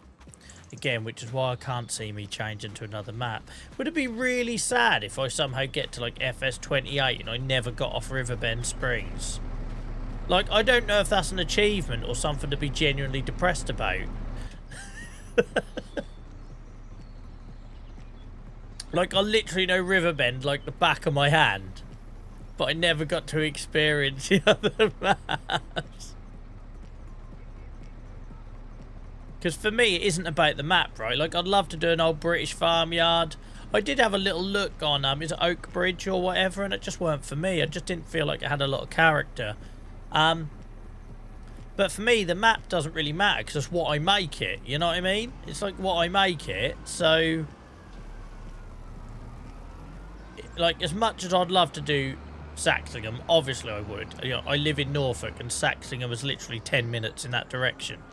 Speaker 1: Again, which is why I can't see me changing to another map. Would it be really sad if I somehow get to like FS28 and I never got off Riverbend Springs? Like, I don't know if that's an achievement or something to be genuinely depressed about. Like, I literally know Riverbend like the back of my hand, but I never got to experience the other maps. Because for me, it isn't about the map, right? Like, I'd love to do an old British farmyard. I did have a little look on, is it Oak Bridge or whatever, and it just weren't for me. I just didn't feel like it had a lot of character. But for me, the map doesn't really matter, because it's what I make it, you know what I mean? It's like what I make it, so... Like, as much as I'd love to do Saxingham, obviously I would. You know, I live in Norfolk, and Saxingham is literally 10 minutes in that direction.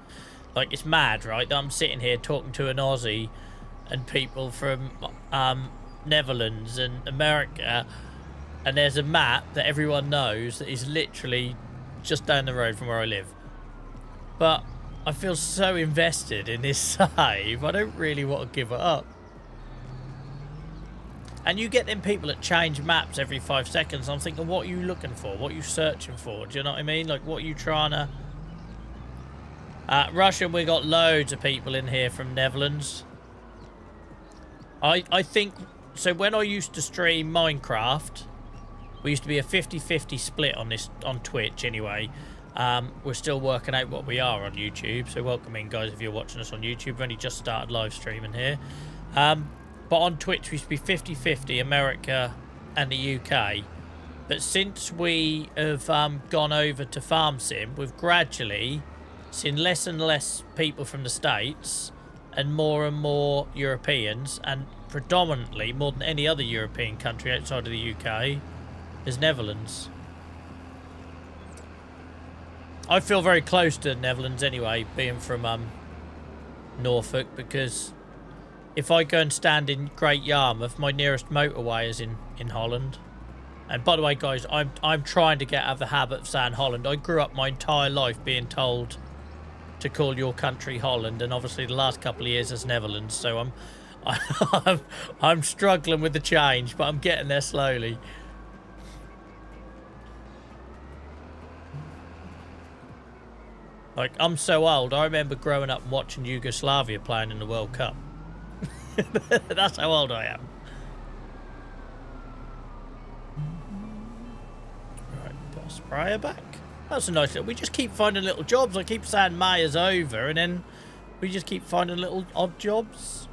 Speaker 1: Like, it's mad, right? That I'm sitting here talking to an Aussie and people from Netherlands and America, and there's a map that everyone knows that is literally just down the road from where I live. But I feel so invested in this save, I don't really want to give it up. And you get them people that change maps every 5 seconds. I'm thinking, what are you looking for? What are you searching for? Do you know what I mean? Like, what are you trying to... Russia, we got loads of people in here from Netherlands. I think... So when I used to stream Minecraft, we used to be a 50-50 split on Twitch anyway. We're still working out what we are on YouTube. So welcome in, guys, if you're watching us on YouTube. We've only just started live streaming here. But on Twitch, we used to be 50-50, America and the UK. But since we have gone over to Farm Sim, we've gradually seen less and less people from the States and more Europeans, and predominantly, more than any other European country outside of the UK, is Netherlands. I feel very close to the Netherlands anyway, being from Norfolk, because if I go and stand in Great Yarmouth, my nearest motorway is in Holland. And by the way, guys, I'm trying to get out of the habit of saying Holland. I grew up my entire life being told to call your country Holland, and obviously the last couple of years as Netherlands. So I'm struggling with the change, but I'm getting there slowly. Like, I'm so old, I remember growing up and watching Yugoslavia playing in the World Cup. That's how old I am. Right, put a sprayer back. That's a nice little... We just keep finding little jobs. I keep saying May is over, and then we just keep finding little odd jobs.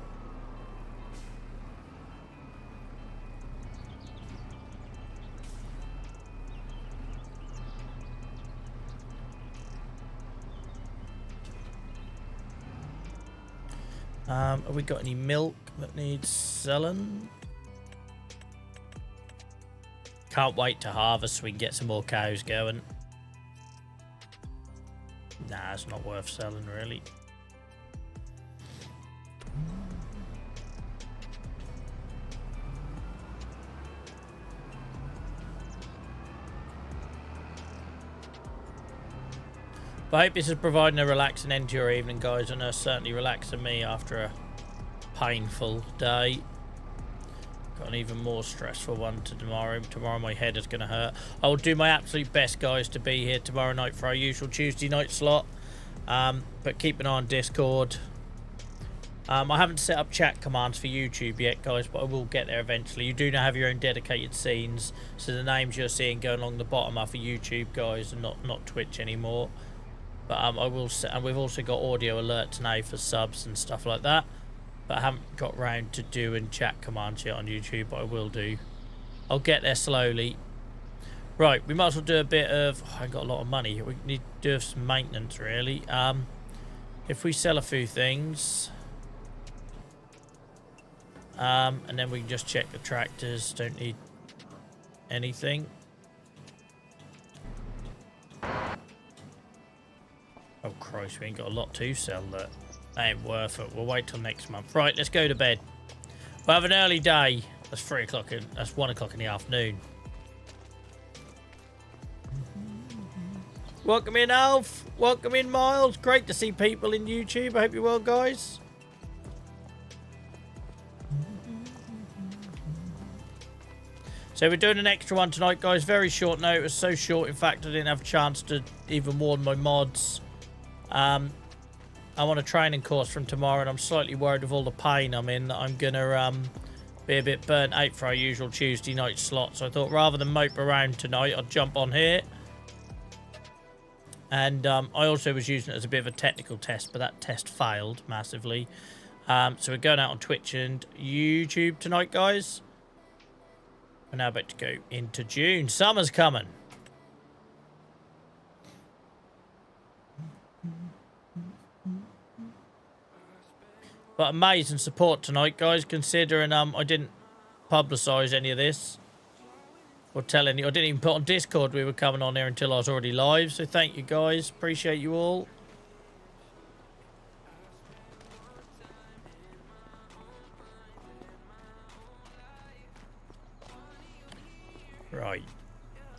Speaker 1: Have we got any milk that needs selling? Can't wait to harvest so we can get some more cows going. Nah, it's not worth selling, really. But I hope this is providing a relaxing end to your evening, guys, and it's certainly relaxing me after a painful day. Got an even more stressful one to tomorrow. Tomorrow my head is going to hurt. I will do my absolute best, guys, to be here tomorrow night for our usual Tuesday night slot. But keep an eye on Discord. I haven't set up chat commands for YouTube yet, guys, but I will get there eventually. You do now have your own dedicated scenes, so the names you're seeing going along the bottom are for YouTube, guys, and not Twitch anymore. But I will set, and we've also got audio alerts now for subs and stuff like that. But I haven't got round to doing chat commands yet on YouTube, but I will do. I'll get there slowly. Right, we might as well do a bit of... Oh, I ain't got a lot of money. We need to do some maintenance, really. If we sell a few things... and then we can just check the tractors. Don't need anything. Oh, Christ, we ain't got a lot to sell there. That ain't worth it. We'll wait till next month. Right, let's go to bed. We'll have an early day. That's 3 o'clock. That's 1 o'clock in the afternoon. Welcome in, Alf. Welcome in, Miles. Great to see people in YouTube. I hope you're well, guys. So we're doing an extra one tonight, guys. Very short notice. So short, in fact, I didn't have a chance to even warn my mods. I'm on a training course from tomorrow, and I'm slightly worried with all the pain I'm in that I'm gonna be a bit burnt out for our usual Tuesday night slot. So I thought rather than mope around tonight, I'd jump on here. And I also was using it as a bit of a technical test, but that test failed massively. So we're going out on Twitch and YouTube tonight, guys. We're now about to go into June. Summer's coming. But amazing support tonight, guys, considering I didn't publicise any of this. Or tell any... I didn't even put on Discord we were coming on here until I was already live. So thank you, guys. Appreciate you all. Right.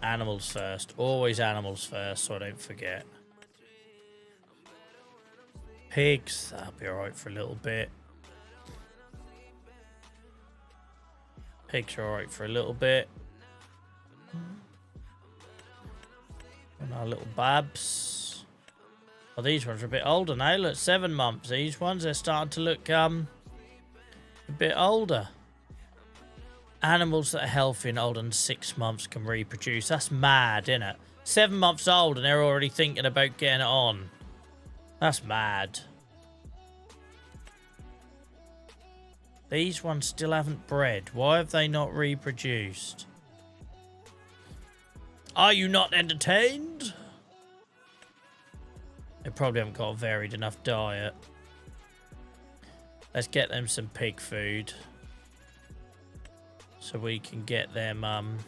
Speaker 1: Animals first. Always animals first, so I don't forget. Pigs. That'll be alright for a little bit. Pigs are alright for a little bit. And our little babs. Oh, these ones are a bit older now. Look, 7 months. These ones, they're starting to look a bit older. Animals that are healthy and older than 6 months can reproduce. That's mad, isn't it? 7 months old and they're already thinking about getting it on. That's mad. These ones still haven't bred. Why have they not reproduced? Are you not entertained? They probably haven't got a varied enough diet. Let's get them some pig food. So we can get them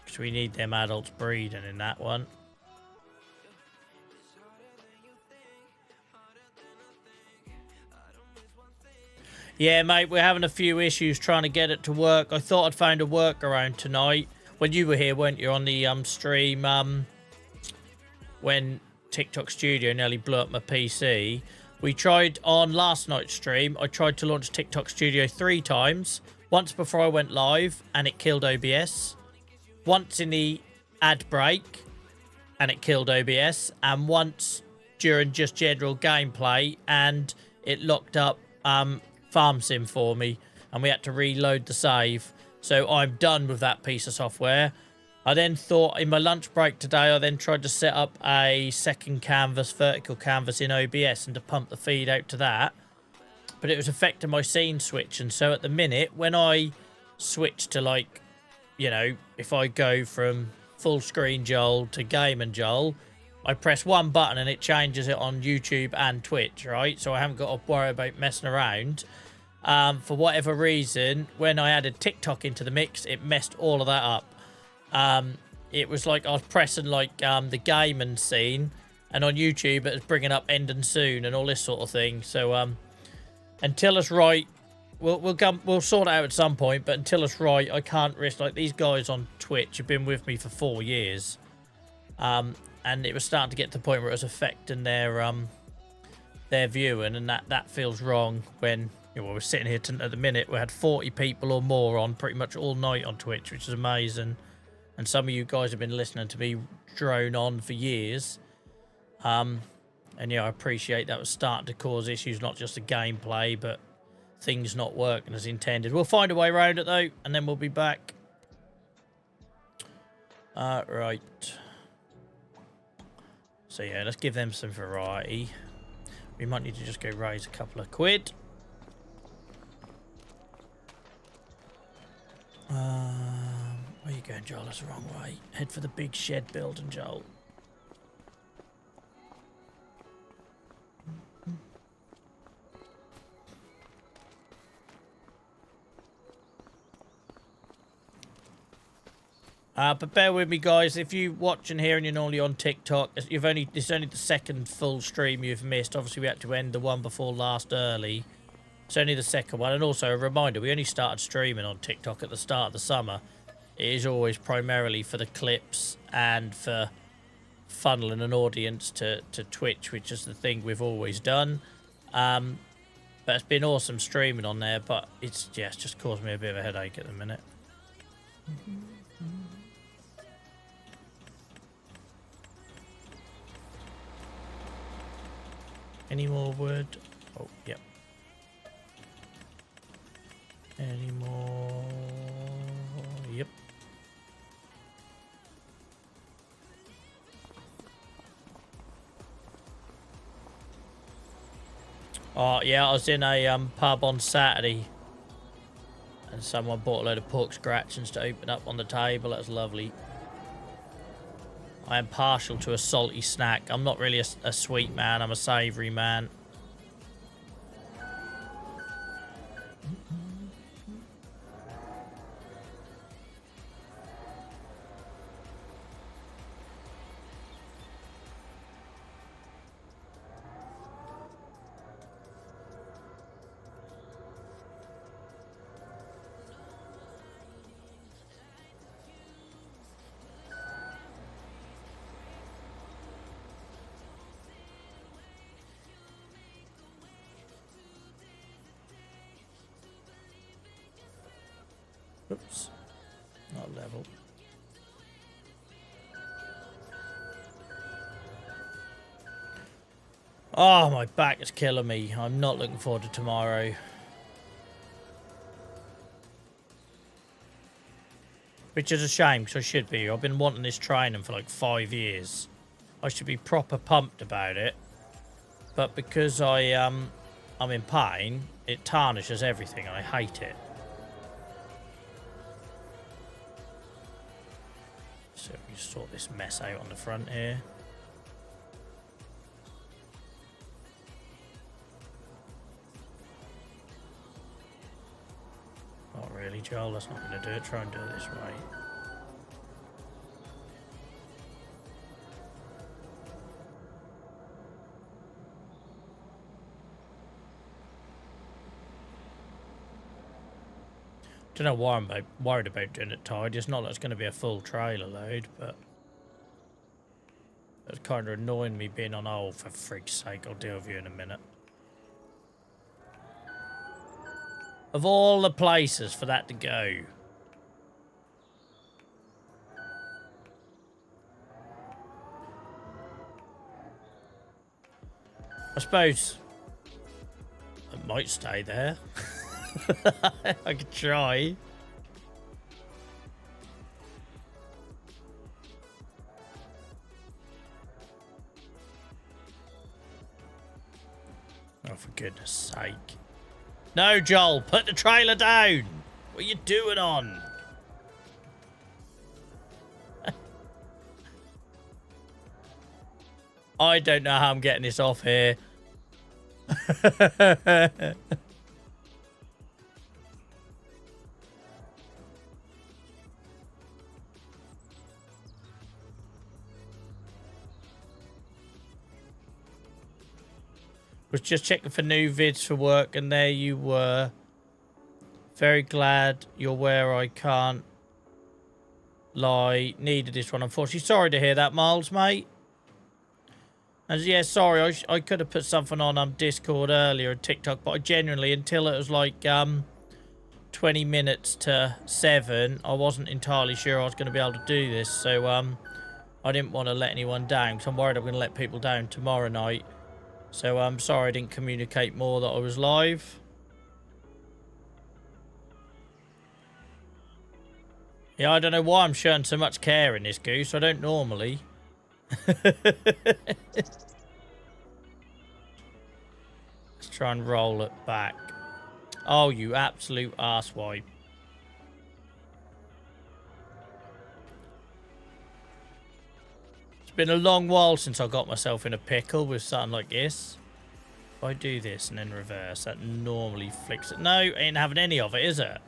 Speaker 1: Because we need them adults breeding in that one. Yeah, mate, we're having a few issues trying to get it to work. I thought I'd found a workaround tonight. When you were here, weren't you, on the stream, when TikTok Studio nearly blew up my PC. We tried on last night's stream. I tried to launch TikTok Studio 3 times. Once before I went live, and it killed OBS. Once in the ad break, and it killed OBS. And once during just general gameplay, and it locked up Farm Sim for me, and we had to reload the save. So I'm done with that piece of software. I then thought in my lunch break today, I then tried to set up a second canvas, vertical canvas in OBS, and to pump the feed out to that. But it was affecting my scene switch. And so at the minute, when I switch to, like, you know, if I go from full screen Joel to gaming Joel, I press one button and it changes it on YouTube and Twitch, right? So I haven't got to worry about messing around. For whatever reason, when I added TikTok into the mix, it messed all of that up. It was like I was pressing like the gaming scene, and on YouTube it was bringing up ending soon and all this sort of thing. So until it's right, we'll sort it out at some point. But until it's right, I can't risk, like, these guys on Twitch have been with me for 4 years, and it was starting to get to the point where it was affecting their viewing, and that feels wrong. When, you know, we're sitting here at the minute, we had 40 people or more on pretty much all night on Twitch, which is amazing. And some of you guys have been listening to me drone on for years. And yeah, I appreciate that was starting to cause issues, not just the gameplay, but things not working as intended. We'll find a way around it though, and then we'll be back. Right. So yeah, let's give them some variety. We might need to just go raise a couple of quid. Where you going, Joel? That's the wrong way. Head for the big shed building, Joel. But bear with me, guys. If you watching here and you're normally on TikTok, it's only the second full stream you've missed. Obviously, we had to end the one before last early. It's only the second one. And also a reminder, we only started streaming on TikTok at the start of the summer. It is always primarily for the clips and for funneling an audience to Twitch, which is the thing we've always done. But it's been awesome streaming on there, but it's just caused me a bit of a headache at the minute. Any more wood? Oh, yep. Any more? Yep. Oh, yeah, I was in a pub on Saturday, and someone bought a load of pork scratchings to open up on the table. That was lovely. I am partial to a salty snack. I'm not really a sweet man. I'm a savoury man. Oops, not level. Oh, my back is killing me. I'm not looking forward to tomorrow. Which is a shame, because I should be. I've been wanting this training for like 5 years. I should be proper pumped about it. But because I'm in pain, it tarnishes everything. I hate it. So we sort this mess out on the front here. Not really, Joel. That's not going to do it. Try and do it this way. Don't know why I'm worried about doing it tied. It's not like it's going to be a full trailer load, but it's kind of annoying me being on, oh, for freak's sake, I'll deal with you in a minute. Of all the places for that to go. I suppose I might stay there. I could try. Oh, for goodness sake. No, Joel, put the trailer down. What are you doing on? I don't know how I'm getting this off here. Was just checking for new vids for work, and there you were. Very glad you're where I can't lie. Needed this one, unfortunately. Sorry to hear that, Miles, mate. And yeah, sorry, I could have put something on Discord earlier and TikTok, but I genuinely, until it was like 20 minutes to 7, I wasn't entirely sure I was going to be able to do this. So I didn't want to let anyone down, because I'm worried I'm going to let people down tomorrow night. So I'm sorry I didn't communicate more that I was live. Yeah, I don't know why I'm showing so much care in this goose. I don't normally. Let's try and roll it back. Oh, you absolute arsewipe. It's been a long while since I got myself in a pickle with something like this. If I do this and then reverse, that normally flicks it. No, ain't having any of it, is it?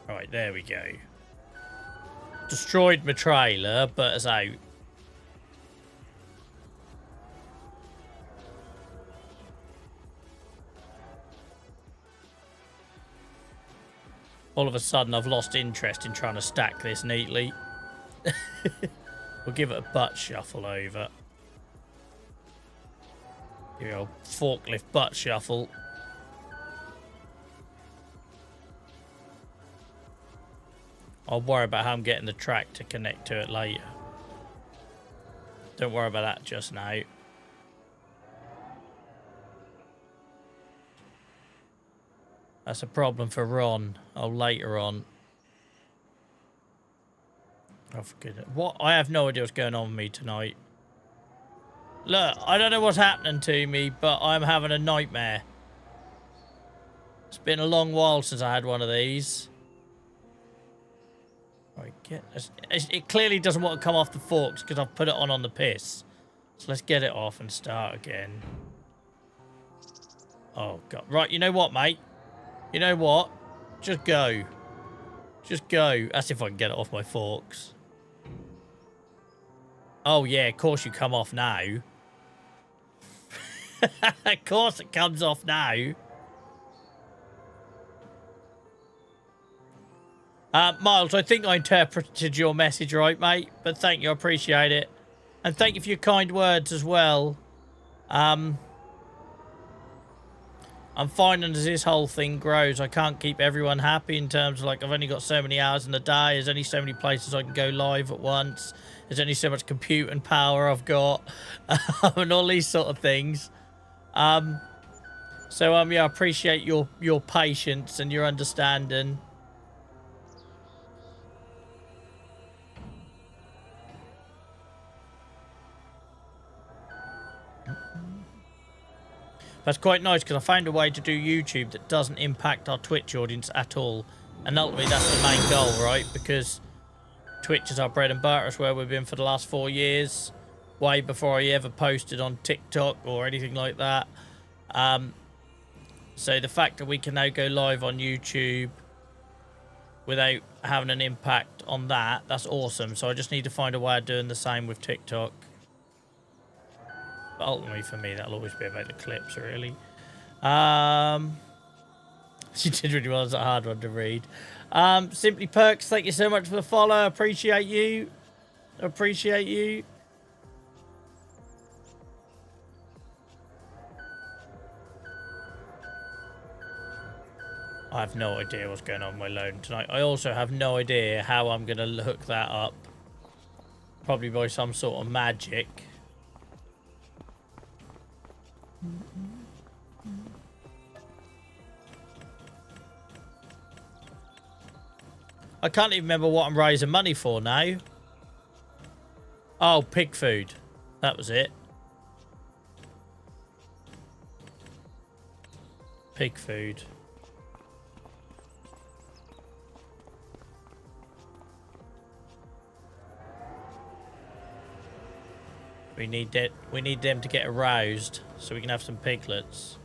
Speaker 1: Right, there we go. Destroyed my trailer, but it's out. All of a sudden, I've lost interest in trying to stack this neatly. We'll give it a butt shuffle over. Give it a forklift butt shuffle. I'll worry about how I'm getting the track to connect to it later. Don't worry about that just now. That's a problem for Ron. Oh, later on. Oh, for goodness. What? I have no idea what's going on with me tonight. Look, I don't know what's happening to me, but I'm having a nightmare. It's been a long while since I had one of these. Right, it clearly doesn't want to come off the forks because I've put it on the piss. So let's get it off and start again. Oh, God. Right, you know what, mate? You know what? Just go. Just go. That's if I can get it off my forks. Oh, yeah, of course you come off now. Of course it comes off now. Miles, I think I interpreted your message right, mate. But thank you, I appreciate it. And thank you for your kind words as well. I'm finding as this whole thing grows, I can't keep everyone happy in terms of, like, I've only got so many hours in the day. There's only so many places I can go live at once. There's only so much computing power I've got. And all these sort of things. Yeah, I appreciate your patience and your understanding. That's quite nice because I found a way to do YouTube that doesn't impact our Twitch audience at all. And ultimately, that's the main goal, right? Because Twitch is our bread and butter. It's where we've been for the last 4 years. Way before I ever posted on TikTok or anything like that. So the fact that we can now go live on YouTube without having an impact on that, that's awesome. So I just need to find a way of doing the same with TikTok. But ultimately, for me, that'll always be about the clips, really. She did really well. It's a hard one to read. Simply Perks, thank you so much for the follow. Appreciate you. Appreciate you. I have no idea what's going on with my loan tonight. I also have no idea how I'm going to hook that up. Probably by some sort of magic. I can't even remember what I'm raising money for now. Oh, pig food. That was it. Pig food. We need them to get aroused so we can have some piglets.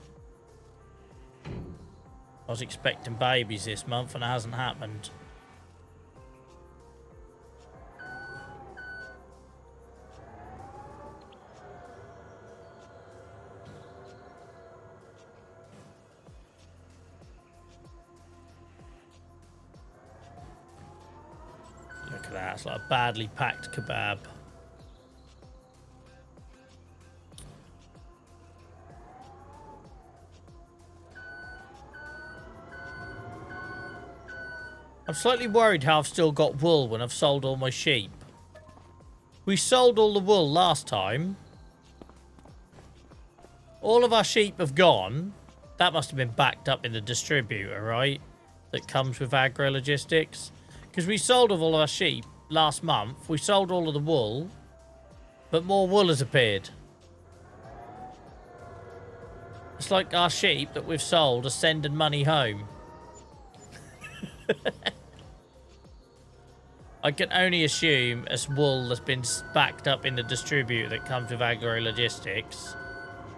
Speaker 1: I was expecting babies this month and it hasn't happened. Look at that, it's like a badly packed kebab. I'm slightly worried how I've still got wool when I've sold all my sheep. We sold all the wool last time. All of our sheep have gone. That must have been backed up in the distributor, right? That comes with agro-logistics. Because we sold all of our sheep last month. We sold all of the wool. But more wool has appeared. It's like our sheep that we've sold are sending money home. I can only assume it's wool that's been backed up in the distributor that comes with agro-logistics.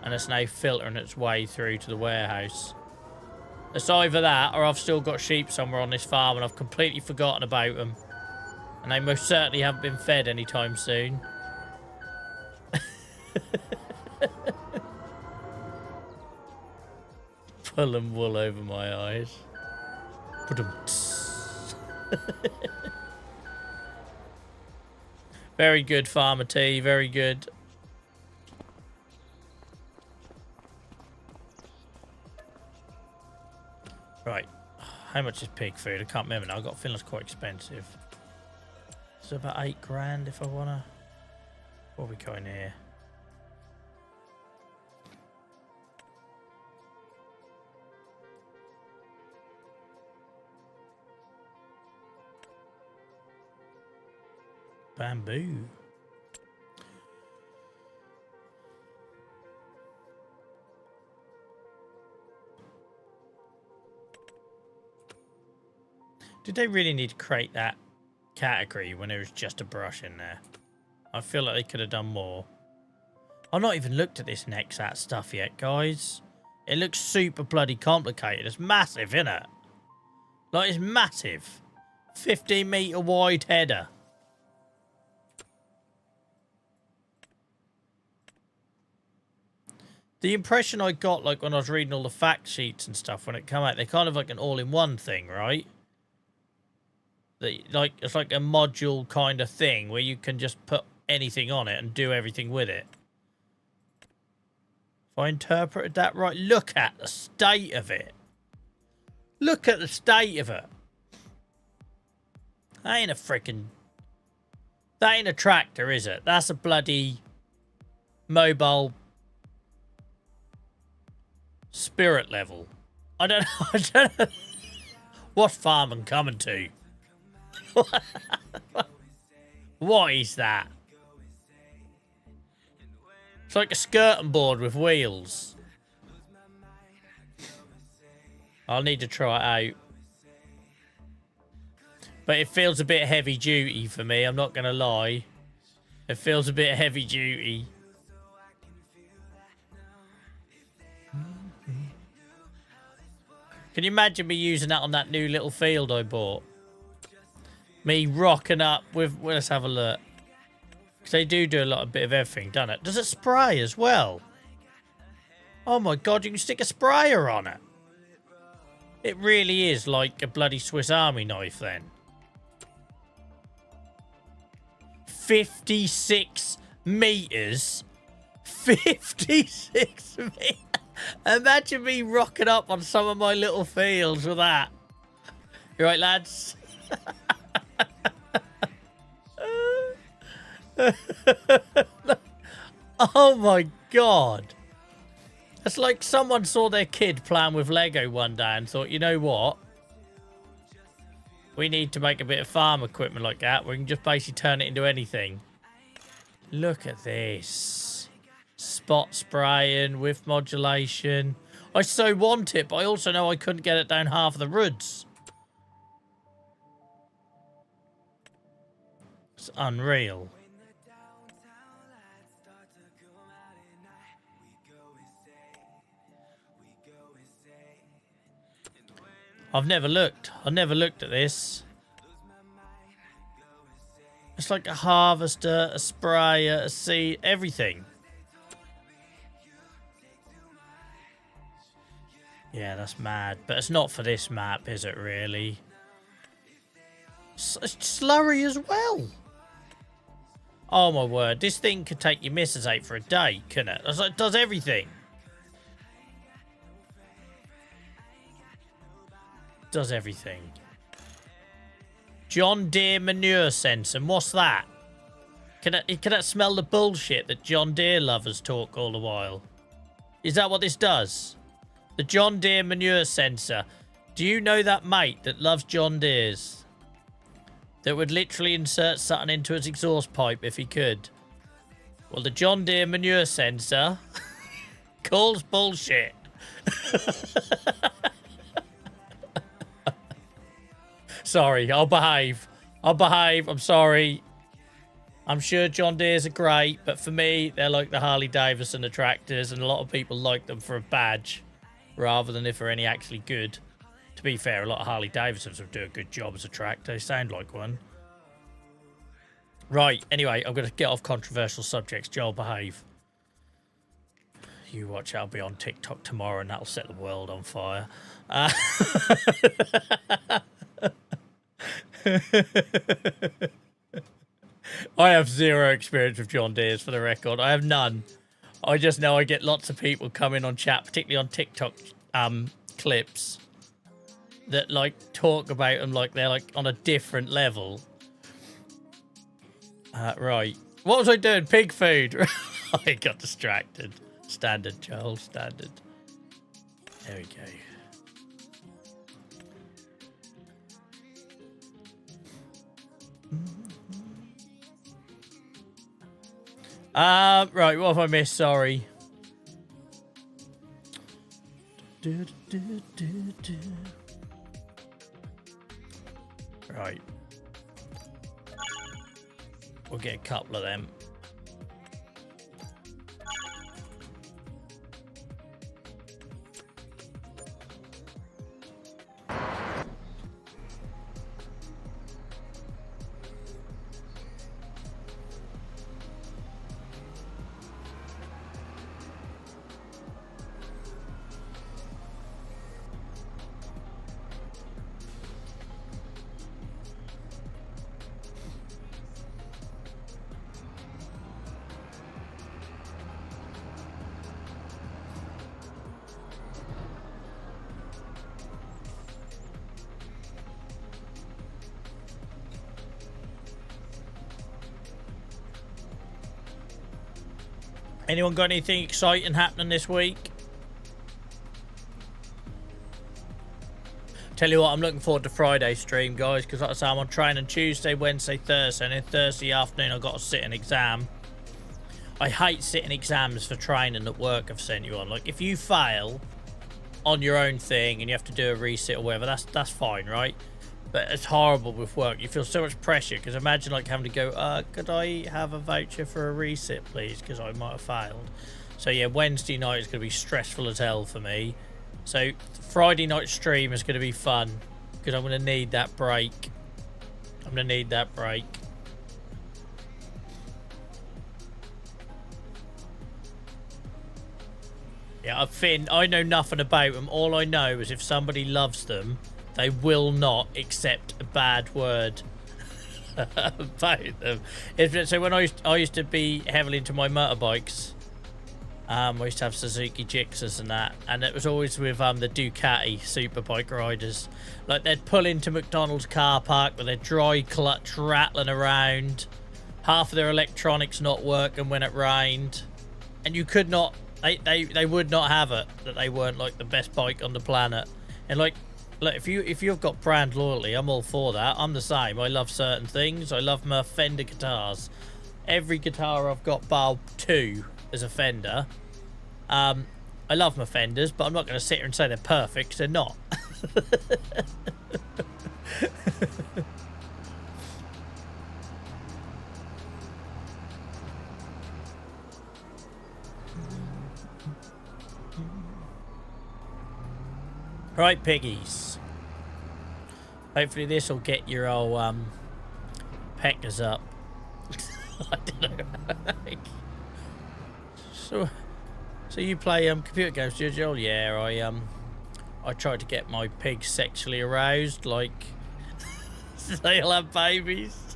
Speaker 1: And it's now filtering its way through to the warehouse. It's either that or I've still got sheep somewhere on this farm and I've completely forgotten about them. And they most certainly haven't been fed anytime soon. Pulling wool over my eyes. Very good, Farmer T. Very good. Right. How much is pig food? I can't remember now. I've got a feeling it's quite expensive. So about 8 grand if I want to. What are we going here? Bamboo. Did they really need to create that category when there was just a brush in there? I feel like they could have done more. I've not even looked at this Nexat stuff yet, guys. It looks super bloody complicated. It's massive, isn't it? Like, it's massive. 15-meter wide header. The impression I got, like, when I was reading all the fact sheets and stuff, when it came out, they're kind of like an all-in-one thing, right? Like, it's like a module kind of thing where you can just put anything on it and do everything with it. If I interpreted that right, look at the state of it. Look at the state of it. That ain't a freaking... That ain't a tractor, is it? That's a bloody mobile... spirit level. I don't know. I don't know. What farm I'm coming to? What is that? It's like a skirting board with wheels. I'll need to try it out. But it feels a bit heavy duty for me, I'm not going to lie. It feels a bit heavy duty. Can you imagine me using that on that new little field I bought? Me rocking up with... Well, let's have a look. Because they do a bit of everything, don't it? Does it spray as well? Oh my god, you can stick a sprayer on it. It really is like a bloody Swiss Army knife then. 56 meters. 56 meters. Imagine me rocking up on some of my little fields with that. You right, lads? Oh my god. It's like someone saw their kid playing with Lego one day and thought, you know what? We need to make a bit of farm equipment like that. We can just basically turn it into anything. Look at this. Spot spraying with modulation. I so want it, but I also know I couldn't get it down half the roods. It's unreal. I've never looked at this. It's like a harvester, a sprayer, a seed, everything. Yeah, that's mad. But it's not for this map, is it really? It's slurry as well. Oh my word, this thing could take your missus out for a day, couldn't it? It does everything. Does everything. John Deere manure sensor. What's that? Can that smell the bullshit that John Deere lovers talk all the while? Is that what this does? The John Deere manure sensor. Do you know that mate that loves John Deere's? That would literally insert something into his exhaust pipe if he could. Well, the John Deere manure sensor calls bullshit. Sorry, I'll behave. I'm sorry. I'm sure John Deere's are great, but for me, they're like the Harley Davidson tractors, and a lot of people like them for a badge rather than if they're any actually good. To be fair, a lot of Harley Davidsons will do a good job as a tractor. They sound like one. Right, anyway, I'm going to get off controversial subjects. Joel, behave. You watch, I'll be on TikTok tomorrow, and that'll set the world on fire. I have zero experience with John Deere's, for the record. I have none. I just know I get lots of people coming on chat, particularly on TikTok clips, that like talk about them like they're like on a different level. Right. What was I doing? Pig food. I got distracted. Standard, Joel. Standard. There we go. Right, what have I missed? Sorry. Right. We'll get a couple of them. Anyone got anything exciting happening this week? Tell you what, I'm looking forward to Friday stream, guys, because like I say, I'm on training Tuesday, Wednesday, Thursday, and then Thursday afternoon I've got to sit an exam. I hate sitting exams for training at work I've sent you on. Like, if you fail on your own thing and you have to do a resit or whatever, that's fine, right? But it's horrible with work. You feel so much pressure, because imagine like having to go, could I have a voucher for a resit, please? Because I might have failed. So yeah, Wednesday night is going to be stressful as hell for me. So Friday night stream is going to be fun, because I'm going to need that break. I'm going to need that break. Yeah, Finn, I know nothing about them. All I know is if somebody loves them, they will not accept a bad word about them. So when I used to be heavily into my motorbikes, I used to have Suzuki Gixxers and that, and it was always with the Ducati superbike riders. Like, they'd pull into McDonald's car park with their dry clutch rattling around, half of their electronics not working when it rained, and you could not, they would not have it that they weren't like the best bike on the planet. And like, look, if you've got brand loyalty, I'm all for that. I'm the same. I love certain things. I love my Fender guitars. Every guitar I've got bar 2 is a Fender. I love my Fenders, but I'm not going to sit here and say they're perfect, 'cause they're not. Right, piggies. Hopefully this will get your old peckers up. I don't know. So you play computer games, do you, Joel? Yeah, I try to get my pigs sexually aroused, like they'll have babies.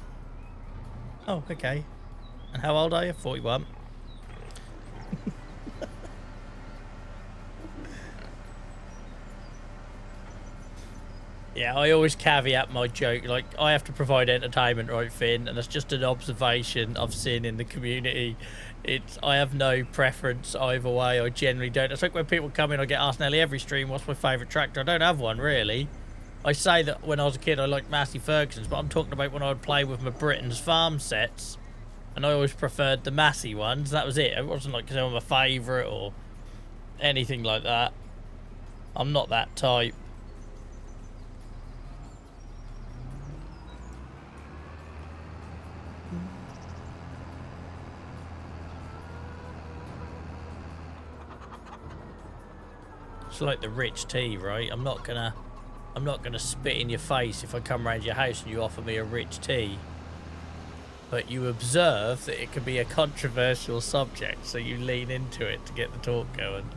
Speaker 1: Oh, okay. And how old are you? 41. Yeah, I always caveat my joke, like, I have to provide entertainment, right, Finn? And that's just an observation I've seen in the community. I have no preference either way. I generally don't. It's like when people come in, I get asked nearly every stream, what's my favourite tractor? I don't have one, really. I say that when I was a kid, I liked Massey Ferguson's, but I'm talking about when I would play with my Britain's farm sets, and I always preferred the Massey ones. That was it. It wasn't like because they were my favourite or anything like that. I'm not that type. It's like the rich tea, right? I'm not gonna spit in your face if I come round your house and you offer me a rich tea. But you observe that it can be a controversial subject, so you lean into it to get the talk going.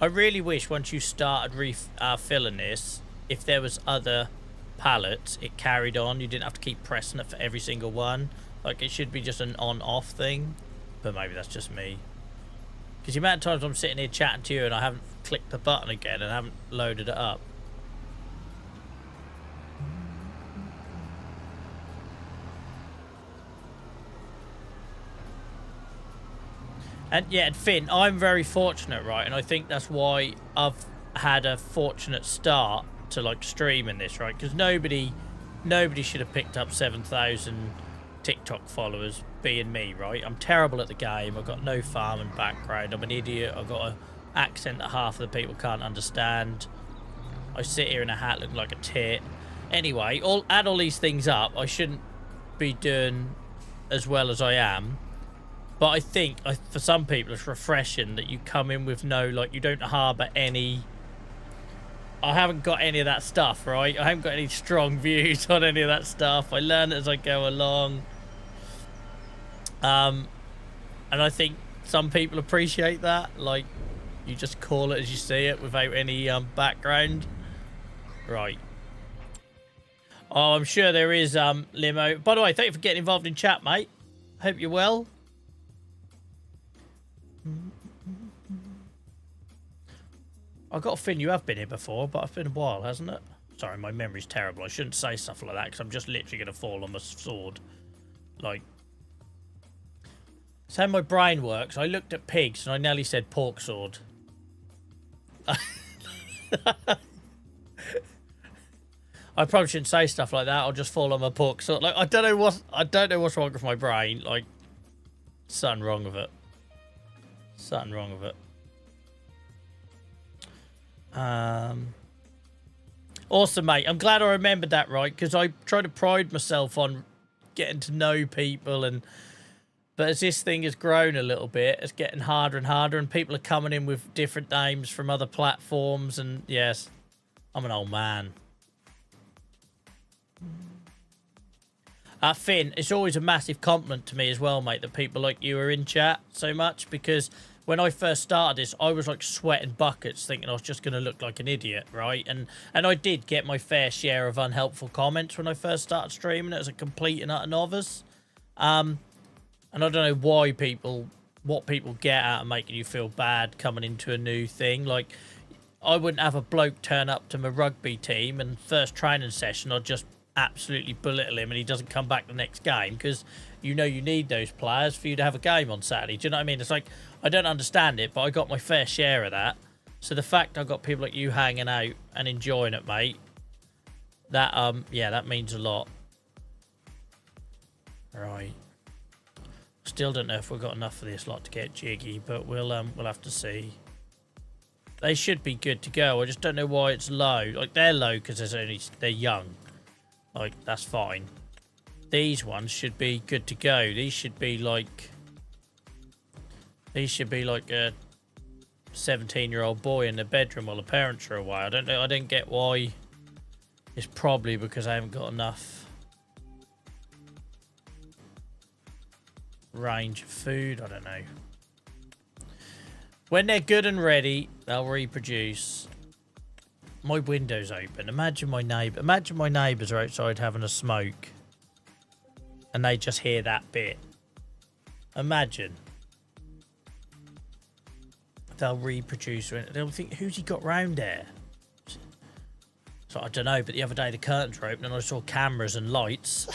Speaker 1: I really wish once you started filling this, if there was other pallets, it carried on. You didn't have to keep pressing it for every single one. Like, it should be just an on-off thing. But maybe that's just me. Because the amount of times I'm sitting here chatting to you and I haven't clicked the button again and haven't loaded it up. And yeah, Finn, I'm very fortunate, right? And I think that's why I've had a fortunate start to like streaming this, right? Because nobody should have picked up 7,000 TikTok followers being me, right? I'm terrible at the game. I've got no farming background. I'm an idiot. I've got an accent that half of the people can't understand. I sit here in a hat looking like a tit. Anyway, add all these things up. I shouldn't be doing as well as I am. But I think for some people it's refreshing that you come in with no, like, you don't harbour any... I haven't got any of that stuff, right? I haven't got any strong views on any of that stuff. I learn as I go along. And I think some people appreciate that. Like, you just call it as you see it without any background. Right. Oh, I'm sure there is Limo. By the way, thank you for getting involved in chat, mate. Hope you're well. I got a feeling you have been here before, but it's been a while, hasn't it? Sorry, my memory's terrible. I shouldn't say stuff like that because I'm just literally going to fall on my sword. Like, that's how my brain works. I looked at pigs and I nearly said pork sword. I probably shouldn't say stuff like that. I'll just fall on my pork sword. Like, I don't know what's wrong with my brain. Like, something wrong with it. Something wrong with it. Awesome, mate. I'm glad I remembered that, right? Because I try to pride myself on getting to know people, but But as this thing has grown a little bit, it's getting harder and harder, and people are coming in with different names from other platforms, and yes, I'm an old man. Finn, it's always a massive compliment to me as well, mate, that people like you are in chat so much, because when I first started this, I was like sweating buckets thinking I was just going to look like an idiot, right? And I did get my fair share of unhelpful comments when I first started streaming. It was a complete and utter novice. And I don't know why what people get out of making you feel bad coming into a new thing. Like, I wouldn't have a bloke turn up to my rugby team and first training session, I'd just absolutely belittle him and he doesn't come back the next game, because you know you need those players for you to have a game on Saturday. Do you know what I mean? It's like, I don't understand it, but I got my fair share of that. So the fact I've got people like you hanging out and enjoying it, mate, that yeah, that means a lot. Right. Still don't know if we've got enough of this lot to get jiggy, but we'll have to see. They should be good to go. I just don't know why it's low. Like, they're low because they're young. Like, that's fine. These ones should be good to go. These should be like a 17-year-old boy in the bedroom while the parents are away. I don't know. I don't get why. It's probably because I haven't got enough range of food. I don't know. When they're good and ready, they'll reproduce. My window's open. Imagine my neighbours are outside having a smoke and they just hear that bit. Imagine. They'll reproduce. They'll think, who's he got round there? So I don't know, but the other day the curtains were open and I saw cameras and lights.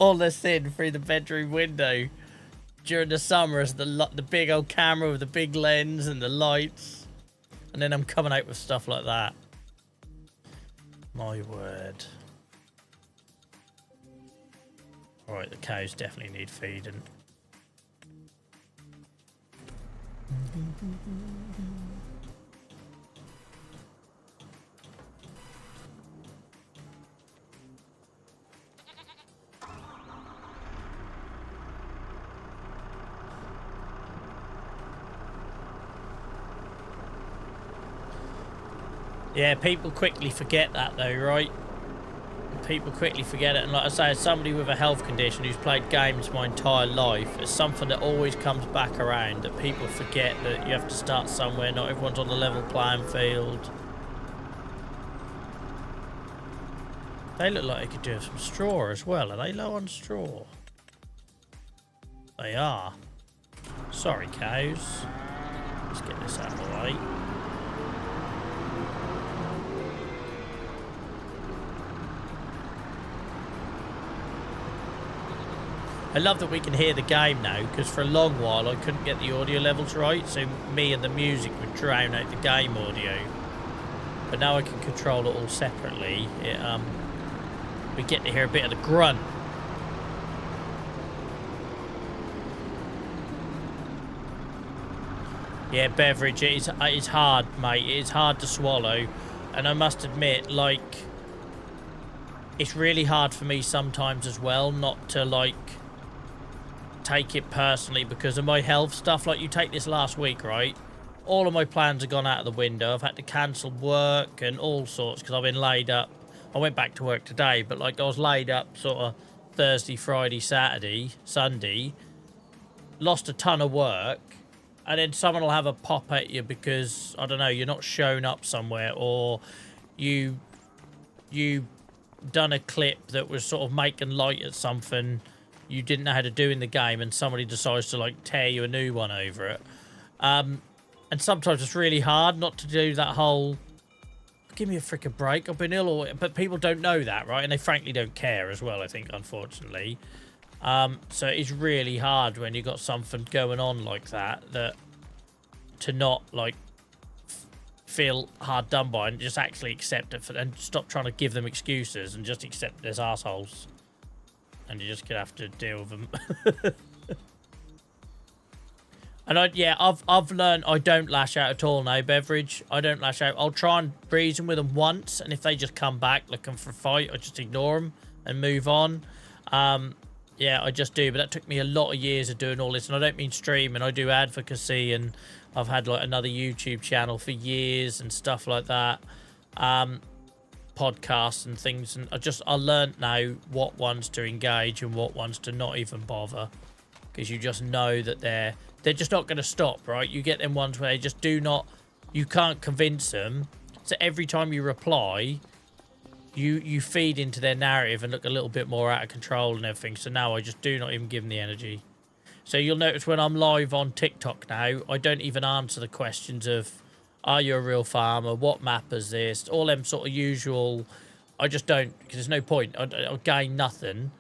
Speaker 1: All this in through the bedroom window during the summer as the big old camera with the big lens and the lights. And then I'm coming out with stuff like that. My word. Alright, the cows definitely need feeding. Yeah, people quickly forget that though, right? People quickly forget it. And like I say, as somebody with a health condition who's played games my entire life, it's something that always comes back around, that people forget that you have to start somewhere. Not everyone's on the level playing field. They look like they could do with some straw as well. Are they low on straw? They are. Sorry, cows. Let's get this out of the way. I love that we can hear the game now, because for a long while I couldn't get the audio levels right, so me and the music would drown out the game audio. But now I can control it all separately. We get to hear a bit of the grunt. Yeah, beverage, it's hard, mate. It's hard to swallow. And I must admit, like, it's really hard for me sometimes as well not to, like, take it personally because of my health stuff. Like, you take this last week, right? All of my plans have gone out of the window. I've had to cancel work and all sorts because I've been laid up. I went back to work today, but like I was laid up sort of Thursday, Friday, Saturday, Sunday. Lost a ton of work. And then someone will have a pop at you because, I don't know, you're not shown up somewhere, or you done a clip that was sort of making light at something you didn't know how to do in the game, and somebody decides to like tear you a new one over it. And sometimes it's really hard not to do that whole, give me a freaking break, I've been ill, but people don't know that, right? And they frankly don't care as well, I think, unfortunately. So it's really hard when you got something going on like that, to not like feel hard done by and just actually accept it and stop trying to give them excuses and just accept there's assholes. And you're just gonna have to deal with them. And I've learned I don't lash out at all now, beverage. I don't lash out. I'll try and reason with them once, and if they just come back looking for a fight, I just ignore them and move on. Yeah, I just do, but that took me a lot of years of doing all this, and I don't mean streaming, I do advocacy, and I've had like another YouTube channel for years and stuff like that, podcasts and things, and I learned now what ones to engage and what ones to not even bother, because you just know that they're just not going to stop, right? You get them ones where they just do not, you can't convince them, so every time you reply, you feed into their narrative and look a little bit more out of control and everything. So now I just do not even give them the energy. So you'll notice when I'm live on TikTok now, I don't even answer the questions of, are you a real farmer? What map is this? All them sort of usual. I just don't, because there's no point. I'll gain nothing.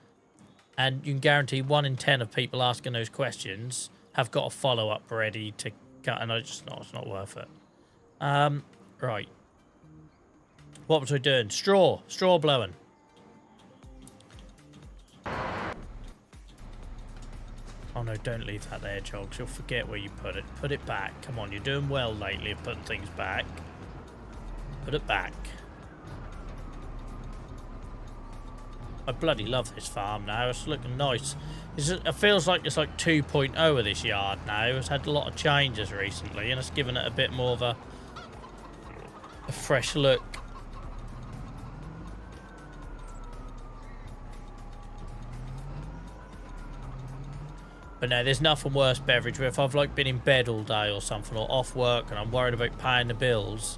Speaker 1: And you can guarantee 1 in 10 of people asking those questions have got a follow-up ready to cut. And it's not worth it. Right. What was I doing? Straw blowing. Oh no, don't leave that there, Jogs. You'll forget where you put it. Put it back. Come on, you're doing well lately of putting things back. Put it back. I bloody love this farm now. It's looking nice. It feels like it's like 2.0 of this yard now. It's had a lot of changes recently, and it's given it a bit more of a fresh look. But no, there's nothing worse, Beverage, where if I've like been in bed all day or something, or off work, and I'm worried about paying the bills,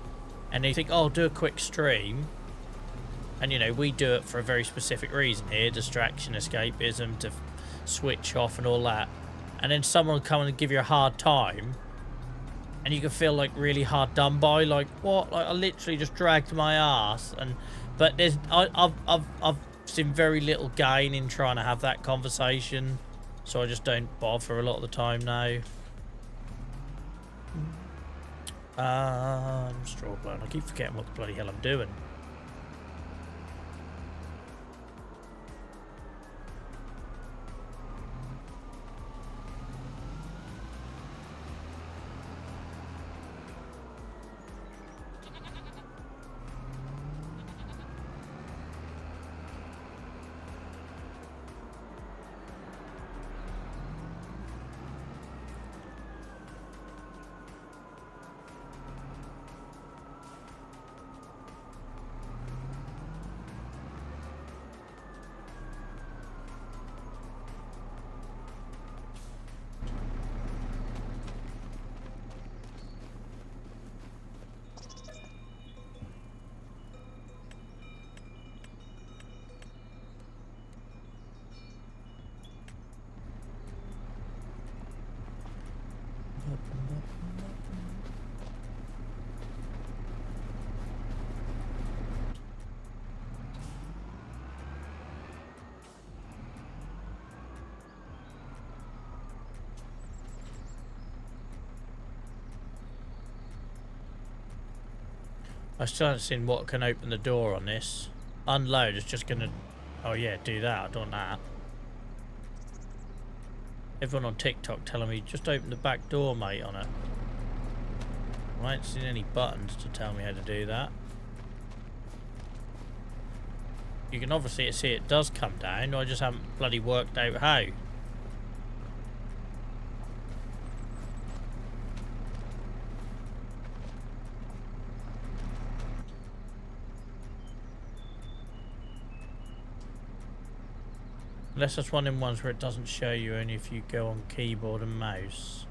Speaker 1: and you think, oh, I'll do a quick stream, and you know, we do it for a very specific reason here, distraction, escapism, to switch off and all that, and then someone will come and give you a hard time, and you can feel like really hard done by, like, what? Like, I literally just dragged my ass, but there's, I've seen very little gain in trying to have that conversation. So I just don't bother a lot of the time now. Straw blowing. I keep forgetting what the bloody hell I'm doing. I still haven't seen what can open the door on this. Unload is just gonna... Oh yeah, do that. I don't want that. Everyone on TikTok telling me, just open the back door, mate, on it. I ain't seen any buttons to tell me how to do that. You can obviously see it does come down. I just haven't bloody worked out how. Unless it's one of them ones where it doesn't show you only if you go on keyboard and mouse.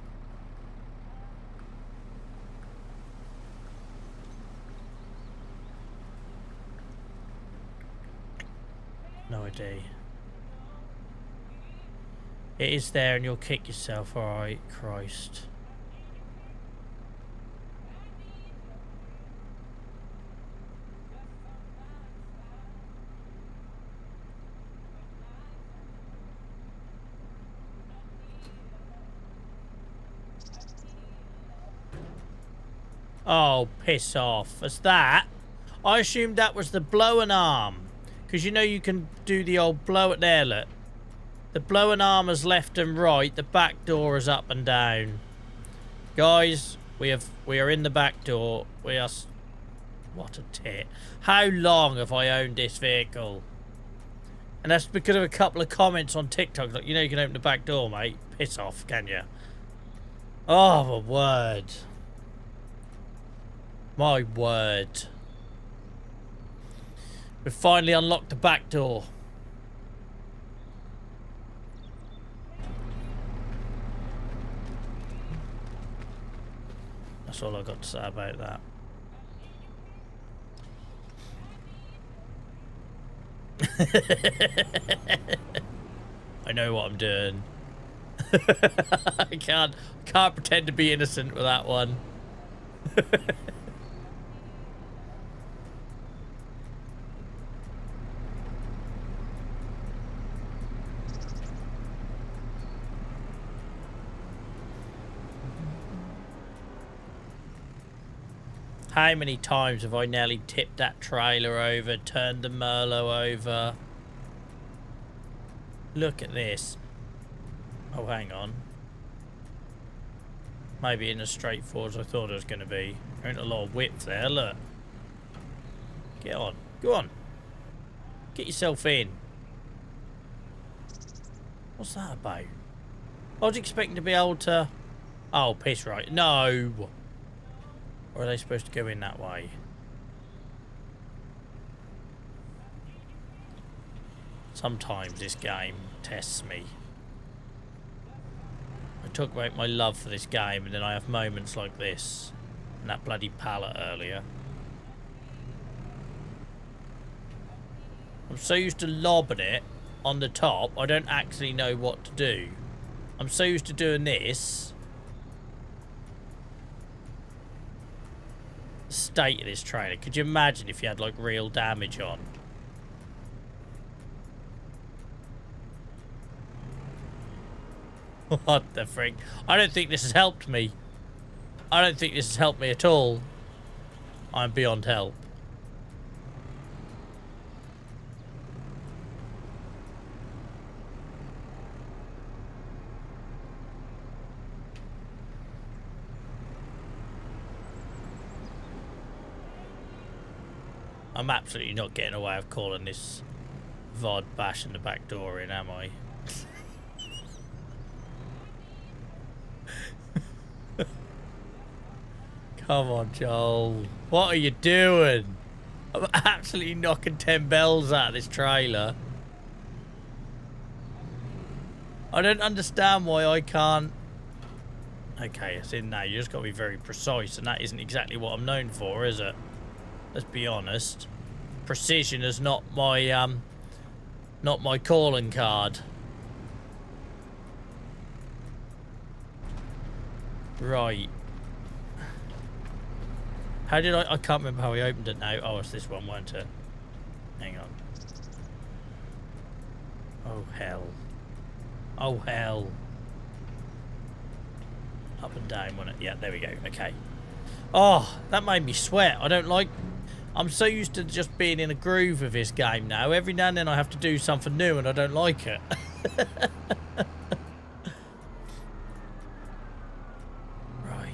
Speaker 1: No idea. It is there and you'll kick yourself, alright, Christ. Oh, piss off. As that? I assumed that was the blowing arm. Because you know you can do the old blow it there, look. The blowing arm is left and right. The back door is up and down. Guys, we are in the back door. We are... What a tit. How long have I owned this vehicle? And that's because of a couple of comments on TikTok. Like, you know you can open the back door, mate. Piss off, can you? Oh, my word. My word. We've finally unlocked the back door. That's all I've got to say about that. I know what I'm doing. I can't pretend to be innocent with that one. How many times have I nearly tipped that trailer over, turned the Merlot over? Look at this. Oh, hang on. Maybe in as straightforward as I thought it was going to be. There ain't a lot of width there, look. Get on. Go on. Get yourself in. What's that about? I was expecting to be able to... Oh, piss right. No. Or are they supposed to go in that way? Sometimes this game tests me. I talk about my love for this game and then I have moments like this. And that bloody pallet earlier. I'm so used to lobbing it on the top, I don't actually know what to do. I'm so used to doing this. The state of this trailer. Could you imagine if you had like real damage on? What the frick? I don't think this has helped me. I don't think this has helped me at all. I'm beyond help. I'm absolutely not getting away with calling this VOD bashing the back door in, am I? Come on, Joel. What are you doing? I'm absolutely knocking 10 bells out of this trailer. I don't understand why I can't... Okay, it's in now. You just got to be very precise, and that isn't exactly what I'm known for, is it? Let's be honest. Precision is not my calling card. Right. How did I can't remember how we opened it now. Oh, it's this one, weren't it? Hang on. Oh, hell. Oh, hell. Up and down, wasn't it? Yeah, there we go. Okay. Oh, that made me sweat. I don't like... I'm so used to just being in a groove of this game now. Every now and then I have to do something new and I don't like it. Right.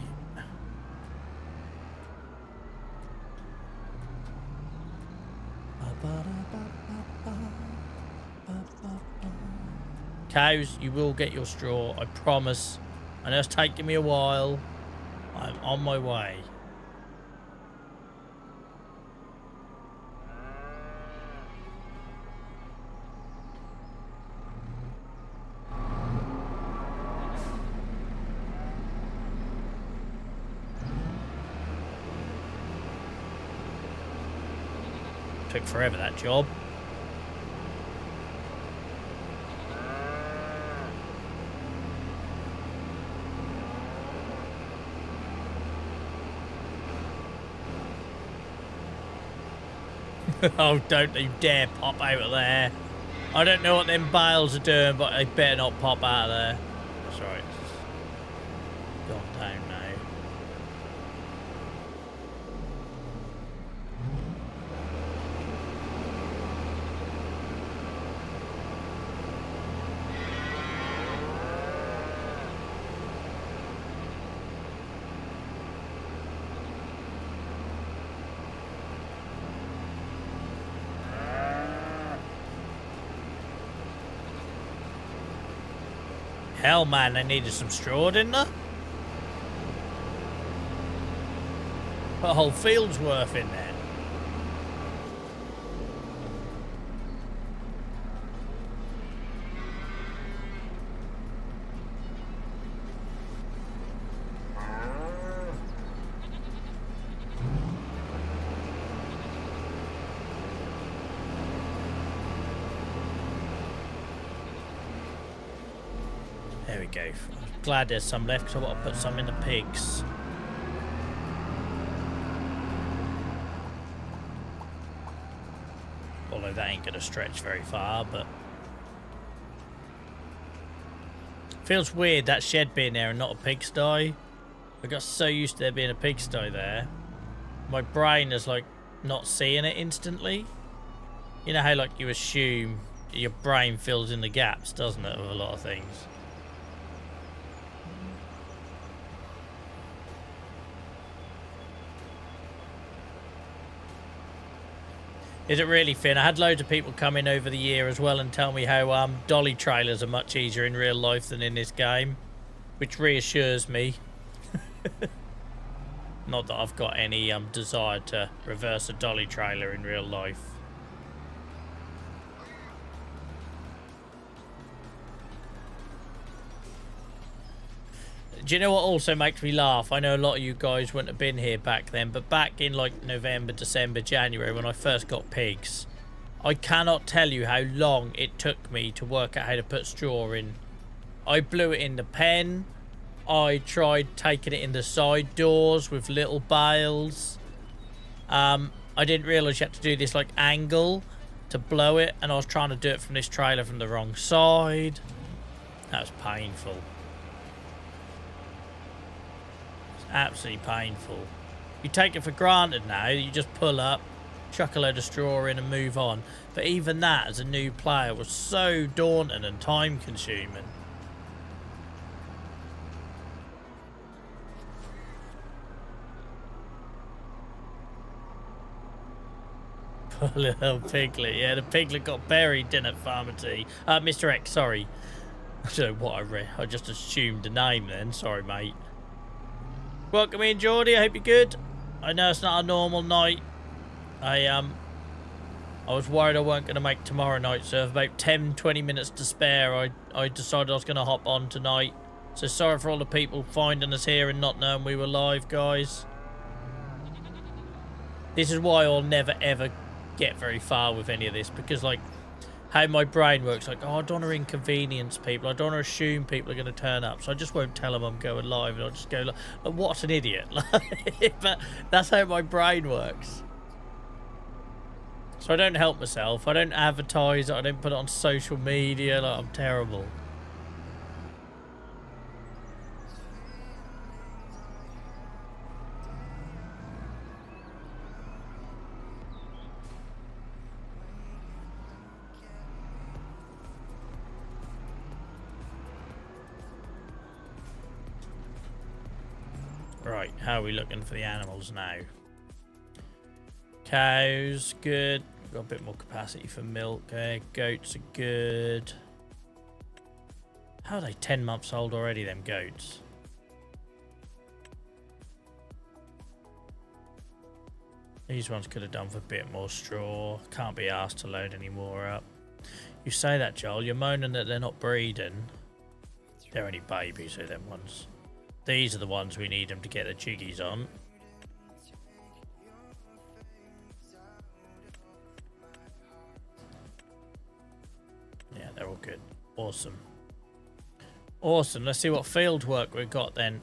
Speaker 1: Cows, you will get your straw, I promise. I know it's taking me a while. I'm on my way. Took forever, that job. Oh, don't you dare pop out of there. I don't know what them bales are doing, but they better not pop out of there. That's right. It's gone down now. Hell, man, they needed some straw, didn't they? Put a whole field's worth in there. There we go. I'm glad there's some left because I want to put some in the pigs. Although that ain't going to stretch very far, but... Feels weird that shed being there and not a pigsty. I got so used to there being a pigsty there. My brain is like not seeing it instantly. You know how like you assume your brain fills in the gaps, doesn't it, with a lot of things? Is it really, Finn? I had loads of people come in over the year as well and tell me how dolly trailers are much easier in real life than in this game, which reassures me. Not that I've got any desire to reverse a dolly trailer in real life. Do you know what also makes me laugh? I know a lot of you guys wouldn't have been here back then, but back in like November, December, January, when I first got pigs, I cannot tell you how long it took me to work out how to put straw in. I blew it in the pen. I tried taking it in the side doors with little bales. I didn't realise you had to do this like angle to blow it, and I was trying to do it from this trailer from the wrong side. That was painful. Absolutely painful. You take it for granted now. You just pull up, chuck a load of straw in and move on. But even that, as a new player, was so daunting and time consuming. Poor little piglet. Yeah, the piglet got buried, didn't it, Farmity? Mr. X, sorry. I don't know what I read. I just assumed the name then. Sorry, mate. Welcome in, Geordie. I hope you're good. I know it's not a normal night. I was worried I weren't going to make tomorrow night, so about 10-20 minutes to spare, I decided I was going to hop on tonight. So sorry for all the people finding us here and not knowing we were live, guys. This is why I'll never ever get very far with any of this, because like how my brain works, like, oh, I don't want to inconvenience people, I don't want to assume people are going to turn up, so I just won't tell them I'm going live, and I'll just go like, what an idiot. But that's how my brain works. So I don't help myself, I don't advertise it, I don't put it on social media. Like, I'm terrible. Right, how are we looking for the animals now? Cows, good. Got a bit more capacity for milk. Goats are good. How are they 10 months old already, them goats? These ones could have done for a bit more straw. Can't be asked to load any more up. You say that, Joel. You're moaning that they're not breeding. They're only babies, so them ones. These are the ones we need them to get the jiggies on. Yeah, they're all good. Awesome. Awesome. Let's see what field work we've got then.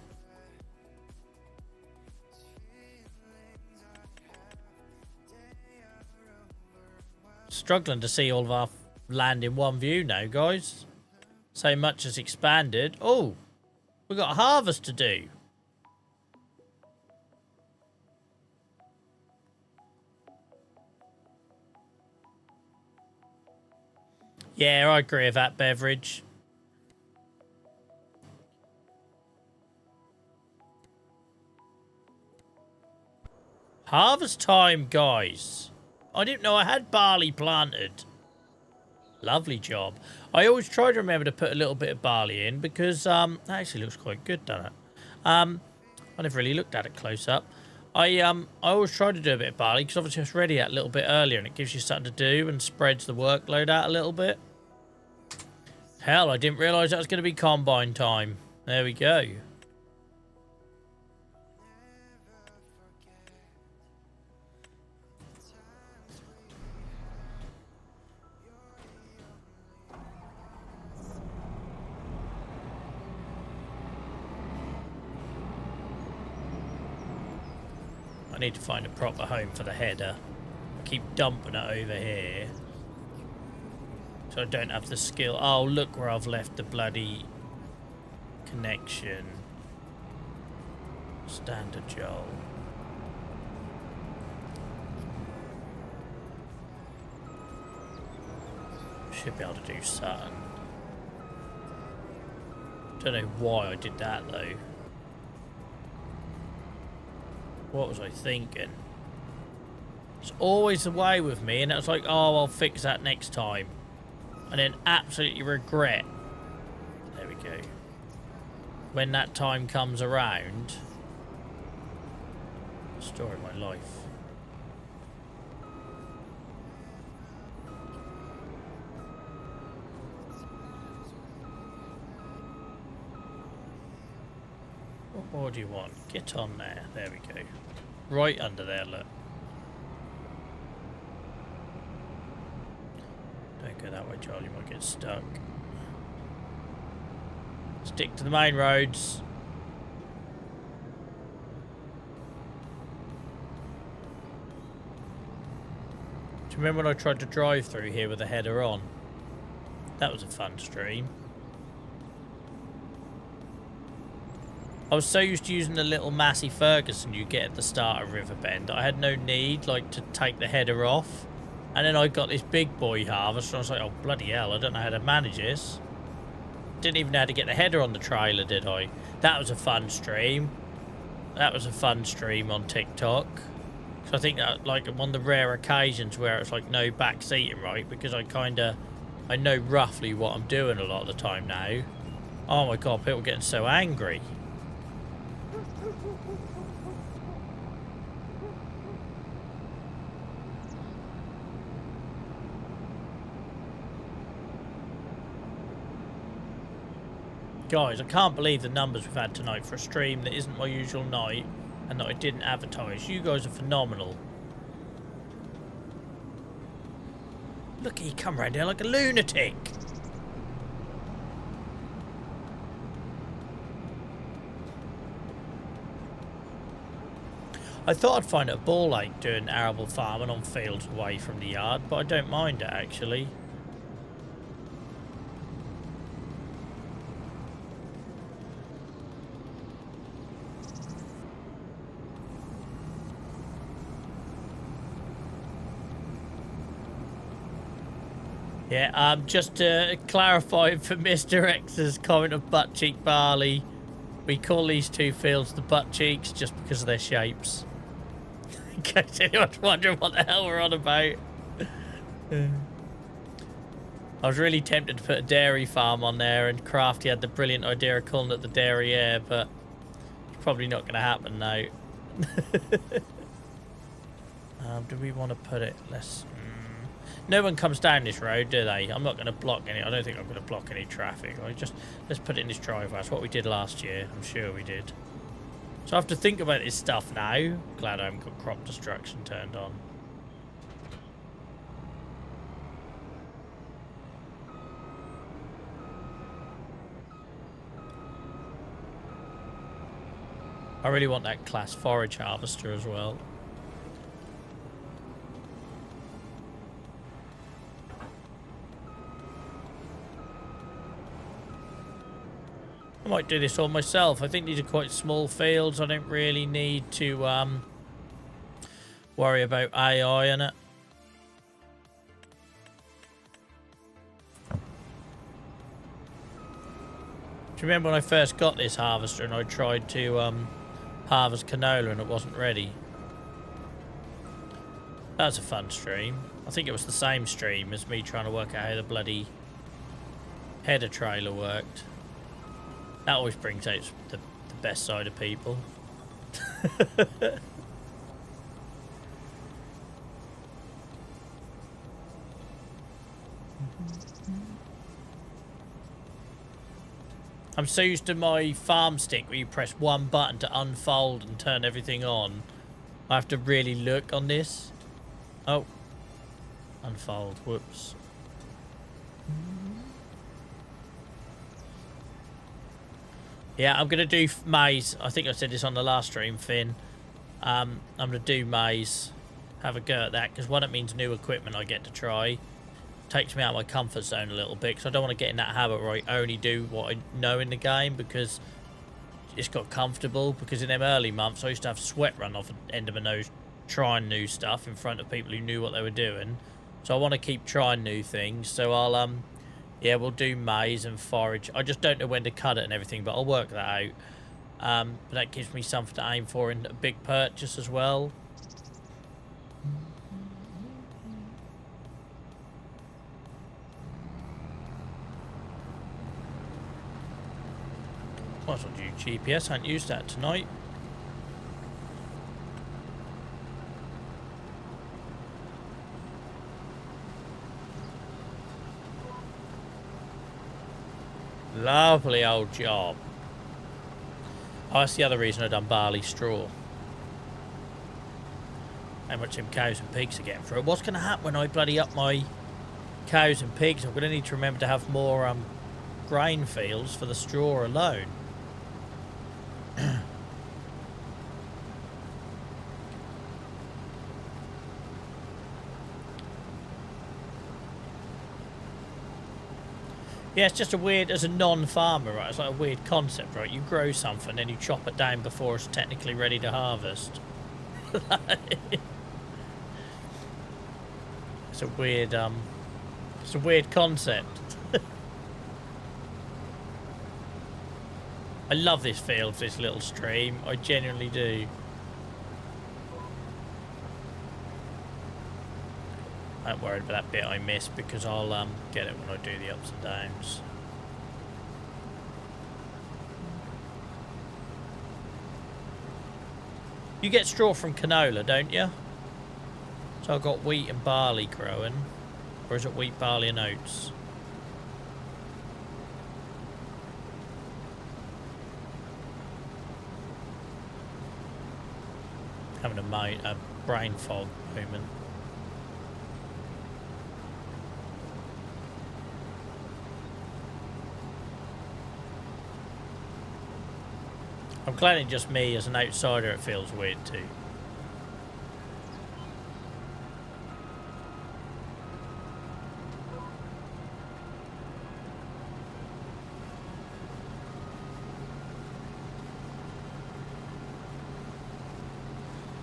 Speaker 1: Struggling to see all of our land in one view now, guys. So much has expanded. Oh! We've got a harvest to do. Yeah, I agree with that, Beverage. Harvest time, guys. I didn't know I had barley planted. Lovely job. I always try to remember to put a little bit of barley in because that actually looks quite good, doesn't it? I never really looked at it close up. I always try to do a bit of barley because obviously it's ready a little bit earlier and it gives you something to do and spreads the workload out a little bit. Hell, I didn't realise that was going to be combine time. There we go. I need to find a proper home for the header. I keep dumping it over here. So I don't have the skill. Oh, look where I've left the bloody connection. Standard Joel. Should be able to do something. Don't know why I did that though. What was I thinking? It's always the way with me, and it's like, oh, I'll fix that next time. And then absolutely regret. There we go. When that time comes around. Story of my life. What more do you want? Get on there. There we go. Right under there, look. Don't go that way, Charlie. You might get stuck. Stick to the main roads. Do you remember when I tried to drive through here with the header on? That was a fun stream. I was so used to using the little Massey Ferguson you get at the start of Riverbend. I had no need, like, to take the header off. And then I got this big boy harvester. And I was like, oh, bloody hell, I don't know how to manage this. Didn't even know how to get the header on the trailer, did I? That was a fun stream. That was a fun stream on TikTok. So I think that, like, one of the rare occasions where it's like no back seating, right? Because I know roughly what I'm doing a lot of the time now. Oh my god, people are getting so angry. Guys, I can't believe the numbers we've had tonight for a stream that isn't my usual night and that I didn't advertise. You guys are phenomenal. Look at you come around here like a lunatic. I thought I'd find it a ball ache doing arable farming on fields away from the yard, but I don't mind it actually. Yeah, just to clarify for Mr. X's comment of butt cheek barley, we call these two fields the butt cheeks just because of their shapes. In case anyone's wondering what the hell we're on about. I was really tempted to put a dairy farm on there, and Crafty had the brilliant idea of calling it the Dairy Air, but it's probably not going to happen now. Do we want to put it less... No one comes down this road, do they? I'm not going to block any... I don't think I'm going to block any traffic. Let's put it in this driveway. That's what we did last year. I'm sure we did. So I have to think about this stuff now. Glad I haven't got crop destruction turned on. I really want that class forage harvester as well. I might do this all myself. I think these are quite small fields. I don't really need to worry about AI in it. Do you remember when I first got this harvester and I tried to harvest canola and it wasn't ready? That was a fun stream. I think it was the same stream as me trying to work out how the bloody header trailer worked. That always brings out the best side of people. I'm so used to my farm stick where you press one button to unfold and turn everything on. I have to really look on this. Oh. Unfold. Whoops. Yeah, I'm going to do maize. I think I said this on the last stream, Finn. I'm going to do maize. Have a go at that, because one, it means new equipment I get to try. Takes me out of my comfort zone a little bit, because I don't want to get in that habit where I only do what I know in the game, because it's got comfortable. Because in them early months, I used to have sweat run off the end of my nose trying new stuff in front of people who knew what they were doing. So I want to keep trying new things. So I'll, yeah, we'll do maize and forage. I just don't know when to cut it and everything, but I'll work that out. But that gives me something to aim for in a big purchase as well. Might as well do GPS. I haven't used that tonight. Lovely old job. Oh, that's the other reason I've done barley straw. How much them cows and pigs are getting for it. What's going to happen when I bloody up my cows and pigs? I'm going to need to remember to have more grain fields for the straw alone. Yeah, it's just a weird, as a non-farmer, right? It's like a weird concept, right? You grow something, then you chop it down before it's technically ready to harvest. It's a weird concept. I love this field, this little stream. I genuinely do. I'm not worried about that bit I missed, because I'll get it when I do the ups and downs. You get straw from canola, don't you? So I've got wheat and barley growing. Or is it wheat, barley and oats? Having a brain fog moment. I'm glad it's just me. As an outsider, it feels weird too.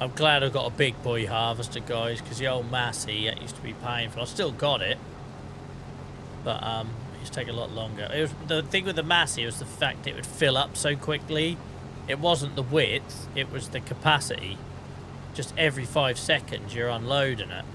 Speaker 1: I'm glad I've got a big boy harvester, guys, because the old Massey, that used to be painful. I still got it, but it used to take a lot longer. It was, the thing with the Massey was the fact it would fill up so quickly. It wasn't the width, it was the capacity. Just every 5 seconds you're unloading it.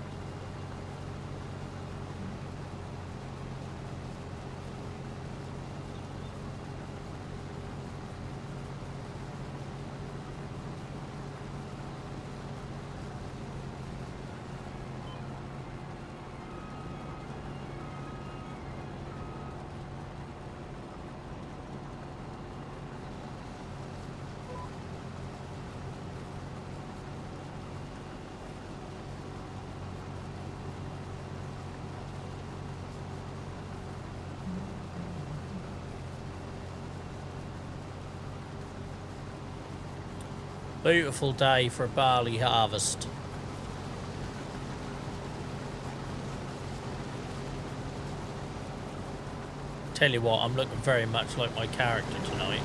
Speaker 1: Beautiful day for a barley harvest. Tell you what, I'm looking very much like my character tonight.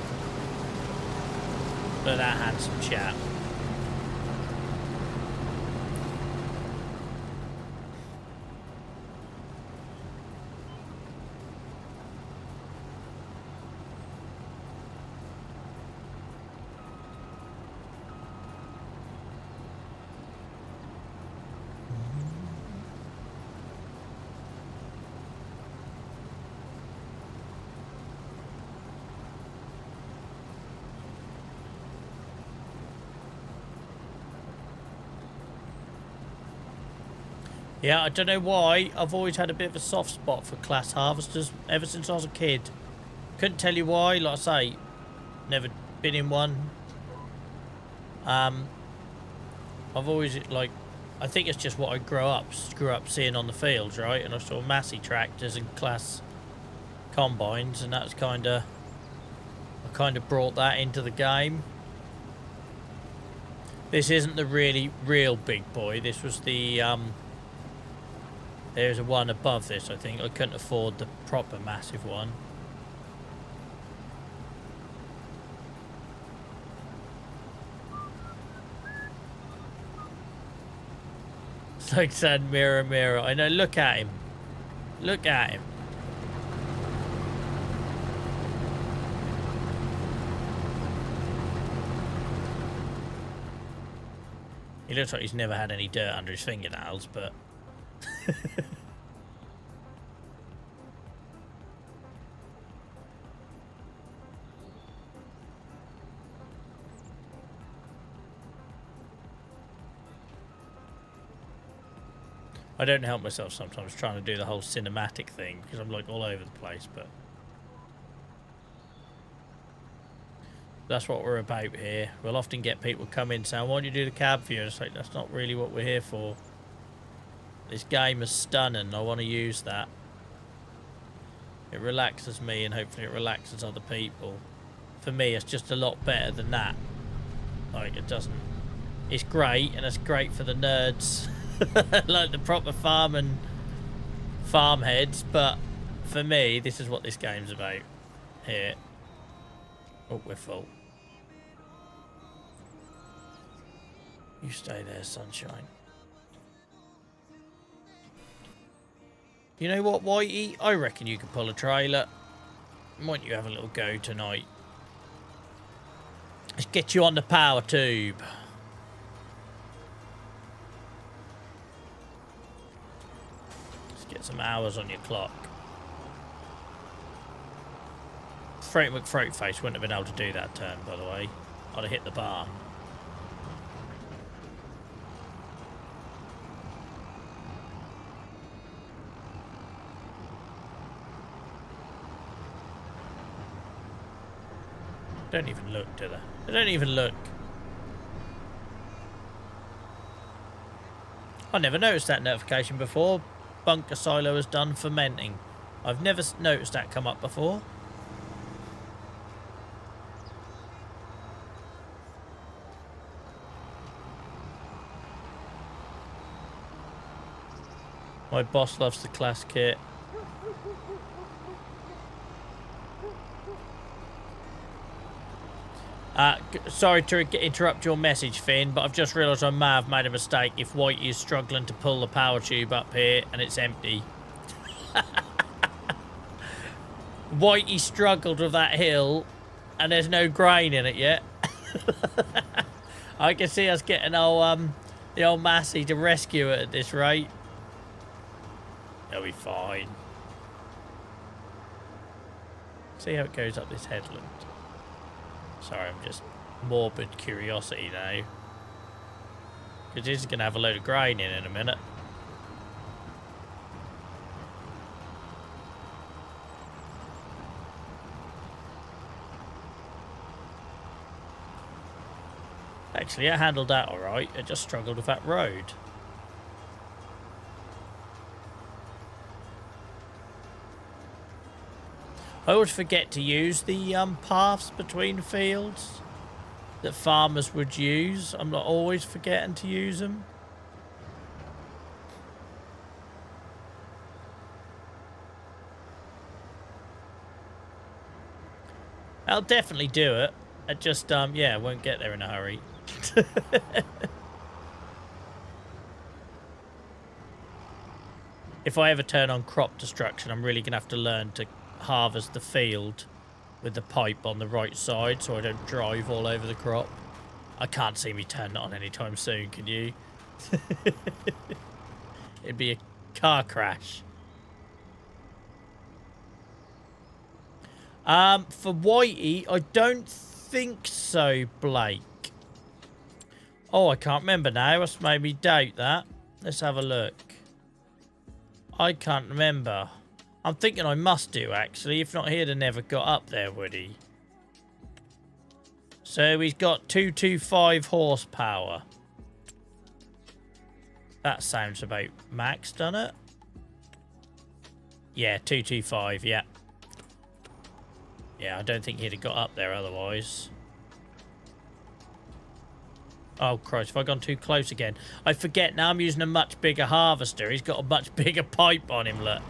Speaker 1: Look at that handsome chap. Yeah, I don't know why. I've always had a bit of a soft spot for class harvesters ever since I was a kid. Couldn't tell you why. Like I say, never been in one. I've always, like, I think it's just what I grew up seeing on the fields, right? And I saw Massey tractors and class combines, and that's kind of, I kind of brought that into the game. This isn't the real big boy. This was the, there's a one above this, I think. I couldn't afford the proper massive one. It's like saying, mirror, mirror. I know, look at him. Look at him. He looks like he's never had any dirt under his fingernails, but... I don't help myself sometimes trying to do the whole cinematic thing because I'm like all over the place, but that's what we're about here. We'll often get people come in saying, why don't you do the cab view? It's like, that's not really what we're here for. This game is stunning. I want to use that. It relaxes me and hopefully it relaxes other people. For me, it's just a lot better than that. Like, it doesn't... It's great, and it's great for the nerds. Like the proper farm and farm heads, but for me, this is what this game's about. Here. Oh, we're full. You stay there, sunshine. You know what, Whitey? I reckon you could pull a trailer. Why don't you have a little go tonight? Let's get you on the power tube. Get some hours on your clock. Freight McFreightface wouldn't have been able to do that turn, by the way. I'd have hit the bar. Don't even look, do they? They don't even look. I never noticed that notification before. Bunker silo is done fermenting. I've never noticed that come up before. My boss loves the class kit. Sorry to interrupt your message, Finn, but I've just realised I may have made a mistake if Whitey is struggling to pull the power tube up here and it's empty. Whitey struggled with that hill and there's no grain in it yet. I can see us getting the old Massey to rescue it at this rate. It'll be fine. See how it goes up this headland. Sorry, I'm just morbid curiosity now. Because this is going to have a load of grain in a minute. Actually, I handled that alright. I just struggled with that road. I always forget to use the paths between fields that farmers would use. I'm not always forgetting to use them. I'll definitely do it. I just, yeah, won't get there in a hurry. If I ever turn on crop destruction, I'm really going to have to learn to harvest the field with the pipe on the right side so I don't drive all over the crop. I can't see me turn it on anytime soon, can you? It'd be a car crash. For Whitey, I don't think so, Blake. Oh, I can't remember now. That's made me doubt that. Let's have a look. I can't remember. I'm thinking I must do, actually. If not, he'd have never got up there, would he? So he's got 225 horsepower. That sounds about max, doesn't it? Yeah, 225, yeah. Yeah, I don't think he'd have got up there otherwise. Oh, Christ, have I gone too close again? I forget, now I'm using a much bigger harvester. He's got a much bigger pipe on him, look.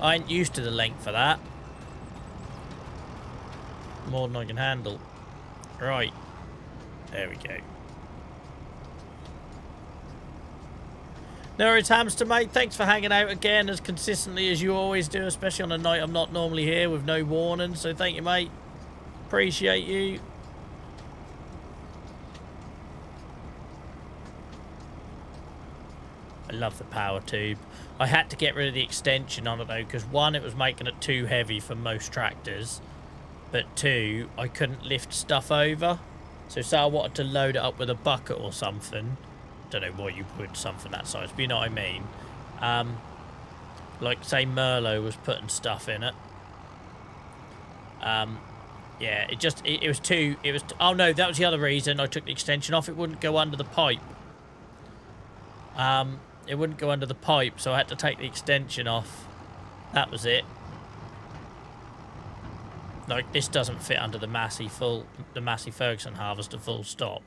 Speaker 1: I ain't used to the length of that. More than I can handle. Right. There we go. No worries, Hamster, mate. Thanks for hanging out again as consistently as you always do, especially on a night I'm not normally here with no warning. So thank you, mate. Appreciate you. I love the power tube. I had to get rid of the extension on it though, because one, it was making it too heavy for most tractors, but two, I couldn't lift stuff over. So say I wanted to load it up with a bucket or something, don't know why you would something that size, but you know what I mean. Like say Merlot was putting stuff in it. Yeah, it was too, oh no, that was the other reason I took the extension off. It wouldn't go under the pipe. It wouldn't go under the pipe, so I had to take the extension off. That was it. Like, this doesn't fit under the Massey Ferguson harvester full stop.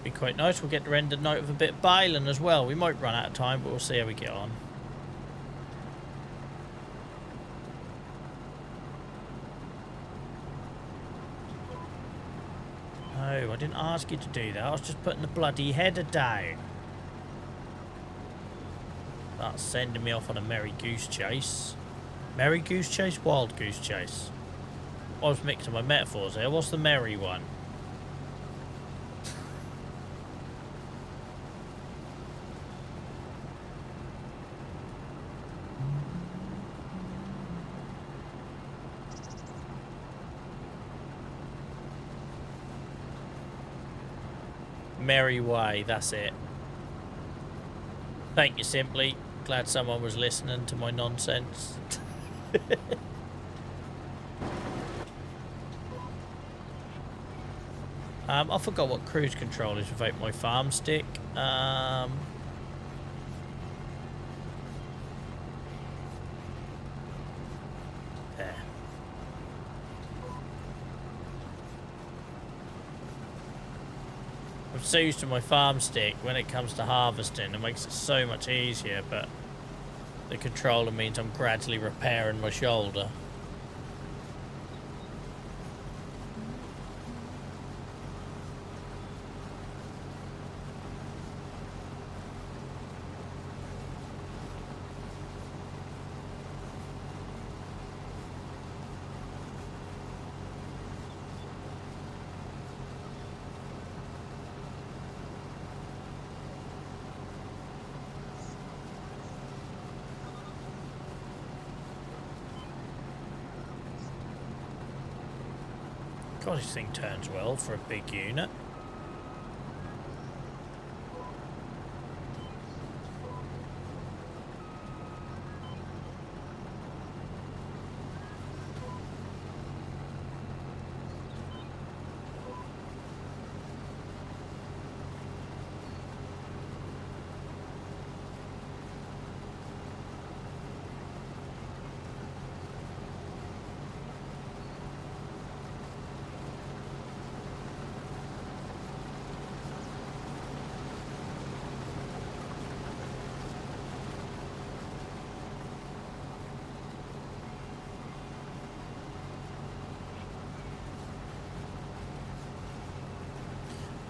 Speaker 1: Be quite nice. We'll get to end the night with a bit of baling as well. We might run out of time, but we'll see how we get on. No, I didn't ask you to do that. I was just putting the bloody header down. That's sending me off on a merry goose chase. Merry goose chase? Wild goose chase. I was mixing my metaphors there. What's the merry one? Merry way, that's it. Thank you, Simply. Glad someone was listening to my nonsense. I forgot what cruise control is without my farm stick. There. I'm so used to my farm stick when it comes to harvesting. It makes it so much easier, but the controller means I'm gradually repairing my shoulder. God, this thing turns well for a big unit.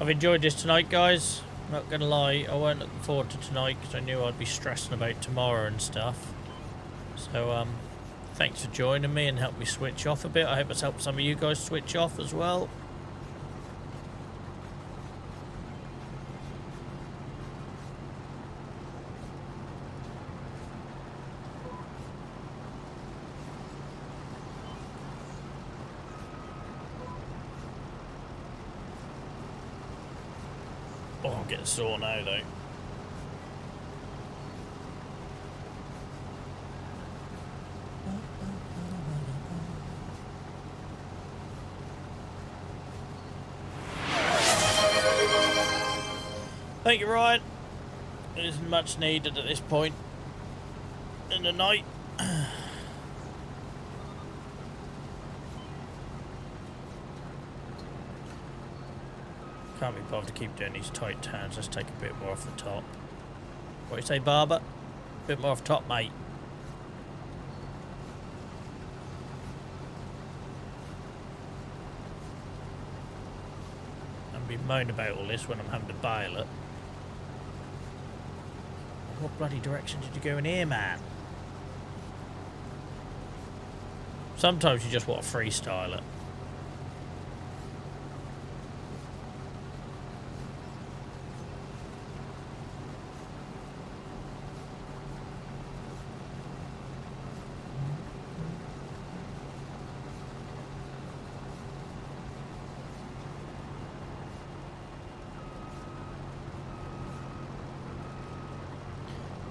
Speaker 1: I've enjoyed this tonight, guys. Not gonna lie, I weren't looking forward to tonight because I knew I'd be stressing about tomorrow and stuff. So thanks for joining me and help me switch off a bit. I hope it's helped some of you guys switch off as well. Oh, I'm getting sore now though. Thank you, Ryan. It isn't much needed at this point in the night. Can't be bothered to keep doing these tight turns. Let's take a bit more off the top. What do you say, Barber? A bit more off top, mate. I'll be moaning about all this when I'm having to bail it. What bloody direction did you go in here, man? Sometimes you just want to freestyle it.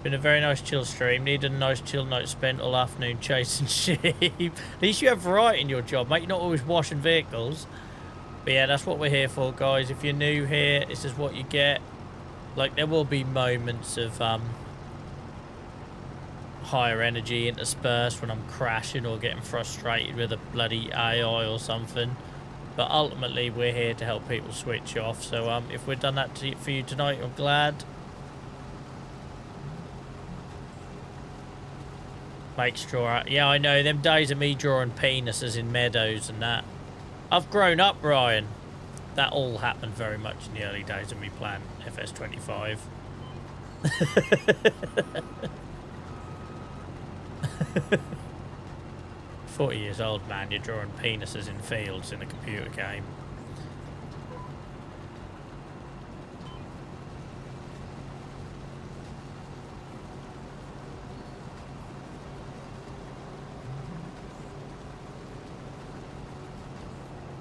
Speaker 1: Been a very nice chill stream. Needed a nice chill night spent all afternoon chasing sheep. At least you have variety in your job, mate. You're not always washing vehicles. But yeah, that's what we're here for, guys. If you're new here, this is what you get. Like, there will be moments of higher energy interspersed when I'm crashing or getting frustrated with a bloody AI or something. But ultimately, we're here to help people switch off. So if we've done that for you tonight, I'm glad. Make sure. Yeah, I know. Them days of me drawing penises in meadows and that. I've grown up, Ryan. That all happened very much in the early days of me playing FS25. 40 years old, man. You're drawing penises in fields in a computer game.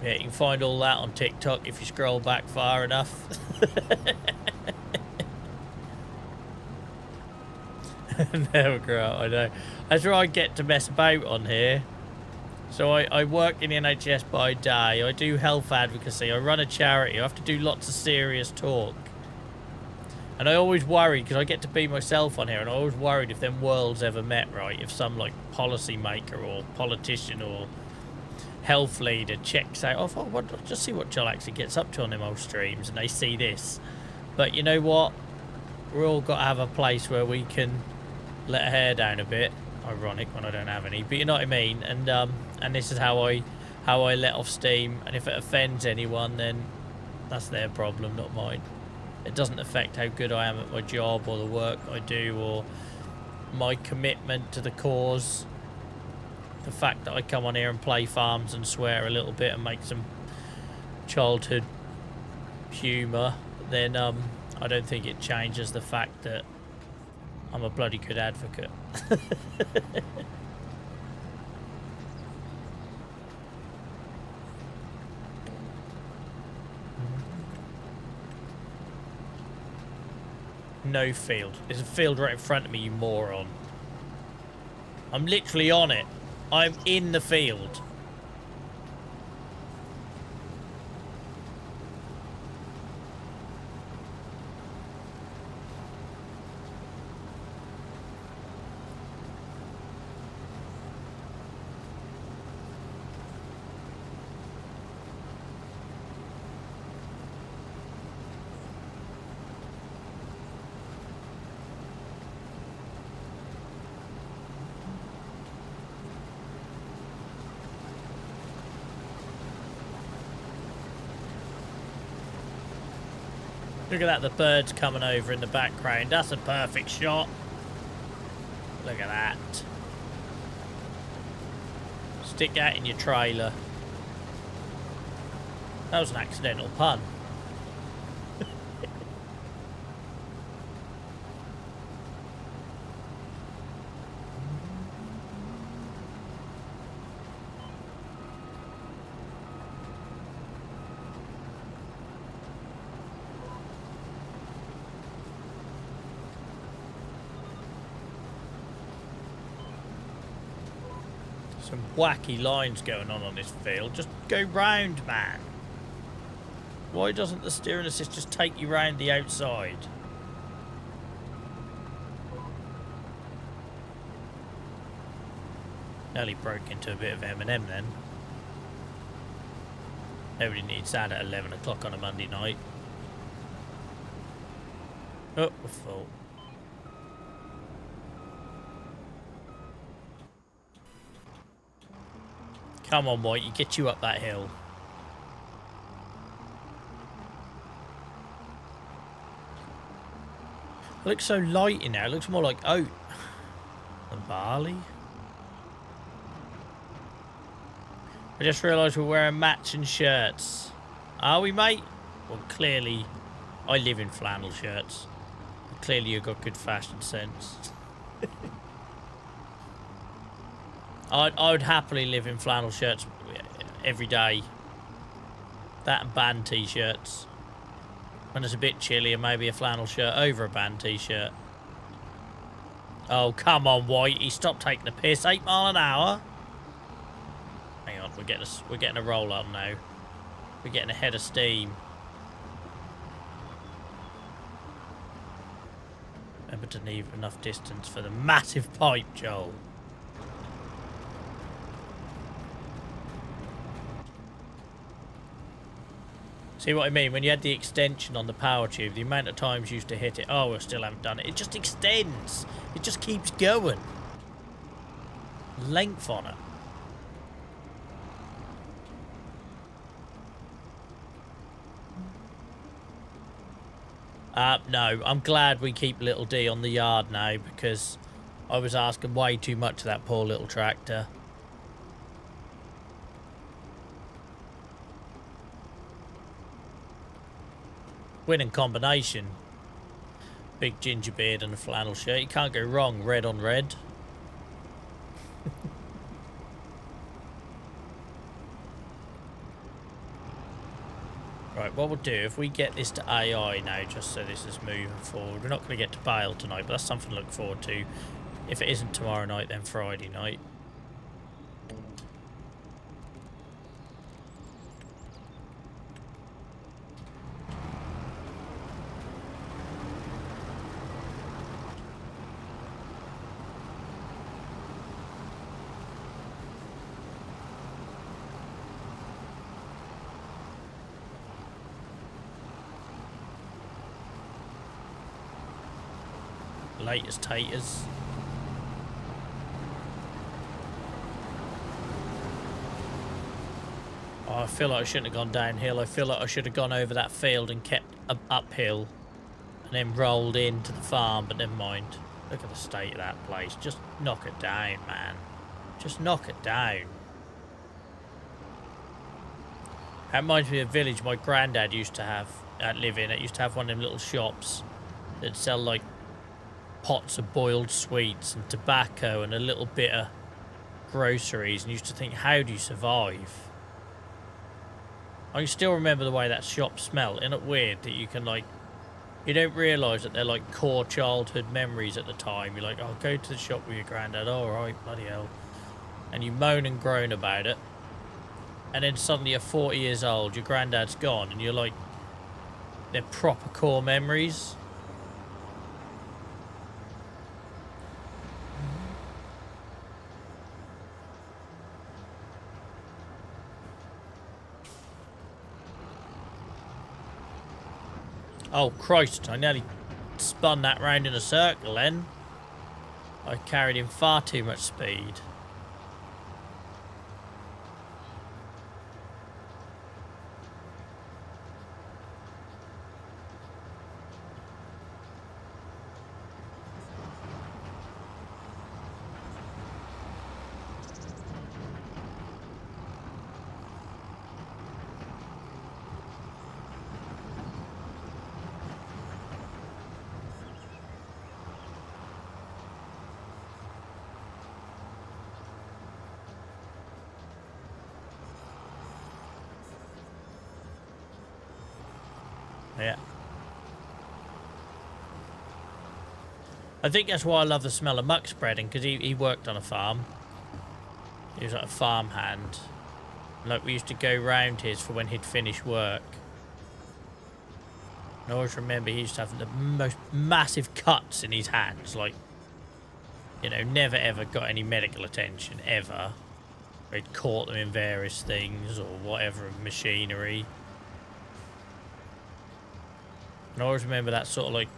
Speaker 1: Yeah, you can find all that on TikTok if you scroll back far enough. Never grow up, I know. That's where I get to mess about on here. So I work in the NHS by day. I do health advocacy. I run a charity. I have to do lots of serious talk. And I always worry, because I get to be myself on here, and I always worried if them worlds ever met, right? If some, like, policy maker or politician or health leader checks out, oh, just see what Joel actually gets up to on them old streams, and they see this. But you know what? We're all got to have a place where we can let our hair down a bit. Ironic when I don't have any, but you know what I mean. And this is how I let off steam. And if it offends anyone, then that's their problem, not mine. It doesn't affect how good I am at my job or the work I do or my commitment to the cause. The fact that I come on here and play farms and swear a little bit and make some childhood humour, then I don't think it changes the fact that I'm a bloody good advocate. No field. There's a field right in front of me, you moron. I'm literally on it. I'm in the field. Look at that, the birds coming over in the background. That's a perfect shot. Look at that. Stick that in your trailer. That was an accidental pun. Some wacky lines going on this field. Just go round, man. Why doesn't the steering assist just take you round the outside? Nearly broke into a bit of M&M then. Nobody needs that at 11 o'clock on a Monday night. Oh, we're full. Come on, White, you get you up that hill. It looks so light in there. It looks more like oat than barley. I just realised we're wearing matching shirts. Are we, mate? Well, clearly, I live in flannel shirts. Clearly, you've got good fashion sense. I would happily live in flannel shirts every day. That and band t-shirts. When it's a bit chilly, and maybe a flannel shirt over a band t-shirt. Oh, come on, Whitey. Stop taking the piss. 8 mile an hour. Hang on, we're getting a roll on now. We're getting a head of steam. Remember to leave enough distance for the massive pipe, Joel. See what I mean? When you had the extension on the power tube, the amount of times you used to hit it. Oh, we still haven't done it. It just extends. It just keeps going. Length on it. No, I'm glad we keep little D on the yard now, because I was asking way too much of that poor little tractor. Winning combination. Big ginger beard and a flannel shirt. You can't go wrong, red on red. Right, what we'll do, if we get this to AI now, just so this is moving forward. We're not going to get to Bale tonight, but that's something to look forward to. If it isn't tomorrow night, then Friday night. Latest taters. Oh, I feel like I shouldn't have gone downhill. I feel like I should have gone over that field and kept uphill and then rolled into the farm, but never mind. Look at the state of that place. Just knock it down, man. Just knock it down. That reminds me of a village my granddad used to have, live in. It used to have one of them little shops that sell like pots of boiled sweets and tobacco and a little bit of groceries, and used to think, how do you survive? I can still remember the way that shop smelled. Isn't it weird that you can, like, you don't realise that they're like core childhood memories at the time. You're like, oh, go to the shop with your granddad. Oh, right, bloody hell. And you moan and groan about it, and then suddenly you're 40 years old, your granddad's gone, and you're like, they're proper core memories. Oh, Christ, I nearly spun that round in a circle then. I carried in far too much speed. Yeah. I think that's why I love the smell of muck spreading, because he worked on a farm. He was like a farm hand. Like, we used to go round his for when he'd finish work. And I always remember he used to have the most massive cuts in his hands. Like, you know, never ever got any medical attention, ever. He'd caught them in various things or whatever, machinery. And I always remember that sort of like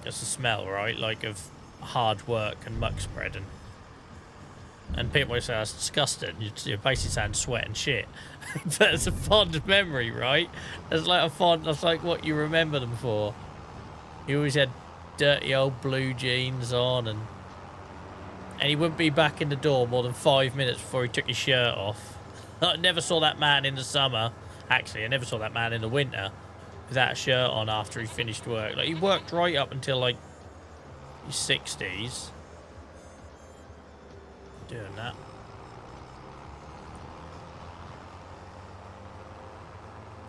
Speaker 1: it's a smell, right? Like of hard work and muck spreading. And people would say that's disgusting. You're basically saying sweat and shit. But it's a fond memory, right? It's like a fond, that's like what you remember them for. He always had dirty old blue jeans on, and he wouldn't be back in the door more than 5 minutes before he took his shirt off. I never saw that man in the summer. Actually, I never saw that man in the winter without a shirt on after he finished work. Like, he worked right up until like his 60s. Doing that.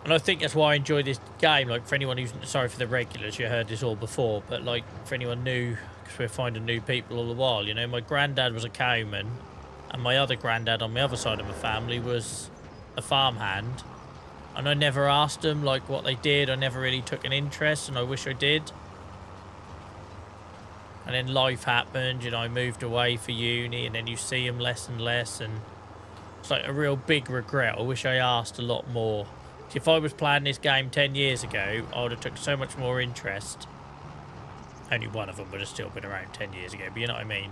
Speaker 1: And I think that's why I enjoy this game. Like, for anyone who's, sorry for the regulars, you heard this all before, but like for anyone new, because we're finding new people all the while, you know, my granddad was a cowman, and my other granddad on my other side of my family was a farmhand, and I never asked them like what they did. I never really took an interest, and I wish I did. And then life happened, you know, I moved away for uni, and then you see him less and less, and it's like a real big regret. I wish I asked a lot more. If I was playing this game 10 years ago, I would have took so much more interest. Only one of them would have still been around 10 years ago, but you know what I mean.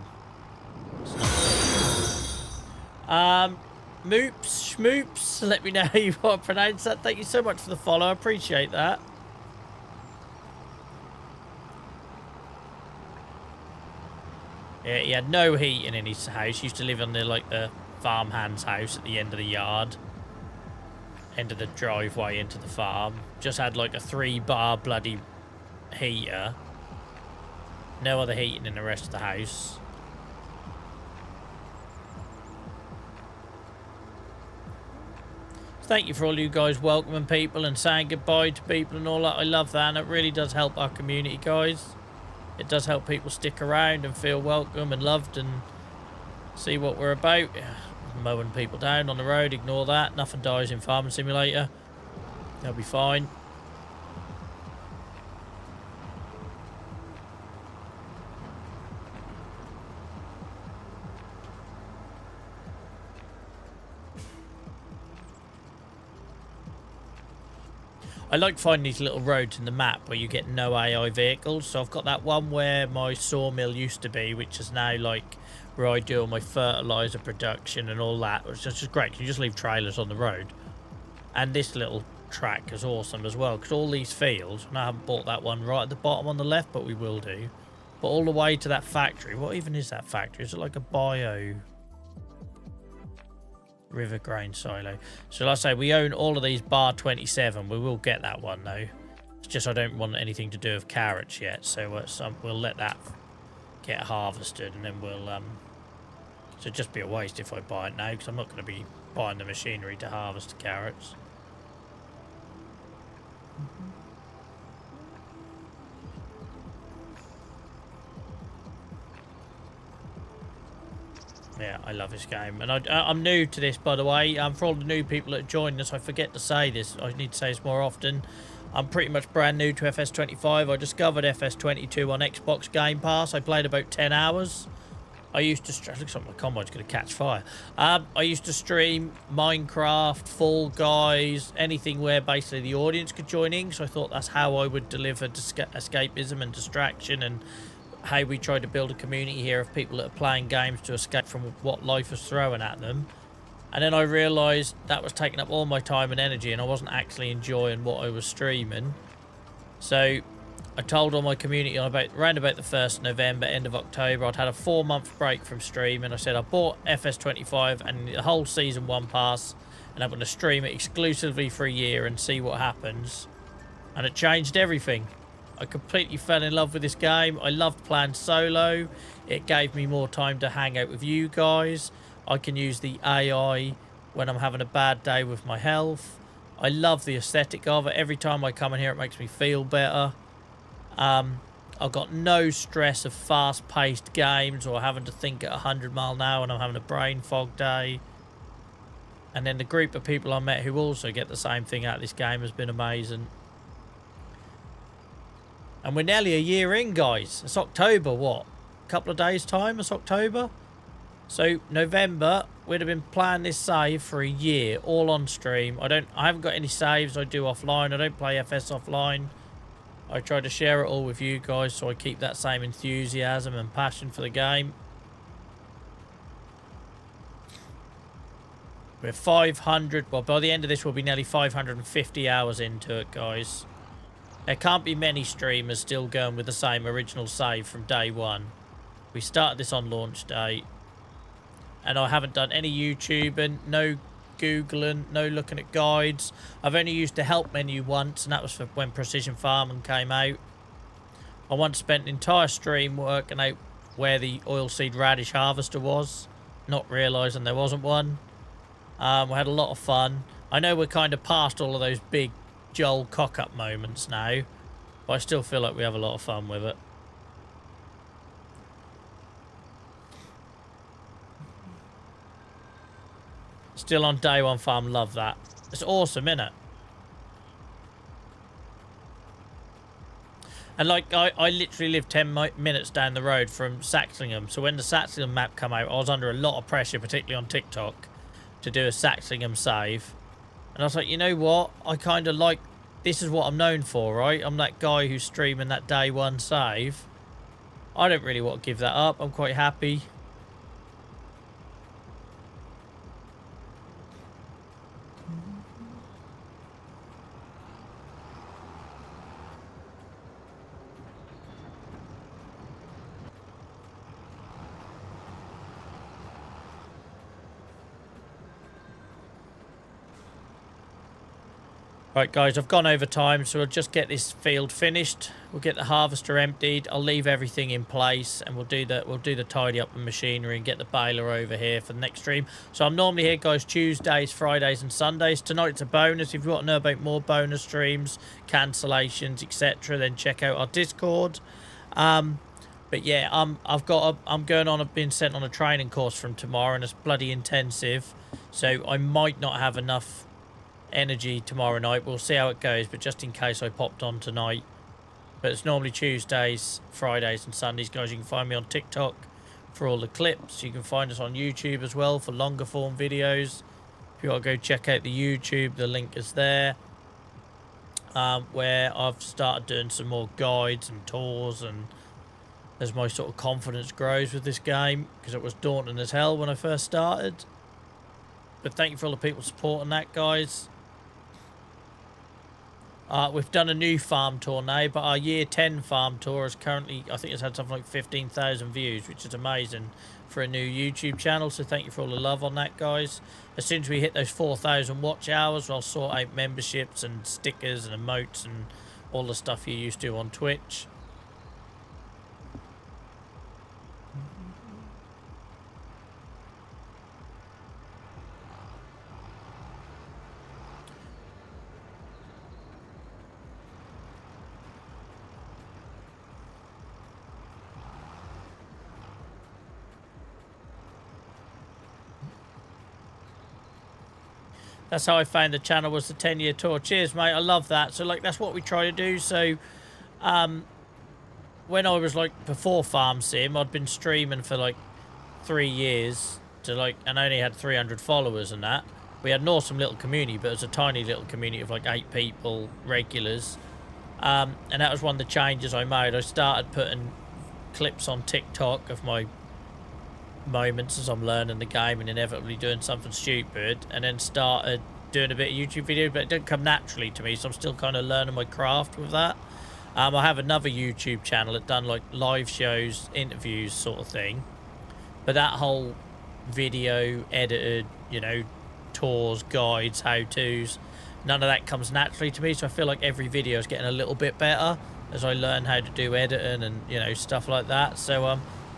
Speaker 1: Moops, schmoops, let me know how you want to pronounce that. Thank you so much for the follow, I appreciate that. Yeah, he had no heating in his house. He used to live on the farmhand's house at the end of the yard. End of the driveway into the farm. Just had like a 3-bar bloody heater. No other heating in the rest of the house. Thank you for all you guys welcoming people and saying goodbye to people and all that. I love that, and it really does help our community, guys. It does help people stick around and feel welcome and loved and see what we're about. Mowing people down on the road, ignore that. Nothing dies in Farming Simulator. They'll be fine. I like finding these little roads in the map where you get no AI vehicles. So I've got that one where my sawmill used to be, which is now like where I do all my fertilizer production and all that, which is just great. You just leave trailers on the road. And this little track is awesome as well, because all these fields, and I haven't bought that one right at the bottom on the left, but we will do. But all the way to that factory. What even is that factory? Is it like a bio river grain silo? So like I say, we own all of these bar 27. We will get that one though. It's just I don't want anything to do with carrots yet, so we'll let that get harvested, and then we'll so it'd just be a waste if I buy it now, because I'm not going to be buying the machinery to harvest the carrots. Yeah, I love this game, and I'm new to this, by the way. For all the new people that joined us, I forget to say this. I need to say this more often. I'm pretty much brand new to FS25. I discovered FS22 on Xbox Game Pass. I played about 10 hours. I used to looks like my combine's going to catch fire. I used to stream Minecraft, Fall Guys, anything where basically the audience could join in. So I thought that's how I would deliver escapism and distraction, and how we tried to build a community here of people that are playing games to escape from what life was throwing at them. And then I realised that was taking up all my time and energy, and I wasn't actually enjoying what I was streaming. So I told all my community around about the 1st of November, end of October, I'd had a 4-month break from streaming. I said I bought FS25 and the whole Season 1 pass, and I'm going to stream it exclusively for a year and see what happens. And it changed everything. I completely fell in love with this game. I loved playing solo. It gave me more time to hang out with you guys. I can use the AI when I'm having a bad day with my health. I love the aesthetic of it. Every time I come in here, it makes me feel better. I've got no stress of fast-paced games or having to think at 100 mile an hour when I'm having a brain fog day. And then the group of people I met who also get the same thing out of this game has been amazing. And we're nearly a year in, guys. It's October, what? A couple of days' time, it's October. So November, we'd have been playing this save for a year, all on stream. I haven't got any saves I do offline. I don't play FS offline. I try to share it all with you guys so I keep that same enthusiasm and passion for the game. We're 500, well, by the end of this we'll be nearly 550 hours into it, guys. There can't be many streamers still going with the same original save from day one. We started this on launch day. And I haven't done any YouTubing, no Googling, no looking at guides. I've only used the help menu once, and that was for when Precision Farming came out. I once spent an entire stream working out where the oilseed radish harvester was, not realising there wasn't one. We had a lot of fun. I know we're kind of past all of those big Joel cock-up moments now, but I still feel like we have a lot of fun with it. Still on day one farm, love that. It's awesome, isn't it? And like, I literally live 10 minutes down the road from Saxingham. So when the Saxingham map came out, I was under a lot of pressure, particularly on TikTok, to do a Saxingham save. And I was like, you know what? I kind of like, this is what I'm known for, right? I'm that guy who's streaming that day one save. I don't really want to give that up. I'm quite happy. Right, guys, I've gone over time, so we'll just get this field finished. We'll get the harvester emptied. I'll leave everything in place, and we'll do the tidy up the machinery and get the baler over here for the next stream. So I'm normally here, guys, Tuesdays, Fridays, and Sundays. Tonight's a bonus. If you want to know about more bonus streams, cancellations, etc., then check out our Discord. But yeah, I'm being sent on a training course from tomorrow, and it's bloody intensive. So I might not have enough energy tomorrow night. We'll see how it goes, but just in case I popped on tonight. But it's normally Tuesdays, Fridays and Sundays, guys. You can find me on TikTok for all the clips. You can find us on YouTube as well for longer form videos. If you want to go check out the YouTube, the link is there, where I've started doing some more guides and tours, and as my sort of confidence grows with this game, because it was daunting as hell when I first started. But thank you for all the people supporting that, guys. We've done a new farm tour now, but our year 10 farm tour is currently, I think it's had something like 15,000 views, which is amazing for a new YouTube channel. So thank you for all the love on that, guys. As soon as we hit those 4,000 watch hours, I'll sort out memberships and stickers and emotes and all the stuff you used to on Twitch. That's how I found the channel, was the 10-year tour. Cheers, mate. I love that. So, like, that's what we try to do. So, when I was, like, before Farm Sim, I'd been streaming for, like, 3 years to, like, and I only had 300 followers and that. We had an awesome little community, but it was a tiny little community of, like, 8 people, regulars. And that was one of the changes I made. I started putting clips on TikTok of my moments as I'm learning the game and inevitably doing something stupid, and then started doing a bit of YouTube video, but it didn't come naturally to me, so I'm still kind of learning my craft with that. I have another YouTube channel that done like live shows, interviews sort of thing, but that whole video edited, you know, tours, guides, how-tos, none of that comes naturally to me, so I feel like every video is getting a little bit better as I learn how to do editing and, you know, stuff like that. So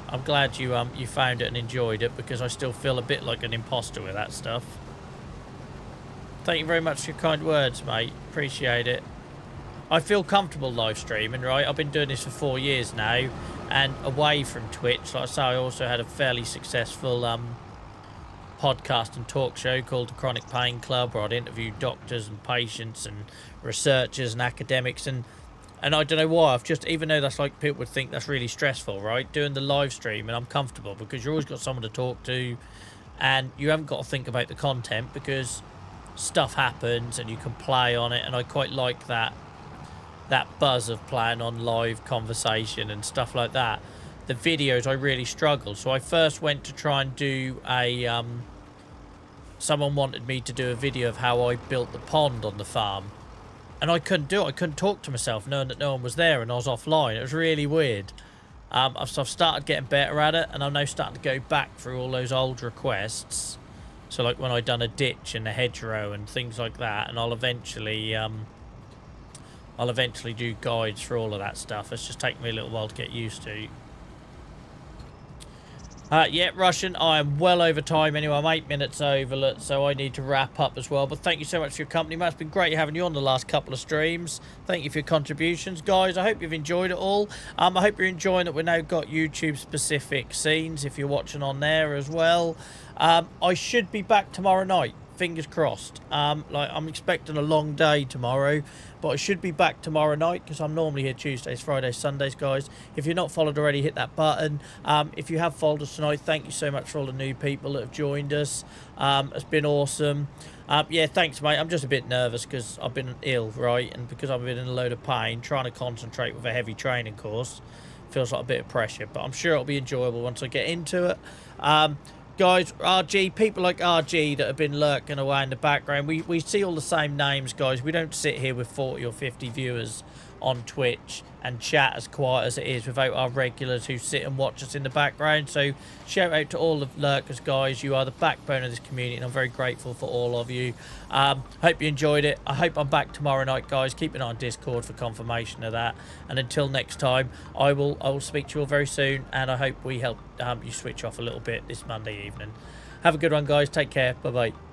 Speaker 1: I'm glad you found it and enjoyed it, because I still feel a bit like an imposter with that stuff. Thank you very much for your kind words, mate. Appreciate it. I feel comfortable live streaming, right? I've been doing this for 4 years now, and away from Twitch, like I say, I also had a fairly successful podcast and talk show called the Chronic Pain Club, where I'd interview doctors and patients and researchers and academics, and I don't know why, I've just, even though that's like, people would think that's really stressful, right? Doing the live stream, and I'm comfortable because you've always got someone to talk to, and you haven't got to think about the content because stuff happens and you can play on it, and I quite like that buzz of playing on live conversation and stuff like that. The videos, I really struggled. So I first went to try and do a someone wanted me to do a video of how I built the pond on the farm, and I couldn't do it. I couldn't talk to myself knowing that no one was there and I was offline. It was really weird. So I've started getting better at it, and I'm now starting to go back through all those old requests. So like when I done a ditch and a hedgerow and things like that, and I'll eventually do guides for all of that stuff. It's just taken me a little while to get used to. Yeah, Russian, I am well over time anyway. I'm 8 minutes over, so I need to wrap up as well. But thank you so much for your company, Matt. It's been great having you on the last couple of streams. Thank you for your contributions. Guys, I hope you've enjoyed it all. I hope you're enjoying that we've now got YouTube-specific scenes, if you're watching on there as well. I should be back tomorrow night. Fingers crossed. Like, I'm expecting a long day tomorrow, but I should be back tomorrow night because I'm normally here Tuesdays, Fridays, Sundays, guys. If you're not followed already, hit that button. If you have followed us tonight, thank you so much for all the new people that have joined us. It's been awesome. Yeah, thanks, mate. I'm just a bit nervous because I've been ill, right? And because I've been in a load of pain, trying to concentrate with a heavy training course feels like a bit of pressure, but I'm sure it'll be enjoyable once I get into it. Guys, RG, people like RG that have been lurking away in the background, we see all the same names, guys. We don't sit here with 40 or 50 viewers on Twitch and chat as quiet as it is without our regulars who sit and watch us in the background. So shout out to all the lurkers, guys. You are the backbone of this community, and I'm very grateful for all of you. Hope you enjoyed it. I hope I'm back tomorrow night, guys. Keep an eye on Discord for confirmation of that. And until next time, I will speak to you all very soon, and I hope we help you switch off a little bit this Monday evening. Have a good one, guys. Take care. Bye-bye.